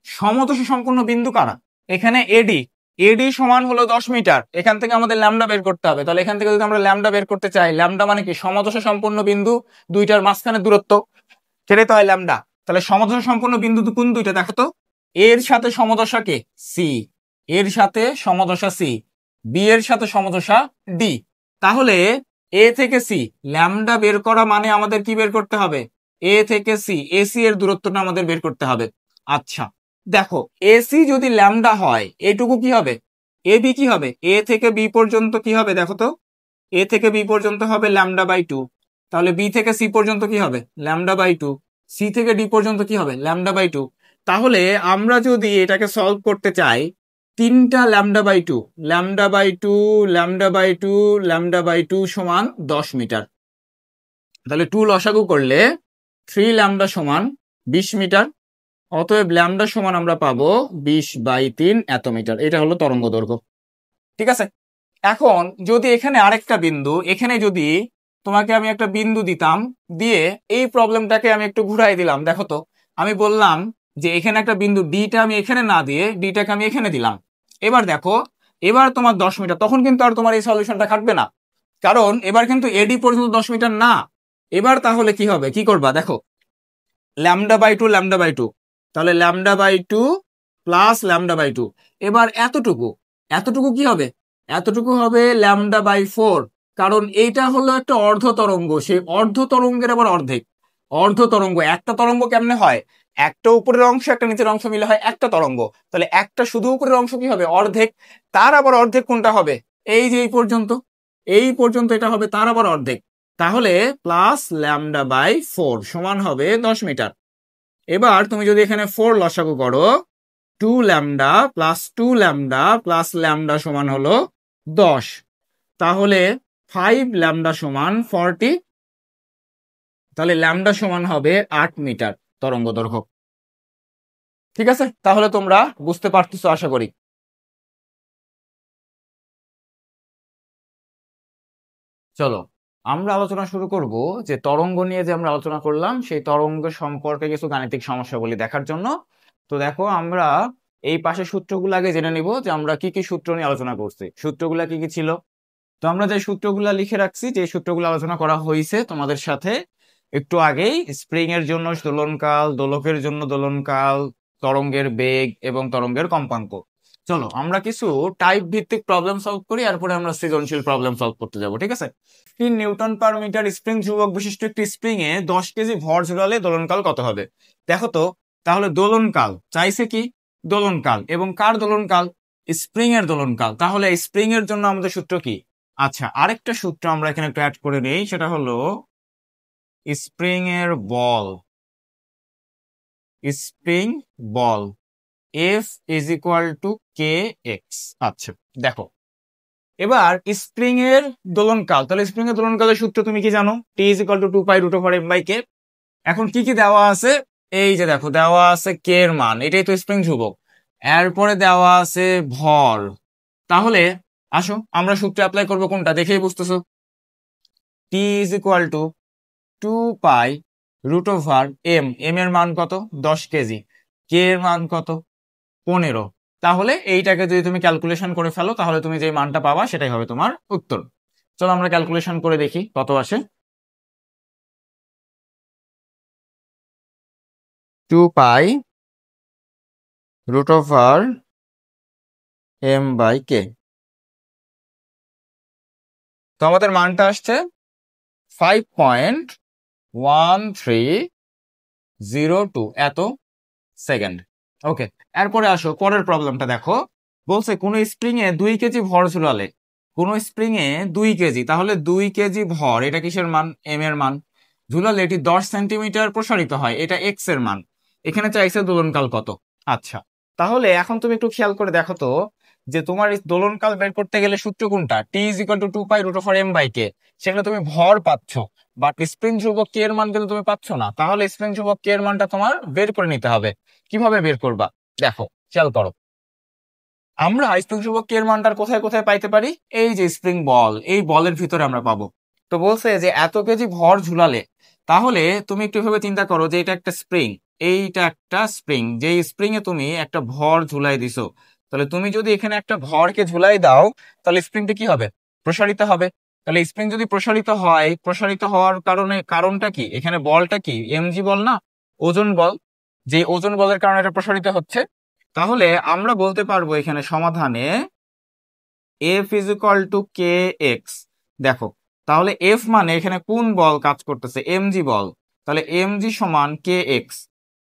সমদশা সম্পন্ন বিন্দু কারা? এখানে এডি, এডি সমান হলো 10 মিটার। এখান থেকে আমাদের ল্যামডা বের করতে হবে। তাহলে এখান থেকে যদি আমরা ল্যামডা বের করতে চাই, ল্যামডা মানে কি? সমদশা সম্পন্ন বিন্দু দুইটার মাঝখানে দূরত্ব, সেটাই তো হয় ল্যামডা। তাহলে সমদশা সম্পন্ন বিন্দু কোন দুইটা দেখো তো? এর সাথে সমদশা কে? সি, এর সাথে সমদশা সি, বি এর সাথে সমদশা ডি। তাহলে এ থেকে সি, ল্যামডা বের করা মানে আমাদের কি বের করতে হবে? এ থেকে সি, এসি এর দূরত্বটা আমাদের বের করতে হবে। আচ্ছা দেখো, এসি যদি ল্যামডা হয়, এটুকু কি হবে? এ বি কি হবে? এ থেকে বি পর্যন্ত কি হবে দেখো তো? এ থেকে বি পর্যন্ত হবে ল্যামডা বাই টু। তাহলে বি থেকে সি পর্যন্ত কি হবে? Lambda by two. সি থেকে ডি পর্যন্ত কি হবে? Lambda by two. তাহলে আমরা যদি এটাকে সলভ করতে চাই, তিনটা lambda by two, lambda by two, lambda by two, lambda by two সমান 10 মিটার। তাহলে টু লসাগু করলে 3 ল্যামডা সমান 20 মিটার। অতএব ল্যামডা সমান আমরা পাবো 20/3 এত মিটার। এটা হলো তরঙ্গ দৈর্ঘ্য। ঠিক আছে, এখন যদি এখানে আরেকটা বিন্দু, এখানে যদি তোমাকে আমি একটা বিন্দু দিতাম, দিয়ে এই প্রবলেমটাকে আমি একটু ঘুরাই দিলাম, দেখো তো, আমি বললাম যে এখানে একটা বিন্দু ডিটা আমি এখানে না দিয়ে ডিটাকে আমি এখানে দিলাম। এবার দেখো, এবার তোমার 10 মিটার, তখন কিন্তু আর তোমার এই সলিউশনটা খাটবে না, কারণ এবার কিন্তু এডি পর্যন্ত 10 মিটার না। এবার তাহলে কি হবে, কি করবা দেখো, lambda by two, lambda by two, তাহলে lambda by two plus lambda by two. এবার এতটুকু, এতটুকু কি হবে? এতটুকু হবে ল্যামডা বাই ফোর। কারণ এইটা হলো একটা অর্ধ তরঙ্গ, সেই অর্ধ তরঙ্গের আবার অর্ধেক। অর্ধ তরঙ্গ, একটা তরঙ্গ কেমনে হয়? একটা উপরের অংশ একটা নিচের অংশ মিলে হয় একটা তরঙ্গ। তাহলে একটা শুধু উপরের অংশ কি হবে? অর্ধেক। তার আবার অর্ধেক কোনটা হবে? এই যে এই পর্যন্ত, এই পর্যন্ত এটা হবে তার আবার অর্ধেক। তাহলে প্লাস ল্যামডা বাই ফোর সমান হবে 10 মিটার। এবার তুমি যদি এখানে 4 লসাগু করো, 2 lambda plus 2 lambda plus lambda সমান হলো 10। তাহলে 5 ল্যামডা সমান 40। তাহলে ল্যামডা সমান হবে 8 মিটার তরঙ্গ দৈর্ঘ্য। ঠিক আছে, তাহলে তোমরা বুঝতে পারতেছো আশা করি। চলো আমরা আলোচনা শুরু করব যে তরঙ্গ নিয়ে যে আমরা আলোচনা করলাম, সেই তরঙ্গ সম্পর্কে কিছু গাণিতিক সমস্যাগুলি দেখার জন্য। তো দেখো, আমরা এই পাশে সূত্রগুলো আগে জেনে নিব যে আমরা কি কি সূত্র নিয়ে আলোচনা করছি, সূত্রগুলা কি কি ছিল। তো আমরা যে সূত্রগুলা লিখে রাখছি, যে সূত্রগুলো আলোচনা করা হয়েছে তোমাদের সাথে একটু আগেই, স্প্রিং এর জন্য দোলনকাল, দোলকের জন্য দোলনকাল, তরঙ্গের বেগ এবং তরঙ্গের কম্পাঙ্ক। চলো আমরা কিছু টাইপ ভিত্তিক প্রবলেম সলভ করি, এরপরে আমরা সৃজনশীল প্রবলেম সলভ করতে যাব। ঠিক আছে, 3 নিউটন/মিটার স্প্রিং ধ্রুবক বিশিষ্ট একটি স্প্রিং এ 10 কেজি ভর ঝুলালে দোলনকাল কত হবে? দেখো তো, তাহলে দোলনকাল চাইছে কি? দোলনকাল, এবং কার দোলনকাল? স্প্রিং এর দোলনকাল। তাহলে স্প্রিং এর জন্য আমাদের সূত্র কি? আচ্ছা, আরেকটা সূত্র আমরা এখানে একটু অ্যাড করে নেই, সেটা হলো স্প্রিং এর বল। স্প্রিং বল F is equal to K X. আচ্ছা দেখো, এবার স্প্রিং এর দোলনকাল, তাহলে স্প্রিং এর দোলনকালের সূত্র তুমি কি জানো? টি ইজ ইকুয়াল টু 2π√m/k। এখন কি কি দেওয়া আছে? এই যে দেখো, দেওয়া আছে কে এর মান, এটাই তো স্প্রিং ধ্রুবক। এরপরে দেওয়া আছে ভর। তাহলে আসো আমরা সূত্র অ্যাপ্লাই করবো, কোনটা দেখেই বুঝতেছো। T is equal to 2π√m। M এর মান কত? 10 কেজি। কে এর মান কত? 15। তাহলে এইটাকে যদি তুমি ক্যালকুলেশন করে ফেলো, তাহলে তুমি যে মানটা পাবা সেটাই হবে তোমার উত্তর। চলো আমরা ক্যালকুলেশন করে দেখি কত আসে। 2π√m/k। তো আমাদের মানটা আসছে 5.1302 এত সেকেন্ড। ওকে, এরপরে আসো পরের প্রবলেমটা দেখো। বলছে কোন স্প্রিং এ 2 কেজি ভর ঝুলালে, কোন স্প্রিং এ 2 কেজি, তাহলে 2 কেজি ভর, এটা কিসের মান? এম এর মান। ঝুলালে এটি 10 সেন্টিমিটার প্রসারিত হয়, এটা এক্স এর মান। এখানে চাইছে দোলনকাল কত। আচ্ছা, তাহলে এখন তুমি একটু খেয়াল করে দেখো তো, যে তোমার এই দোলনকাল বের করতে গেলে সূত্র কোনটা? টি ইজ ইকুয়াল টু 2π√m/k। সেখানে তুমি ভর পাচ্ছ, বাট স্প্রিং ধ্রুবক কে এর মান কিন্তু তুমি পাচ্ছ না। তাহলে স্প্রিং ধ্রুবক কে এর মানটা তোমার বের করে নিতে হবে। কিভাবে বের করবা দেখো, খেয়াল করো। আমরা স্প্রিং ধ্রুবক কে এর মানটার কোথায় কোথায় পাইতে পারি? এই যে স্প্রিং বল, এই বলের ভিতরে আমরা পাবো। তো বলছে যে এত কেজি ভর ঝুলালে, তাহলে তুমি একটু ভাবে চিন্তা করো যে এটা একটা স্প্রিং, এইটা একটা স্প্রিং, যে স্প্রিং এ তুমি একটা ভর ঝুলাই দিছো। তাহলে তুমি যদি এখানে একটা ভরকে ঝুলাই দাও, তাহলে স্প্রিংটা কি হবে? প্রসারিত হবে। তাহলে স্প্রিং যদি প্রসারিত হয়, প্রসারিত হওয়ার কারণটা কি? এখানে বলটা কি? এমজি বল না, ওজন বল। যে ওজন বলের কারণে এটা প্রসারিত হচ্ছে। তাহলে আমরা বলতে পারবো এখানে সমাধানে F is equal to K x. দেখো, তাহলে এফ মানে এখানে কোন বল কাজ করতেছে, এমজি বল। তাহলে এমজি সমান কে এক্স।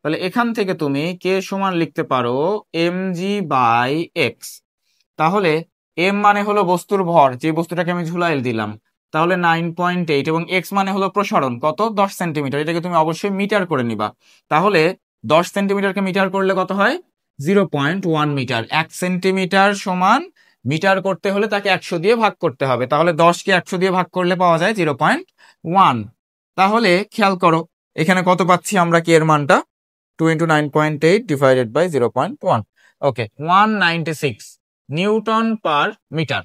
তাহলে এখান থেকে তুমি কে সমান লিখতে পারো এমজি বাই এক্স। তাহলে এম মানে হলো বস্তুর ভর, যে বস্তুটাকে আমি ঝুলাই দিলাম, তাহলে 9.8, এবং এক্স মানে হলো প্রসারণ কত, 10 সেন্টিমিটার। এটাকে তুমি অবশ্যই মিটার করে নিবা। তাহলে 10 সেন্টিমিটারকে মিটার করলে কত হয়, 0.1 মিটার। 1 সেন্টিমিটার সমান মিটার করতে হলে তাকে 100 দিয়ে ভাগ করতে হবে। তাহলে 10কে 100 দিয়ে ভাগ করলে পাওয়া যায় 0.1। তাহলে খেয়াল করো এখানে কত পাচ্ছি আমরা, কে এর মানটা 2 × 9.8 divided by 0.1। Okay, 196 newton per metre.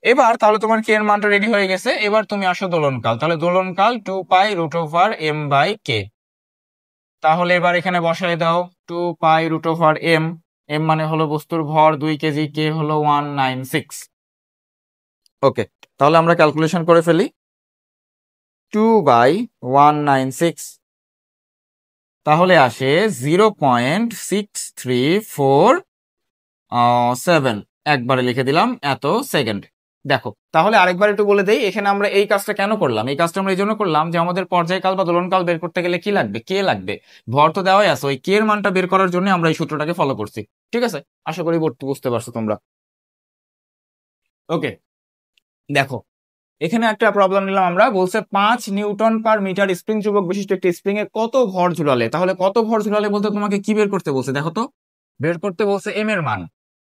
এবার তাহলে তোমার কে এর মানটা রেডি হয়ে গেছে। এবার তুমি আসো দোলনকাল। তাহলে দোলনকাল 2π√m/k। তাহলে এবার এখানে বসায় দাও 2π√m। এম মানে হলো বস্তুর ভর 2 কেজি, কে হলো 196। ওকে, তাহলে আমরা ক্যালকুলেশন করে ফেলি। 2/196 তাহলে আসে 0.6347। একবারে লিখে দিলাম এত সেকেন্ড। দেখো তাহলে আরেকবার একটু বলে দেই, এখানে আমরা এই কাজটা কেন করলাম। এই কাজটা আমরা এই জন্য করলাম যে আমাদের পর্যায়কাল বা দোলনকাল বের করতে গেলে কি লাগবে, কে লাগবে। ভর তো দেওয়াই আছে, ওই কে এর মানটা বের করার জন্য আমরা এই সূত্রটাকে ফলো করছি। ঠিক আছে, আশা করি বুঝতে পারছো তোমরা। ওকে, দেখো এখানে একটা প্রবলেম নিলাম আমরা, বলছে 5 নিউটন পার মিটার স্প্রিং চুম্বক বিশিষ্ট একটি স্প্রিং এ কত ভর ঝুলালে। তাহলে কত ভর ঝুলালে বলতে তোমাকে কি বের করতে বলছে, দেখো তো। বের করতে বলছে এম এর মান,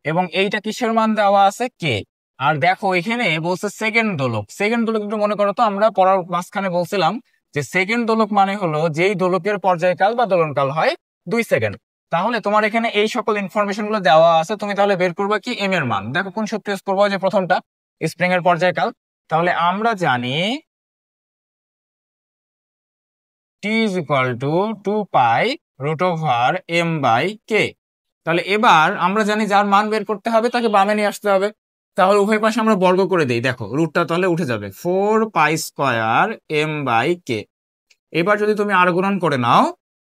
এবং এইটা কিসের মান দেওয়া আছে, কে। আর দেখো এখানে বলছে সেকেন্ড দোলক। সেকেন্ড দোলক একটু মনে করো তো, আমরা পড়ার মাঝখানে বলছিলাম যে সেকেন্ড দোলক মানে হলো যেই দোলকের পর্যায়কাল বা দোলনকাল হয় 2 সেকেন্ড। তাহলে তোমার এখানে এই সকল ইনফরমেশন গুলো দেওয়া আছে, তুমি তাহলে বের করবা কি এম এর মান। দেখো কোন সূত্র ইউজ করবো, যে প্রথমটা স্প্রিং এর পর্যায়কাল। তাহলে আমরা জানি টি ইজ ইকুয়াল টু 2π√m/k। তাহলে এবার আমরা জানি যার মান বের করতে হবে তাকে বামে নিয়ে আসতে হবে। তাহলে উভয় পাশে আমরা বর্গ করে দিই, দেখো রুটটা তাহলে উঠে যাবে 4π² m/k। এবার যদি তুমি আর গুণন করে নাও,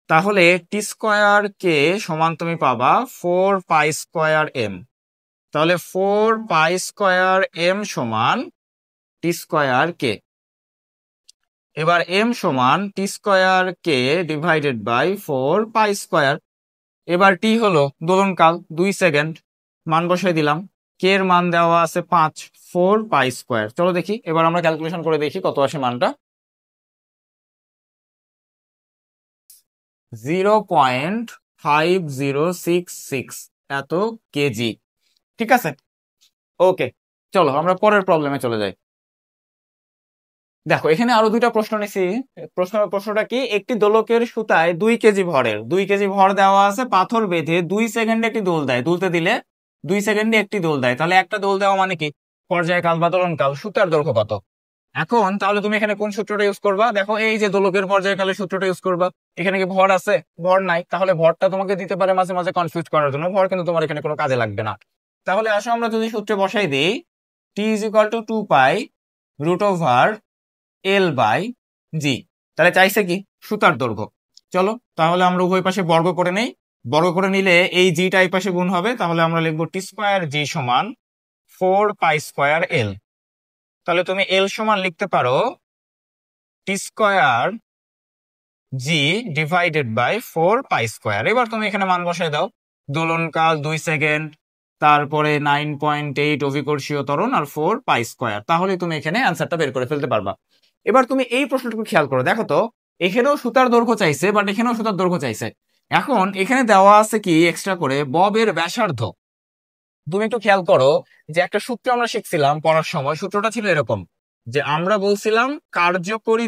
তাহলে t²k সমান তুমি পাবা 4π²m। তাহলে 4π² m সমান t²k। এবার m সমান t²k ডিভাইডেড বাই 4π²। এবার টি হলো দোলনকাল 2 সেকেন্ড, মান বসাই দিলাম। কে এর মান দেওয়া আছে 5, 4π²। চলো দেখি এবার আমরা ক্যালকুলেশন করে দেখি কত আসে মানটা। 0.5066 এত কেজি। ঠিক আছে, ওকে, চলো আমরা পরের প্রবলেমে চলে যাই। দেখো এখানে আরো দুইটা প্রশ্ন নিছি। প্রশ্নটা কি, একটি দোলকের সুতায় 2 কেজি ভরের, 2 কেজি ভর দেওয়া আছে, পাথর বেঁধে 2 সেকেন্ডে একটি দোল দেয়। দুলতে দিলে 2 সেকেন্ডে একটি দোল দেয়। তাহলে একটা দোল দেওয়া মানে কি, পর্যায়কাল বা দোলনকাল, সুতার দৈর্ঘ্য কত। এখন তাহলে তুমি এখানে কোন সূত্রটা ইউজ করবা, দেখো এই যে দোলকের পর্যায়কালের সূত্রটা ইউজ করবা। এখানে কি ভর আছে, ভর নাই। তাহলে ভরটা তোমাকে দিতে পারে মাঝে মাঝে কনফিউজ করার জন্য, ভর কিন্তু তোমার এখানে কোনো কাজে লাগবে না। তাহলে আসো আমরা যদি সূত্রে বসাই দিই, টি ইজ ইকুয়াল টু 2π√L/g। তাহলে চাইছে কি, সুতার দৈর্ঘ্য। চলো তাহলে আমরা উভয় পাশে বর্গ করে নেই। বর্গ করে নিলে এই জিটা এই পাশে গুণ হবে, তাহলে আমরা লিখবো t²g সমান 4π²L। তাহলে তুমি এল সমান লিখতে পারো t²g ডিভাইডেড বাই 4π²। এবার তুমি এখানে মান বসায় দাও, দোলনকাল 2 সেকেন্ড, তারপরে 9.8 অভিকর্ষীয় ত্বরণ, আর 4π²। তাহলে তুমি এখানে অ্যান্সারটা বের করে ফেলতে পারবা। এবার তুমি এই প্রশ্নটুকু খেয়াল করো, দেখো তো এখানেও সুতার দৈর্ঘ্য চাইছে, বাট এখানেও সুতার দৈর্ঘ্য চাইছে। এখন এখানে দেওয়া আছে কি এক্সট্রা করে, ববের ব্যাসার্ধ। তুমি একটু খেয়াল করো যে একটা সূত্র আমরা শিখছিলাম পড়ার সময়, সূত্রটা ছিল এরকম যে আমরা বলছিলাম কার্যকরী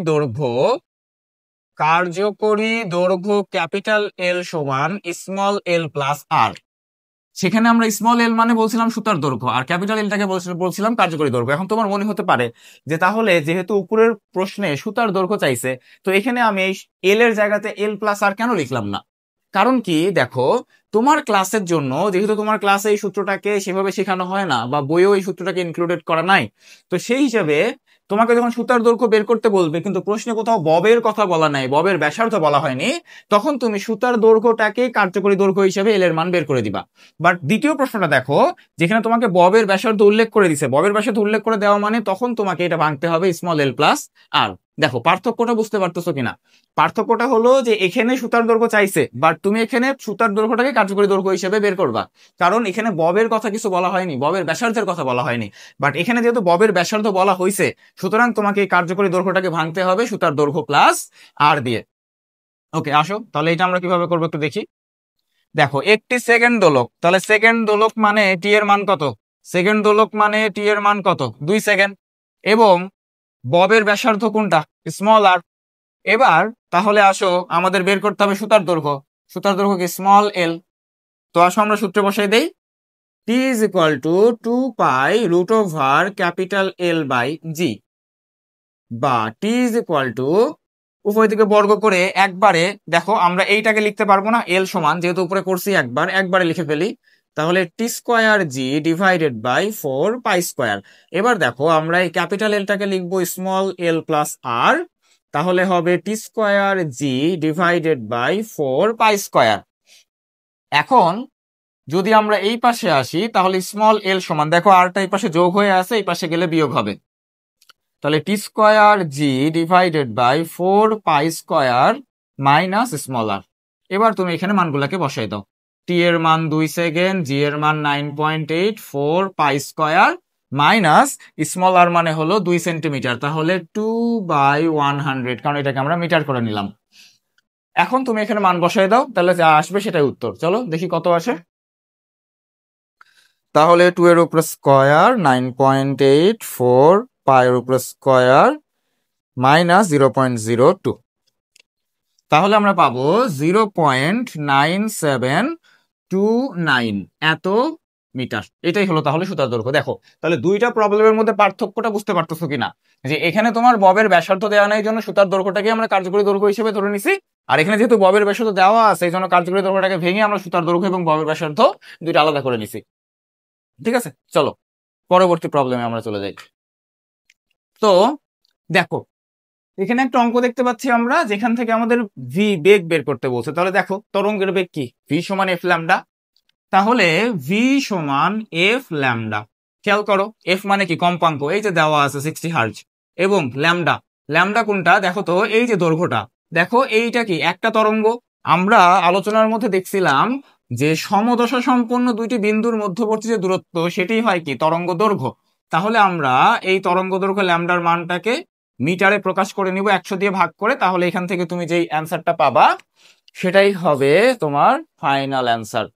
দৈর্ঘ্য ক্যাপিটাল এল সমান স্মল এল প্লাস আর। সেখানে আমরা স্মল এল মানে বলছিলাম সুতার দৈর্ঘ্য, আর ক্যাপিটাল এলটাকে বলছিলাম কার্যকরী দৈর্ঘ্য। এখন তোমার মনে হতে পারে যে তাহলে যেহেতু উপরের প্রশ্নে সুতার দৈর্ঘ্য চাইছে, তো এখানে আমি এই এল এর জায়গাতে এল প্লাস আর কেন লিখলাম না। কারণ কি, দেখো তোমার ক্লাসের জন্য, যেহেতু তোমার ক্লাসে এই সূত্রটাকে সেভাবে শেখানো হয় না বা বইয়েও এই সূত্রটাকে ইনক্লুডেড করা নাই, তো সেই হিসাবে তোমাকে যখন সুতার দৈর্ঘ্য বের করতে বলবে কিন্তু প্রশ্নে কোথাও ববের কথা বলা নাই, ববের ব্যাসার্ধ বলা হয়নি, তখন তুমি সুতার দৈর্ঘ্যটাকে কার্যকরী দৈর্ঘ্য হিসেবে এল এর মান বের করে দিবা। বাট দ্বিতীয় প্রশ্নটা দেখো, যেখানে তোমাকে ববের ব্যাসার্ধ উল্লেখ করে দিছে, ববের ব্যাসার্ধ উল্লেখ করে দেওয়া মানে তখন তোমাকে এটা ভাঙতে হবে স্মল এল প্লাস আর। দেখো পার্থক্যটা বুঝতে পারতেছো কিনা? পার্থক্যটা হলো যে এখানে সুতার দৈর্ঘ্য চাইছে, বাট তুমি এখানে সুতার দৈর্ঘ্যটাকে কার্যকরী দৈর্ঘ্য হিসেবে বের করবা, কারণ এখানে ববের কথা কিছু বলা হয়নি, ববের ব্যাসার্ধের কথা বলা হয়নি। বাট এখানে যেহেতু ববের ব্যাসার্ধ বলা হয়েছে, সুতরাং তোমাকে এই কার্যকরী দৈর্ঘ্যটাকে ভাঙতে হবে সুতার দৈর্ঘ্য প্লাস আর দিয়ে। ওকে, আসো তাহলে এটা আমরা কিভাবে করবো একটু দেখি। দেখো একটি সেকেন্ড দোলক, তাহলে সেকেন্ড দোলক মানে টি এর মান কত? সেকেন্ড দোলক মানে টি এর মান কত? 2 সেকেন্ড। এবং ববের ব্যাসার্ধ কোনটা? Small R. এবার তাহলে আসো আমাদের বের করতে হবে সুতার দৈর্ঘ্য। সুতার দৈর্ঘ্য কি? Small L. তো আসো আমরা সূত্রে বসাই দেই। T is equal to 2 pi root over capital L by G, বা টি ইজ ইকুয়াল টু উভয় দিকে বর্গ করে একবারে, দেখো আমরা এইটাকে লিখতে পারবো না, এল সমান যেহেতু উপরে করছি একবারে লিখে ফেলি, তাহলে T square G divided by 4 pi square. এবার দেখো আমরা এই ক্যাপিটাল এলটাকে লিখবো স্মল এল প্লাস আর, তাহলে হবে T square G divided by 4 pi square. এখন যদি আমরা এই পাশে আসি তাহলে স্মল এল সমান, দেখো আরটা এই পাশে যোগ হয়ে আছে, এই পাশে গেলে বিয়োগ হবে, তাহলে T square G divided by 4 pi square minus small R. এবার তুমি এখানে মানগুলাকে বসাই দাও। টি এর মান 2 সেকেন্ড, জি এর মান 9.8, 4 পাই স্কোয়ার মাইনাস স্মল আর মানে হলো 2 সেন্টিমিটার, তাহলে 2/100, কারণ এটাকে আমরা মিটার করে নিলাম। এখন তুমি এখানে মান বসাই দাও, তাহলে যা আসবে সেটাই উত্তর। চলো দেখি কত আসে। তাহলে 2 এর উপরে স্কোয়ার 9.8, 4 পায়ের উপরে স্কোয়ার মাইনাস 0.02, তাহলে আমরা পাবো 0.9729 এত মিটার। এটাই হলো তাহলে সুতার দৈর্ঘ্য। দেখো তাহলে দুইটা প্রবলেমের মধ্যে পার্থক্যটা বুঝতে পারতেছো কিনা, যে এখানে তোমার ববের ব্যাসার্ধ দেওয়া নাই জন্য সুতার দৈর্ঘ্যটাকে আমরা কার্যকরী দৈর্ঘ্য হিসেবে ধরে নিছি, আর এখানে যেহেতু ববের ব্যাসার্ধ দেওয়া আছে এই জন্য কার্যকরী দৈর্ঘ্যটাকে ভেঙে আমরা সুতার দৈর্ঘ্য এবং ববের ব্যাসার্ধ দুইটা আলাদা করে নিছি। ঠিক আছে, চলো পরবর্তী প্রবলেমে আমরা চলে যাই। তো দেখো এখানে একটা অঙ্ক দেখতে পাচ্ছি আমরা, যেখান থেকে আমাদের ভি বেগ বের করতে বলছে। তাহলে দেখো তরঙ্গের বেগ কি? ভি সমান এফ ল্যামডা। তাহলে ভি সমান এফ ল্যামডা। খেয়াল করো এফ মানে কি? কম্পাঙ্ক, এই যে দেওয়া আছে 60 হার্জ, এবং ল্যামডা, ল্যামডা কোনটা দেখো তো, এই যে দৈর্ঘ্যটা দেখো, এইটা কি? একটা তরঙ্গ। আমরা আলোচনার মধ্যে দেখছিলাম যে সমদশা সম্পন্ন দুইটি বিন্দুর মধ্যবর্তী যে দূরত্ব সেটি হয় কি? তরঙ্গ দৈর্ঘ্য। তাহলে আমরা এই তরঙ্গ দৈর্ঘ্য ল্যামডার মানটাকে মিটারে প্রকাশ করে নিব 100 দিয়ে ভাগ করে, তাহলে এখান থেকে তুমি যেই অ্যান্সারটা পাবা সেটাই হবে তোমার ফাইনাল অ্যান্সার।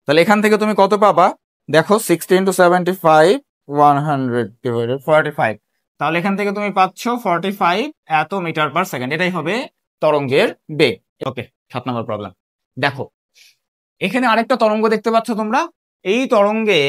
তাহলে এখান থেকে তুমি কত পাবা? দেখো 60 × 75, 100 / 45, তাহলে এখান থেকে তুমি পাচ্ছ 45 এত মিটার পার সেকেন্ড। এটাই হবে তরঙ্গের বেগ। ওকে, 7 নম্বর প্রবলেম। দেখো এখানে আরেকটা তরঙ্গ দেখতে পাচ্ছ তোমরা। এই তরঙ্গে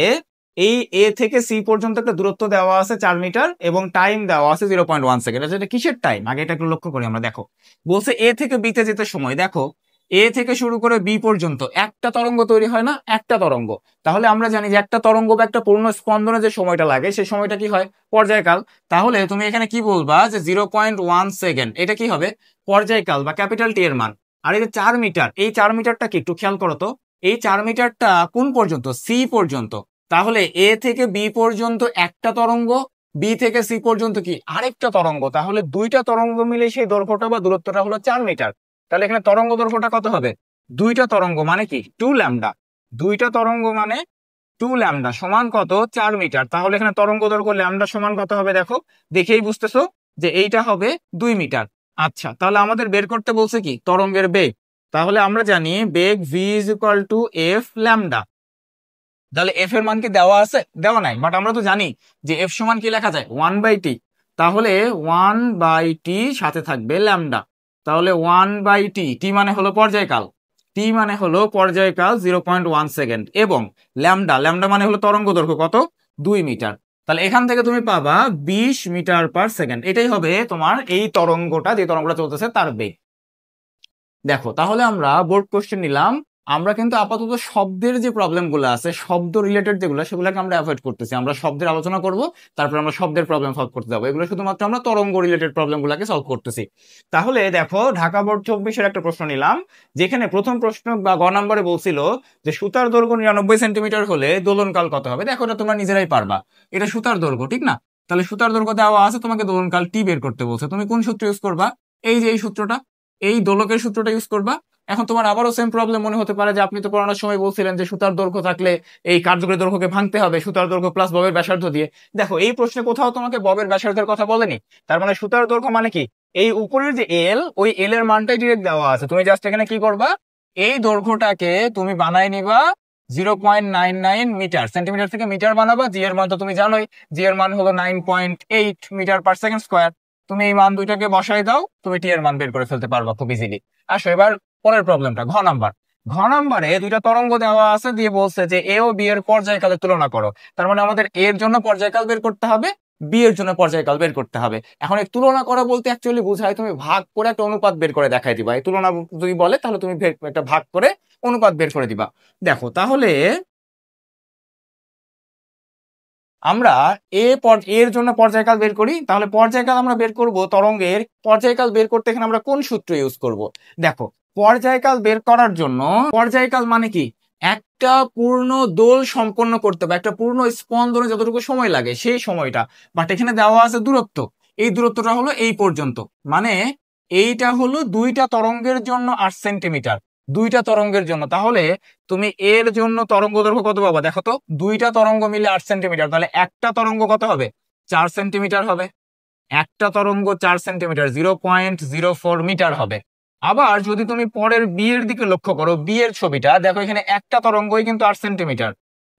এই এ থেকে সি পর্যন্ত একটা দূরত্ব দেওয়া আছে 4 মিটার এবং টাইম দেওয়া আছে 0.1 সেকেন্ড। এটা কিসের টাইম আগে এটা একটু লক্ষ্য করি আমরা। দেখো বলছে এ থেকে বিতে যেতে সময়, দেখো এ থেকে শুরু করে বি পর্যন্ত একটা তরঙ্গ তৈরি হয় না? একটা তরঙ্গ। তাহলে আমরা জানি যে একটা তরঙ্গ বা একটা পূর্ণ স্পন্দনে যে সময়টা লাগে সেই সময়টা কি হয়? পর্যায়কাল। তাহলে তুমি এখানে কি বলবা যে 0.1 সেকেন্ড, এটা কি হবে? পর্যায়কাল বা ক্যাপিটাল টি এর মান। আর এই যে 4 মিটার, এই 4 মিটারটা কি একটু খেয়াল করো তো, এই 4 মিটারটা কোন পর্যন্ত? সি পর্যন্ত। তাহলে এ থেকে বি পর্যন্ত একটা তরঙ্গ, বি থেকে সি পর্যন্ত কি আরেকটা তরঙ্গ, তাহলে দুইটা তরঙ্গ মিলে সেই দৈর্ঘ্যটা বা দূরত্বটা হলো 4 মিটার। তাহলে এখানে তরঙ্গ দৈর্ঘ্যটা কত হবে? দুইটা তরঙ্গ মানে কি? 2 ল্যামডা। দুইটা তরঙ্গ মানে 2 ল্যামডা সমান কত? 4 মিটার। তাহলে এখানে তরঙ্গ দৈর্ঘ্য ল্যামডা সমান কত হবে? দেখো দেখেই বুঝতেছো যে এইটা হবে 2 মিটার। আচ্ছা, তাহলে আমাদের বের করতে বলছে কি? তরঙ্গের বেগ। তাহলে আমরা জানি বেগ V is equal to F lambda. তাহলে এফ এর মান কি দেওয়া আছে? দেওয়া নাই, বাট আমরা তো জানি যে এফ সমান কি লেখা যায়? 1/t। তাহলে 1/t সাথে থাকবে ল্যামডা। তাহলে 1/t, টি মানে হলো পর্যায়কাল, টি মানে হলো পর্যায়কাল 0.1 সেকেন্ড, এবং ল্যামডা, ল্যামডা মানে হলো তরঙ্গ দৈর্ঘ্য কত? 2 মিটার। তাহলে এখান থেকে তুমি পাবা 20 মিটার পার সেকেন্ড। এটাই হবে তোমার এই তরঙ্গটা, যে তরঙ্গটা চলতেছে তার বেগ। দেখো তাহলে আমরা বোর্ড কোশ্চেন নিলাম আমরা কিন্তু আপাতত শব্দের যে প্রবলেমগুলো আছে, শব্দ রিলেটেড যেগুলো, সেগুলোকে আমরা অ্যাভয়েড করতেছি। আমরা শব্দের আলোচনা করব, তারপর আমরা শব্দের প্রবলেম সলভ করতে যাবো। এগুলো শুধুমাত্র আমরা তরঙ্গ রিলেটেড প্রবলেমগুলোকে সলভ করতেছি। তাহলে দেখো, ঢাকা বোর্ড 24-এর একটা প্রশ্ন নিলাম, যেখানে প্রথম প্রশ্ন বা গ নম্বরে বলছিল যে সুতার দৈর্ঘ্য 99 সেন্টিমিটার হলে দোলনকাল কত হবে। দেখো, এটা তোমরা নিজেরাই পারবা, এটা সুতার দৈর্ঘ্য, ঠিক না? তাহলে সুতার দৈর্ঘ্য দেওয়া আছে, তোমাকে দোলনকাল টি বের করতে বলছে। তুমি কোন সূত্র ইউজ করবা? এই যে এই সূত্রটা, এই দোলকের সূত্রটা ইউজ করবা। এখন তোমার আবারও সেম প্রবলেম মনে হতে পারে যে আপনি তো পড়ানোর সময় বলছিলেন যে সুতার দৈর্ঘ্য থাকলে এই কার্যকরী দৈর্ঘ্যকে ভাঙতে হবে সুতার দৈর্ঘ্য প্লাস ববের ব্যাসার্ধ দিয়ে। দেখো, এই প্রশ্নে কোথাও তোমাকে ববের ব্যাসার্ধের কথা বলেনি। তার মানে সুতার দৈর্ঘ্য মানে কি, এই উপরের যে এল, ওই এল এর মানটাই ডিরেক্ট দেওয়া আছে। তুমি জাস্ট এখানে কি করবা, এই দৈর্ঘ্যটাকে তুমি বানাই নিবা 0.99 মিটার, সেন্টিমিটার থেকে মিটার বানাবা। জি এর মান তো তুমি জানোই, জি এর মান হলো 9.8 মিটার পার সেকেন্ড স্কোয়ার। তুমি এই মান দুইটাকে বসাই দাও, তুমি টি এর মান বের করে ফেলতে পারবা খুব ইজিলি। আসো এবার পরের প্রবলেমটা, ঘ নাম্বার। ঘ নাম্বারে দুইটা তরঙ্গ দেওয়া আছে, দিয়ে বলছে যে এ ও বি এর পর্যায়কালের তুলনা করো। তার মানে আমাদের এর জন্য পর্যায়কাল বের করতে হবে, বি এর জন্য পর্যায়কাল বের করতে হবে। এখন এই তুলনা করা বলতে অ্যাকচুয়ালি বোঝায় তুমি ভাগ করে একটা অনুপাত বের করে দেখাই দিবা। এই তুলনা যদি বলে তাহলে তুমি একটা ভাগ করে অনুপাত বের করে দিবা। দেখো, তাহলে আমরা এর জন্য পর্যায়কাল বের করি। তাহলে পর্যায়কাল আমরা বের করব, তরঙ্গের পর্যায়কাল বের করতে এখানে আমরা কোন সূত্র ইউজ করব? দেখো, পর্যায়কাল বের করার জন্য, পর্যায়কাল মানে কি, একটা পূর্ণ দোল সম্পন্ন করতে হবে, একটা পূর্ণ স্পন্দনে যতটুকু সময় লাগে সেই সময়টা। বাট এখানে দেওয়া আছে দূরত্ব, এই দূরত্বটা হলো এই পর্যন্ত। মানে এইটা হলো দুইটা তরঙ্গের জন্য 8 সেন্টিমিটার, দুইটা তরঙ্গের জন্য। তাহলে তুমি এর জন্য তরঙ্গ দৈর্ঘ্য কত পাবা? দেখো তো, দুইটা তরঙ্গ মিলে 8 সেন্টিমিটার, তাহলে একটা তরঙ্গ কত হবে? 4 সেন্টিমিটার হবে। একটা তরঙ্গ 4 সেন্টিমিটার, 0.04 মিটার হবে। আবার যদি তুমি পরের বি এর দিকে লক্ষ্য করো, বি এর ছবিটা দেখো, এখানে একটা তরঙ্গই কিন্তু 8 সেন্টিমিটার।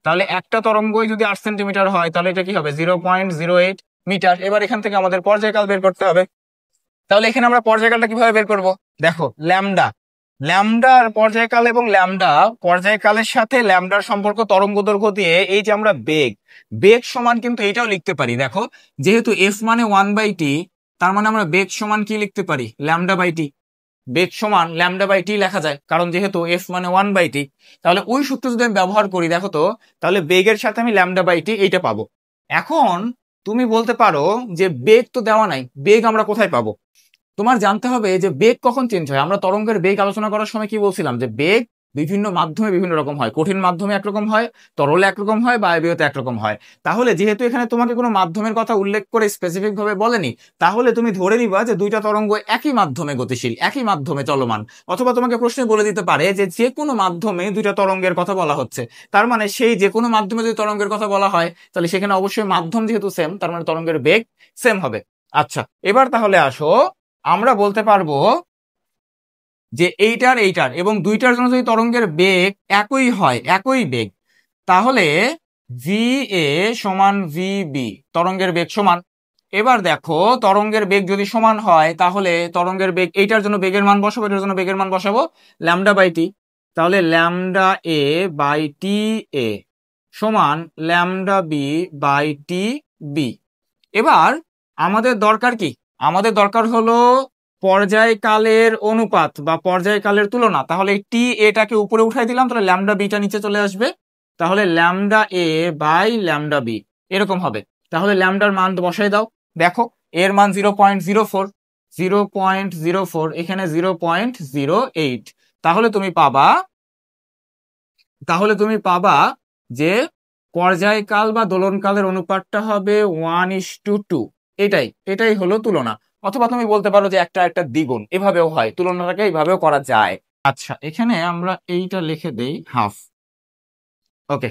তাহলে একটা তরঙ্গই যদি 8 সেন্টিমিটার হয়, তাহলে এটা কি হবে? 0.08 মিটার। এবার এখান থেকে আমাদের পর্যায়কাল বের করতে হবে। তাহলে এখানে আমরা পর্যায়কালটা কিভাবে বের করব? দেখো, ল্যামডা, ল্যামডার পর্যায়কাল এবং ল্যামডা পর্যায়কালের সাথে ল্যামডার সম্পর্ক তরঙ্গ দৈর্ঘ্য দিয়ে, এই যে আমরা বেগ, বেগ সমান কিন্তু এটাও লিখতে পারি। দেখো, যেহেতু এফ মানে 1/t, তার মানে আমরা বেগ সমান কি লিখতে পারি? λ/t। বেগ সমান λ/t লেখা যায়, কারণ যেহেতু এফ মানে 1/t। তাহলে ওই সূত্র যদি আমি ব্যবহার করি, দেখো তো, তাহলে বেগের সাথে আমি λ/t এইটা পাবো। এখন তুমি বলতে পারো যে বেগ তো দেওয়া নাই, বেগ আমরা কোথায় পাবো? তোমার জানতে হবে যে বেগ কখন চেঞ্জ হয়। আমরা তরঙ্গের বেগ আলোচনা করার সময় কি বলছিলাম, যে বেগ বিভিন্ন মাধ্যমে বিভিন্ন রকম হয়। কঠিন মাধ্যমে একরকম হয়, তরলে একরকম হয়, বায়বীয়তে একরকম হয়। তাহলে যেহেতু এখানে তোমাকে কোনো মাধ্যমের কথা উল্লেখ করে স্পেসিফিক ভাবে বলেনি, তাহলে তুমি ধরে নিবা যে দুইটা তরঙ্গ একই মাধ্যমে গতিশীল, একই মাধ্যমে চলমান। অথবা তোমাকে প্রশ্নে বলে দিতে পারে যে যে কোনো মাধ্যমে দুইটা তরঙ্গের কথা বলা হচ্ছে। তার মানে সেই যে কোনো মাধ্যমে যদি তরঙ্গের কথা বলা হয়, তাহলে সেখানে অবশ্যই মাধ্যম যেহেতু সেম, তার মানে তরঙ্গের বেগ সেম হবে। আচ্ছা, এবার তাহলে আসো, আমরা বলতে পারবো যে এইটার এইটার এবং দুইটার জন্য যদি তরঙ্গের বেগ একই হয়, একই বেগ, তাহলে ভি এ সমান ভি বি, তরঙ্গের বেগ সমান। এবার দেখো, তরঙ্গের বেগ যদি সমান হয়, তাহলে তরঙ্গের বেগ, এইটার জন্য বেগের মান বসাবো, এটার জন্য বেগের মান বসাবো λ/t। তাহলে λ/a/t/a সমান λ/b/t/b। এবার আমাদের দরকার কি? আমাদের দরকার হলো পর্যায়কালের অনুপাত বা পর্যায়কালের তুলনা। তাহলে টি এটাকে উপরে উঠাই দিলাম, তাহলে λ/bটা নিচে চলে আসবে। তাহলে λ/a/λ/b এরকম হবে। তাহলে ল্যামডার মান বসাই দাও। দেখো, এর মান 0.04, 0.04, এখানে 0.08। তাহলে তুমি পাবা, যে পর্যায়কাল বা দোলনকালের অনুপাতটা হবে 1:2। এটাই হলো তুলনা। অথবা তুমি বলতে পারো যে একটা একটা দ্বিগুণ, এভাবেও হয়, তুলনাটাকে এইভাবেও করা যায়। আচ্ছা, এখানে আমরা এইটা লিখে দেই হাফ। ওকে,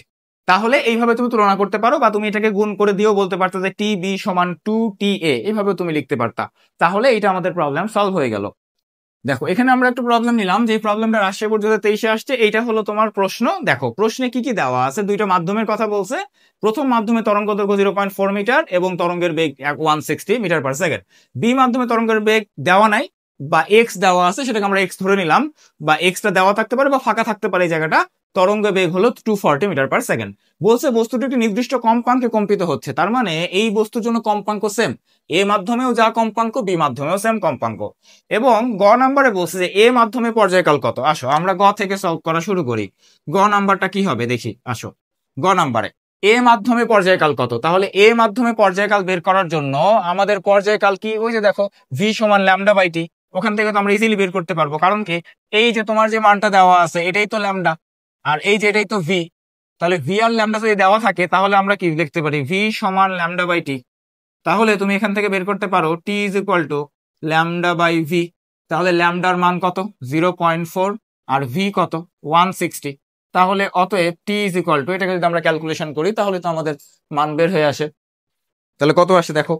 তাহলে এইভাবে তুমি তুলনা করতে পারো, বা তুমি এটাকে গুণ করে দিয়েও বলতে পারতো যে টি বি সমান 2TA, এইভাবে তুমি লিখতে পারতা। তাহলে এটা আমাদের প্রবলেম সলভ হয়ে গেল। দেখো, এখানে আমরা একটা প্রবলেম নিলাম, যে প্রবলেমটা রাজশাহী বোর্ড 2023-এ আসছে। এইটা হলো তোমার প্রশ্ন। দেখো, প্রশ্নে কি কি দেওয়া আছে, দুইটা মাধ্যমের কথা বলছে। প্রথম মাধ্যমে তরঙ্গ দৈর্ঘ্য 0.4 মিটার এবং তরঙ্গের বেগ 160 মিটার পার সেকেন্ড। বি মাধ্যমে তরঙ্গের বেগ দেওয়া নাই, বা এক্স দেওয়া আছে, সেটাকে আমরা এক্স ধরে নিলাম, বা এক্সটা দেওয়া থাকতে পারে বা ফাঁকা থাকতে পারে এই জায়গাটা। তরঙ্গ বেগ হলো 240 মিটার পার সেকেন্ড। বলছে বস্তুটি একটি নির্দিষ্ট কম্পাঙ্কে কম্পিত হচ্ছে, তার মানে এই বস্তুর জন্য কম্পাঙ্ক সেম, এ মাধ্যমেও যা কম্পাঙ্ক বি মাধ্যমেও সেম কম্পাঙ্ক। এবং গ নাম্বারে বলছে যে এ মাধ্যমে পর্যায়কাল কত। আসো আমরা গ থেকে সলভ করা শুরু করি। গ নাম্বারটা কি হবে দেখি। আসো গ নাম্বারে এ মাধ্যমে পর্যায়কাল কত, তাহলে এ মাধ্যমে পর্যায়কাল বের করার জন্য আমাদের পর্যায়কাল কি, ওই যে দেখো ভি সমান ল্যামডা বাই টি, ওখান থেকে তো আমরা ইজিলি বের করতে পারবো, কারণ কি এই যে তোমার যে মানটা দেওয়া আছে এটাই তো ল্যামডা, আর এই যে এটাই তো ভি। তাহলে ভি আর ল্যামডা যদি দেওয়া থাকে তাহলে আমরা কি লিখতে পারি, ভি সমান ল্যামডা বাই টি। তাহলে তুমি এখান থেকে বের করতে পারো T is equal to lambda by V. তাহলে ল্যামডার মান কত 0.4 আর ভি কত 160। তাহলে অতএব টি ইজ ইকুয়াল টু, এটাকে যদি আমরা ক্যালকুলেশন করি তাহলে তো আমাদের মান বের হয়ে আসে। তাহলে কত আসে দেখো,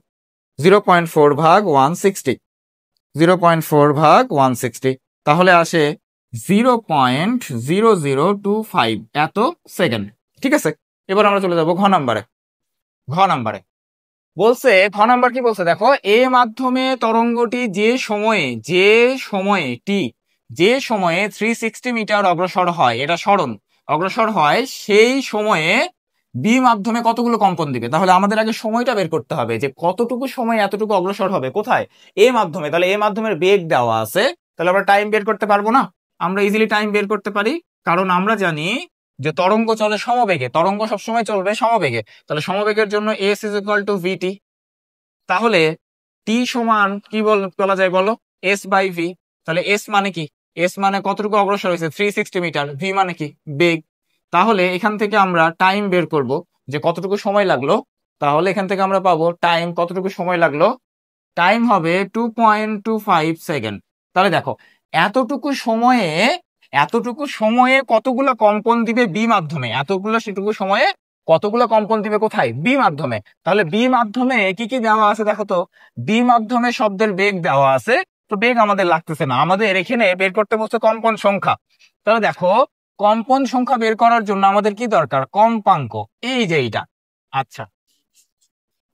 0.4 ভাগ 160, 0.4 ভাগ 160, তাহলে আসে 0.0025 এত সেকেন্ড। ঠিক আছে, এবার আমরা চলে যাব ঘ নাম্বারে। ঘ নাম্বারে বলছে, ঘ নাম্বার কি বলছে দেখো, এ মাধ্যমে তরঙ্গটি যে সময়ে 360 মিটার অগ্রসর হয়, এটা সরণ অগ্রসর হয়, সেই সময়ে বি মাধ্যমে কতগুলো কম্পন দিবে। তাহলে আমাদের আগে সময়টা বের করতে হবে যে কতটুকু সময় এতটুকু অগ্রসর হবে, কোথায়, এ মাধ্যমে। তাহলে এ মাধ্যমের বেগ দেওয়া আছে, তাহলে আমরা টাইম বের করতে পারবো না? আমরা ইজিলি টাইম বের করতে পারি, কারণ আমরা জানি যে তরঙ্গ চলে সমবেগে, তরঙ্গ সবসময় চলবে সমবেগে। তাহলে সমবেগের জন্য এস ইজ ইকুয়াল টু ভিটি। তাহলে টি সমান কি বলা যায় বলো, এস বাই ভি। তাহলে এস মানে কি, এস মানে কতটুকু অগ্রসর হয়েছে 360 মিটার, ভি মানে কি বেগ। তাহলে এখান থেকে আমরা টাইম বের করব যে কতটুকু সময় লাগলো। তাহলে এখান থেকে আমরা পাবো টাইম, কতটুকু সময় লাগলো, টাইম হবে 2.25 সেকেন্ড। তাহলে দেখো এতটুকু সময়ে কতগুলো কম্পন দিবে বি মাধ্যমে, সেটুকু সময়ে কতগুলো কম্পন দিবে কোথায়, বি মাধ্যমে। তাহলে বি মাধ্যমে কি কি দেওয়া আছে দেখো তো, বি মাধ্যমে শব্দের বেগ দেওয়া আছে, তো বেগ আমাদের লাগতেছে না, আমাদের এখানে বের করতে বলছে কম্পন সংখ্যা। তাহলে দেখো কম্পন সংখ্যা বের করার জন্য আমাদের কি দরকার, কম্পাঙ্ক, এই যে এইটা। আচ্ছা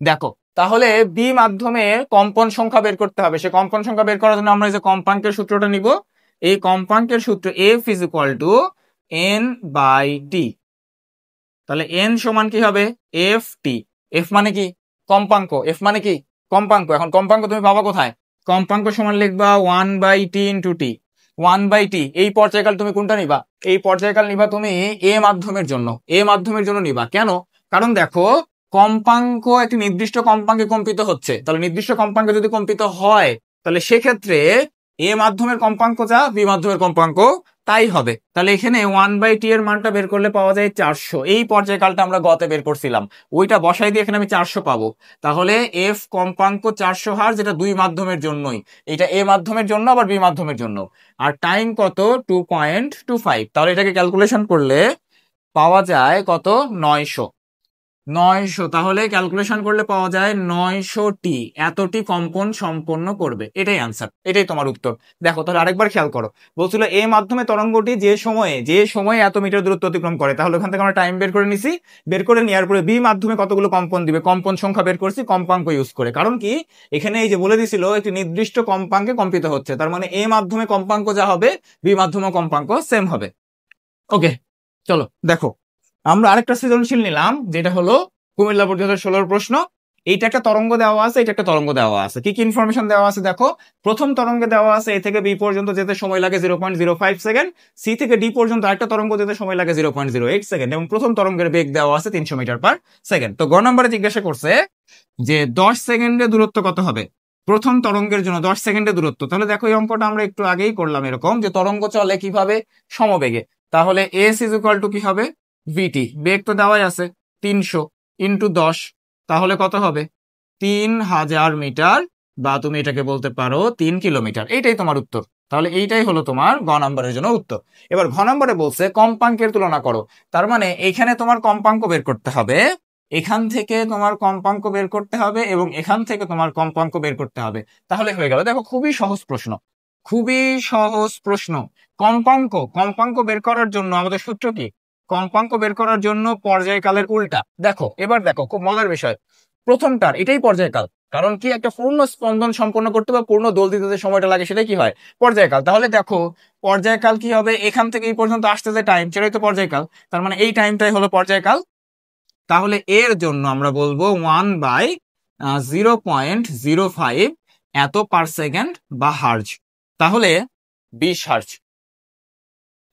দেখো, তাহলে বি মাধ্যমে কম্পন সংখ্যা বের করতে হবে, সে কম্পন সংখ্যা বের করার জন্য আমরা এই যে কম্পাঙ্কের সূত্রটা নিব। এই কম্পাঙ্কের সূত্র F is equal to N by T. তাহলে এন সমান কি হবে, এফ টি। এফ মানে কি কম্পাঙ্ক, এফ মানে কি কম্পাঙ্ক। এখন কম্পাঙ্ক তুমি পাবা কোথায়, কম্পাঙ্ক সমান লিখবা 1/t ইন্টু টি। 1/t, এই পর্যায়কাল তুমি কোনটা নিবা, এই পর্যায়কাল নিবা তুমি এ মাধ্যমের জন্য, এ মাধ্যমের জন্য নিবা। কেন, কারণ দেখো কম্পাঙ্ক একটি নির্দিষ্ট কম্পাঙ্কে কম্পিত হচ্ছে, তাহলে নির্দিষ্ট কম্পাঙ্কে যদি কম্পিত হয় তাহলে সেক্ষেত্রে এ মাধ্যমের কম্পাঙ্ক যা বি মাধ্যমের কম্পাঙ্ক তাই হবে। তাহলে এখানে 1/t এর মানটা বের করলে পাওয়া যায় 400, এই পর্যায়কালটা আমরা গতে বের করছিলাম, ওইটা বসাই দিয়ে এখানে আমি 400 পাবো। তাহলে এফ কম্পাঙ্ক 400 হার্জ, যেটা দুই মাধ্যমের জন্যই, এটা এ মাধ্যমের জন্য আবার বি মাধ্যমের জন্য। আর টাইম কত 2.25, তাহলে এটাকে ক্যালকুলেশন করলে পাওয়া যায় কত 900। তাহলে ক্যালকুলেশন করলে পাওয়া যায় 900টি, এতটি কম্পন সম্পন্ন করবে, এটাই আনসার, এটাই তোমার উত্তর। দেখো তাহলে আরেকবার খেয়াল করো, বলছিল এ মাধ্যমে তরঙ্গটি যে সময়ে এত মিটার দূরত্ব অতিক্রম করে, তাহলে ওখান থেকে আমরা টাইম বের করে নিছি, বের করে নেওয়ার পরে বি মাধ্যমে কতগুলো কম্পন দিবে, কম্পন সংখ্যা বের করছি কম্পাঙ্ক ইউজ করে। কারণ কি এখানে এই যে বলে দিছিল একটি নির্দিষ্ট কম্পাঙ্কে কম্পিত হচ্ছে, তার মানে এ মাধ্যমে কম্পাঙ্ক যা হবে বি মাধ্যমে কম্পাঙ্ক সেম হবে। ওকে চলো দেখো, আমরা আরেকটা সৃজনশীল নিলাম, যেটা হলো কুমিল্লা বোর্ড 2016 প্রশ্ন। এইটা একটা তরঙ্গ দেওয়া আছে, এটা একটা তরঙ্গ দেওয়া আছে, কি কি ইনফরমেশন দেওয়া আছে দেখো। প্রথম তরঙ্গে দেওয়া আছে এ থেকে বি পর্যন্ত যেতে সময় লাগে 0.05 সেকেন্ড, সি থেকে ডি পর্যন্ত আরেকটা তরঙ্গ যেতে সময় লাগে 0.08 সেকেন্ড, এবং প্রথম তরঙ্গের বেগ দেওয়া আছে 300 মিটার পার সেকেন্ড। তো গ নম্বরে জিজ্ঞাসা করছে যে 10 সেকেন্ডে দূরত্ব কত হবে, প্রথম তরঙ্গের জন্য 10 সেকেন্ডে দূরত্ব। তাহলে দেখো এই অঙ্কটা আমরা একটু আগেই করলাম, এরকম যে তরঙ্গ চলে কিভাবে, সমবেগে। তাহলে এস ইজ ইকুয়াল টু কি হবে, ভিটি, বেগ তো দেওয়াই আছে 300 ইন্টু 10, তাহলে কত হবে 3000 মিটার, বা তুমি এটাকে বলতে পারো 3 কিলোমিটার। এইটাই তোমার উত্তর। তাহলে এইটাই হলো তোমার গ নম্বরের জন্য উত্তর। এবার ঘ নম্বরে বলছে কম্পাঙ্কের তুলনা করো, তার মানে এখানে তোমার কম্পাঙ্ক বের করতে হবে, এখান থেকে তোমার কম্পাঙ্ক বের করতে হবে, এবং এখান থেকে তোমার কম্পাঙ্ক বের করতে হবে, তাহলে হয়ে গেল। দেখো খুবই সহজ প্রশ্ন, খুবই সহজ প্রশ্ন। কম্পাঙ্ক বের করার জন্য আমাদের সূত্র কি, কম্পাঙ্ক বের করার জন্য পর্যায়কালের উল্টা। দেখো এবার দেখো খুব মজার বিষয়, প্রথমটার এটাই পর্যায়কাল, কারণ কি একটা পূর্ণ স্পন্দন সম্পন্ন করতে বা পূর্ণ দোল দিতে যে সময়টা লাগে সেটা কি হয়, পর্যায়কাল। তাহলে দেখো পর্যায়কাল কি হবে, এখান থেকে এই পর্যন্ত আসতে যে টাইম সেটাই তো পর্যায়কাল, তার মানে এই টাইমটাই হলো পর্যায়কাল। তাহলে এর জন্য আমরা বলবো 1/0.05 এত পার সেকেন্ড বা হার্জ, তাহলে 20 হার্জ,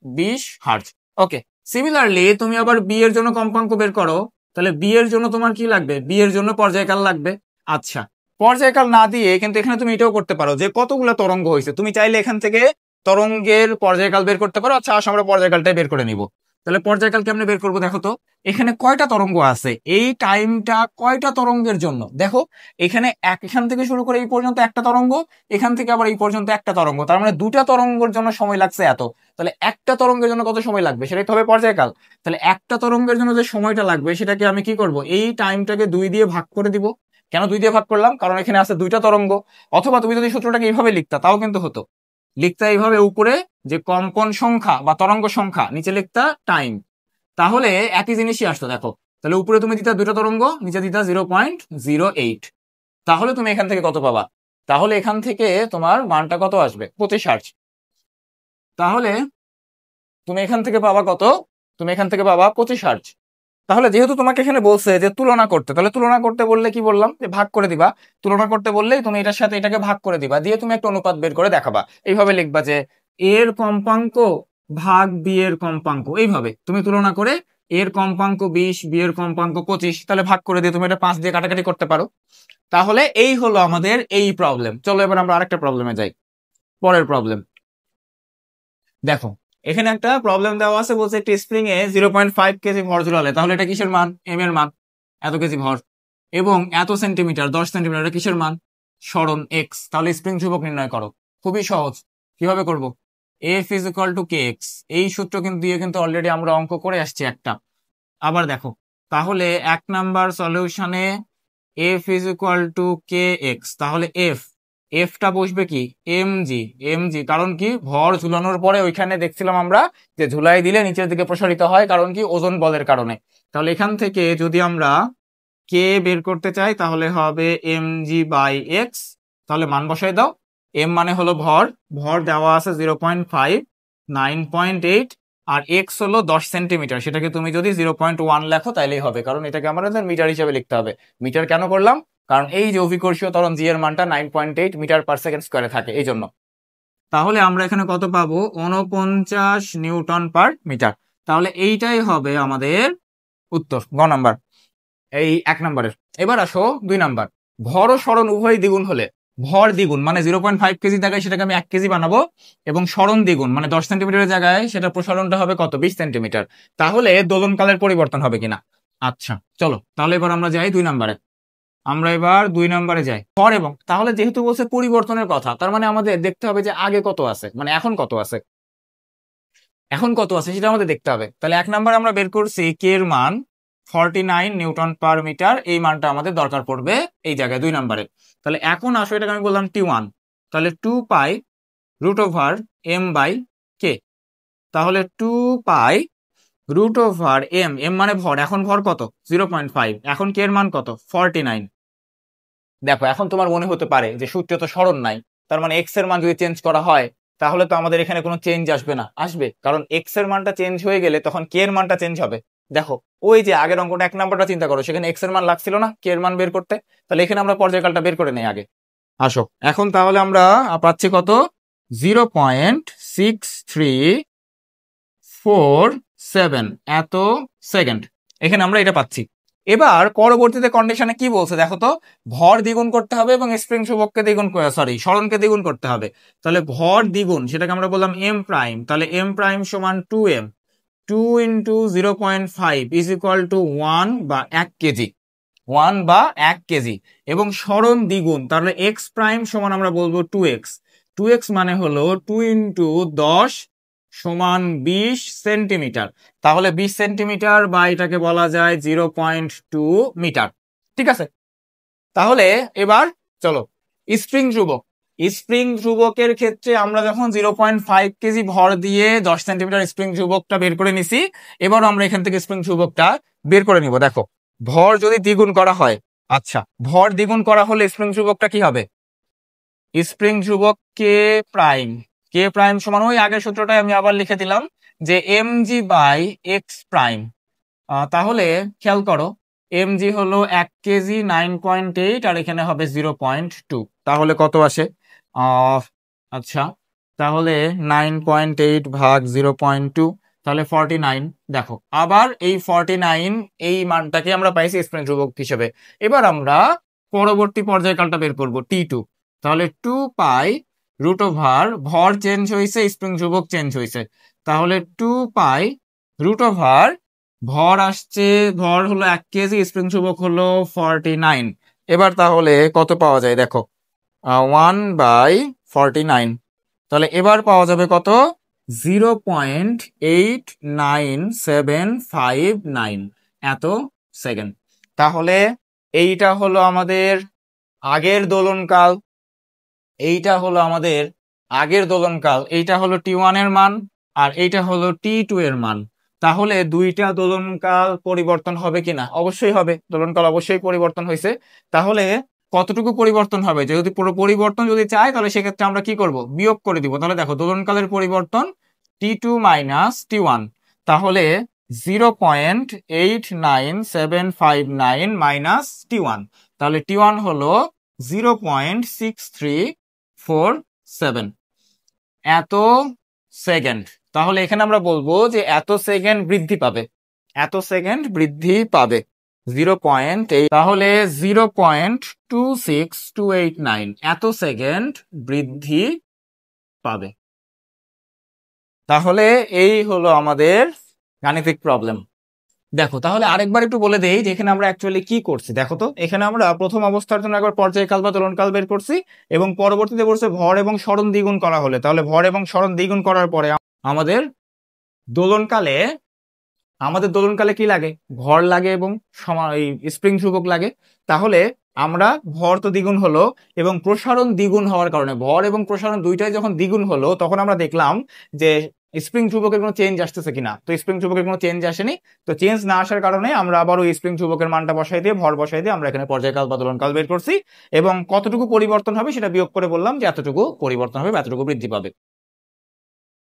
20 হার্জ। ওকে, সিমিলারলি তুমি আবার বি এর জন্য কম্পাঙ্ক বের করো, তাহলে বি এর জন্য তোমার কি লাগবে, বি এর জন্য পর্যায়কাল লাগবে। আচ্ছা, পর্যায়কাল না দিয়ে কিন্তু এখানে তুমি এটাও করতে পারো যে কতগুলো তরঙ্গ হয়েছে, তুমি চাইলে এখান থেকে তরঙ্গের পর্যায়কাল বের করতে পারো। আচ্ছা আসো আমরা পর্যায়কালটাই বের করে নিব। তাহলে পর্যায়কাল কেমনে বের করবো দেখো তো, এখানে কয়টা তরঙ্গ আছে, এই টাইমটা কয়টা তরঙ্গের জন্য দেখো, এখানে এখান থেকে শুরু করে এই পর্যন্ত একটা তরঙ্গ, এখান থেকে আবার এই পর্যন্ত একটা তরঙ্গ, তার মানে দুটা তরঙ্গের জন্য সময় লাগছে এত। তাহলে একটা তরঙ্গের জন্য কত সময় লাগবে সেটাই তো হবে পর্যায়কাল। তাহলে একটা তরঙ্গের জন্য যে সময়টা লাগবে সেটাকে আমি কি করব, এই টাইমটাকে 2 দিয়ে ভাগ করে দিব। কেন 2 দিয়ে ভাগ করলাম, কারণ এখানে আছে দুইটা তরঙ্গ। অথবা তুমি যদি সূত্রটাকে এইভাবে লিখতা তাও কিন্তু হতো, লিখতা এইভাবে উপরে যে কম্পন সংখ্যা বা তরঙ্গ সংখ্যা, নিচে লিখতা টাইম, তাহলে একই জিনিসই আসতো। দেখো তাহলে উপরে তুমি দিতা দুটো তরঙ্গ, নিচে দিতা 0.08, তাহলে তুমি এখান থেকে কত পাবা, তাহলে এখান থেকে তোমার মানটা কত আসবে, 25 হার্জ। তাহলে তুমি এখান থেকে পাবা কত, তুমি এখান থেকে পাবা 25 হার্জ। তাহলে যেহেতু তোমাকে এখানে বলছে যে তুলনা করতে, তাহলে তুলনা করতে বললে কি বললাম যে ভাগ করে দিবা, তুলনা করতে বললেই তুমি এটার সাথে এটাকে ভাগ করে দিবা, দিয়ে তুমি একটা অনুপাত বের করে দেখাবা। এইভাবে লিখবা যে এর কম্পাঙ্ক ভাগ বি এর কম্পাঙ্ক, এইভাবে তুমি তুলনা করে এর কম্পাঙ্ক 20, বি এর কম্পাঙ্ক 25, তাহলে ভাগ করে দিয়ে তুমি এটা 5 দিয়ে কাটাকাটি করতে পারো। তাহলে এই হলো আমাদের এই প্রবলেম। চলো এবার আমরা আরেকটা প্রবলেমে যাই, পরের প্রবলেম। দেখো এখানে একটা প্রবলেম দেওয়া আছে, বলছে একটি স্প্রিং এ 0.5 কেজি ভর ঝুলালে, তাহলে এটা কিসের মান, এম এর মান, এত কেজি ভর, এবং এত সেন্টিমিটার 10 সেন্টিমিটার, এটা কিসের মান, সরণ এক্স। তাহলে স্প্রিং ধ্রুবক নির্ণয় করো। খুবই সহজ, কিভাবে করব, F is equal to K x, এই সূত্র কিন্তু দিয়ে কিন্তু অলরেডি আমরা অঙ্ক করে আসছি একটা। আবার দেখো, তাহলে 1 নাম্বার সলিউশনে F is equal to K X, তাহলে এফটা বসবে কি, এমজি, কারণ কি ভর ঝুলানোর পরে ওইখানে দেখছিলাম আমরা যে ঝুলাই দিলে নিচের দিকে প্রসারিত হয়, কারণ কি ওজন বলের কারণে। তাহলে এখান থেকে যদি আমরা কে বের করতে চাই তাহলে হবে mg/x, তাহলে মান বসাই দাও। এম মানে হলো ভর, ভর দেওয়া আছে 0.5, 9.8, আর এক্স হলো 10 সেন্টিমিটার, সেটাকে তুমি যদি 0.1 লেখো তাইলেই হবে, কারণ এটাকে আমাদের মিটার হিসেবে লিখতে হবে। মিটার কেন করলাম, কারণ এই যে অভিকর্ষীয় ত্বরণ জি এর মানটা 9.8 মিটার পার সেকেন্ড স্কয়ারে থাকে এই জন্য। তাহলে আমরা এখানে কত পাবো, 49 নিউটন পার মিটার। তাহলে এইটাই হবে আমাদের উত্তর, গ নাম্বার, এই 1 নাম্বারের। এবার আসো 2 নাম্বার, ভর ও সরণ উভয় দ্বিগুণ হলে, ভর দ্বিগুণ মানে 0.5 কেজি জায়গায় সেটাকে আমি 1 কেজি বানাবো, এবং সরণ দ্বিগুণ মানে 10 সেন্টিমিটারের জায়গায় সেটা প্রসারণটা হবে কত, 20 সেন্টিমিটার, তাহলে দোলনকালের পরিবর্তন হবে কিনা। আচ্ছা চলো তাহলে এবার আমরা যাই 2 নাম্বারে, আমরা এবার 2 নাম্বারে যাই। ভর এবং, তাহলে যেহেতু বলছে পরিবর্তনের কথা, তার মানে আমাদের দেখতে হবে যে আগে কত আছে, মানে এখন কত আছে, এখন কত আছে সেটা আমাদের দেখতে হবে। তাহলে 1 নাম্বার আমরা বের করছি কে এর মান 49 নিউটন পার মিটার, এই মানটা আমাদের দরকার পড়বে এই জায়গায় 2 নাম্বারে। তাহলে এখন আসো এটাকে আমি বললাম T1, তাহলে 2π√m/k, তাহলে 2π√m, এম মানে ভর, এখন ভর কত 0.5, এখন কে এর মান কত 49। দেখো এখন তোমার মনে হতে পারে যে সূত্রে তো সরণ নাই, তার মানে এক্স এর মান যদি চেঞ্জ করা হয় তাহলে তো আমাদের এখানে কোনো চেঞ্জ আসবে না, আসবে, কারণ এক্স এর মানটা চেঞ্জ হয়ে গেলে তখন কে এর মানটা চেঞ্জ হবে। দেখো ওই যে আগের অঙ্কটা 1 নাম্বারটা চিন্তা করো, সেখানে এক্স এর মান লাগছিল না কে এর মান বের করতে, তাহলে এখানে আমরা পর্যায়কালটা বের করে নেই আগে। আসো এখন তাহলে আমরা পাচ্ছি কত, 0.6347 এত সেকেন্ড, এখানে আমরা এটা পাচ্ছি। এবার পরবর্তীতে কন্ডিশনে কি বলছে দেখো তো, ভর দ্বিগুণ করতে হবে এবং স্প্রিং ধ্রুবককে দ্বিগুণ, সরণকে দ্বিগুণ করতে হবে। তাহলে ভর দ্বিগুণ সেটাকে আমরা বললাম এম প্রাইম, তাহলে এম প্রাইম সমান 2m, 2 into 0.5 is equal two 1 বা 1 কেজি, 1 বা 1 কেজি, এবং সরণ দ্বিগুণ, তাহলে এক্স প্রাইম সমান আমরা বলবো 2x, 2x মানে হলো 2 ইন্টু 10 সমান 20 সেন্টিমিটার, তাহলে 20 সেন্টিমিটার বা এটাকে বলা যায় 0.2 মিটার। ঠিক আছে, তাহলে এবার চলো স্প্রিং ধ্রুবক, স্প্রিং ধ্রুবকের ক্ষেত্রে আমরা যখন 0.5 কেজি ভর দিয়ে 10 সেন্টিমিটার স্প্রিং ধ্রুবকটা বের করে নিছি, এবার আমরা এখান থেকে স্প্রিং ধ্রুবকটা বের করে নিব। দেখো ভর যদি দ্বিগুণ করা হয় আচ্ছা, ভর দ্বিগুণ করা হলে স্প্রিং ধ্রুবকটা কি হবে? স্প্রিং ধ্রুবক কে প্রাইম। কে প্রাইম সমান ওই আগের সূত্রটাই আমি আবার লিখে দিলাম যে M G by X prime. তাহলে খেয়াল করো, এম জি হলো 1 কেজি 9.8 আর এখানে হবে 0.2, তাহলে কত আসে? আচ্ছা, তাহলে 9.8 ভাগ 0.2, তাহলে 49। দেখো আবার এই 49 এই মানটাকে আমরা পাইছি স্প্রিং ধ্রুবক হিসেবে। এবার আমরা পরবর্তী পর্যায়কালটা বের করব T2। তাহলে 2 পাই রুট ওভার, ভর চেঞ্জ হয়েছে, স্প্রিং ধ্রুবক চেঞ্জ হয়েছে, তাহলে 2 পাই রুট ওভার, ভর আসছে, ভর হলো 1 কেজি, স্প্রিং ধ্রুবক হলো 49। এবার তাহলে কত পাওয়া যায় দেখো, 1/49। তাহলে এবার পাওয়া যাবে কত? 0.89759 এত সেকেন্ড। তাহলে এইটা হলো আমাদের আগের দোলনকাল, এইটা হলো আমাদের আগের দোলনকাল, এইটা হলো T1 এর মান আর এইটা হলো T2 এর মান। তাহলে দুইটা দোলনকাল পরিবর্তন হবে কিনা? অবশ্যই হবে, দোলনকাল অবশ্যই পরিবর্তন হয়েছে। তাহলে কতটুকু পরিবর্তন হবে? যদি পুরো পরিবর্তন যদি চাই তাহলে সেক্ষেত্রে আমরা কি করব? বিয়োগ করে দিব। তাহলে দেখো দোলনকালের পরিবর্তন T2 মাইনাস T1, তাহলে 0.89759 মাইনাস T1, তাহলে T1 হলো 0.6347 এত সেকেন্ড। তাহলে এখানে আমরা বলবো যে এত সেকেন্ড বৃদ্ধি পাবে, এত সেকেন্ড বৃদ্ধি পাবে 0.8, তাহলে 0.26289 এত সেকেন্ড বৃদ্ধি পাবে। তাহলে এই হলো আমাদের গাণিতিক প্রবলেম। দেখো তাহলে আরেকবার একটু বলে দেই যে এখানে আমরা অ্যাকচুয়ালি কি করছি। দেখো তো, এখানে আমরা প্রথম অবস্থার জন্য একবার পর্যায়কাল বা দোলনকাল বের করছি এবং পরবর্তীতে বলছে ভর এবং সরণ দ্বিগুণ করা হলে। তাহলে ভর এবং সরণ দ্বিগুণ করার পরে আমাদের দোলনকালে কি লাগে? ভর লাগে এবং এই স্প্রিং ধ্রুবক লাগে। তাহলে আমরা ভর তো দ্বিগুণ হলো এবং প্রসারণ দ্বিগুণ হওয়ার কারণে, ভর এবং প্রসারণ দুইটাই যখন দ্বিগুণ হলো তখন আমরা দেখলাম যে স্প্রিং ধ্রুবকের কোনো চেঞ্জ আসতেছে কিনা। তো স্প্রিং ধ্রুবকের কোনো চেঞ্জ আসেনি। তো চেঞ্জ না আসার কারণে আমরা আবার ওই স্প্রিং ধ্রুবকের মানটা বসাই দিয়ে, ভর বসাই দিয়ে আমরা এখানে পর্যায়কাল বা দোলনকাল বের করছি এবং কতটুকু পরিবর্তন হবে সেটা বিয়োগ করে বললাম যে এতটুকু পরিবর্তন হবে বা এতটুকু বৃদ্ধি পাবে।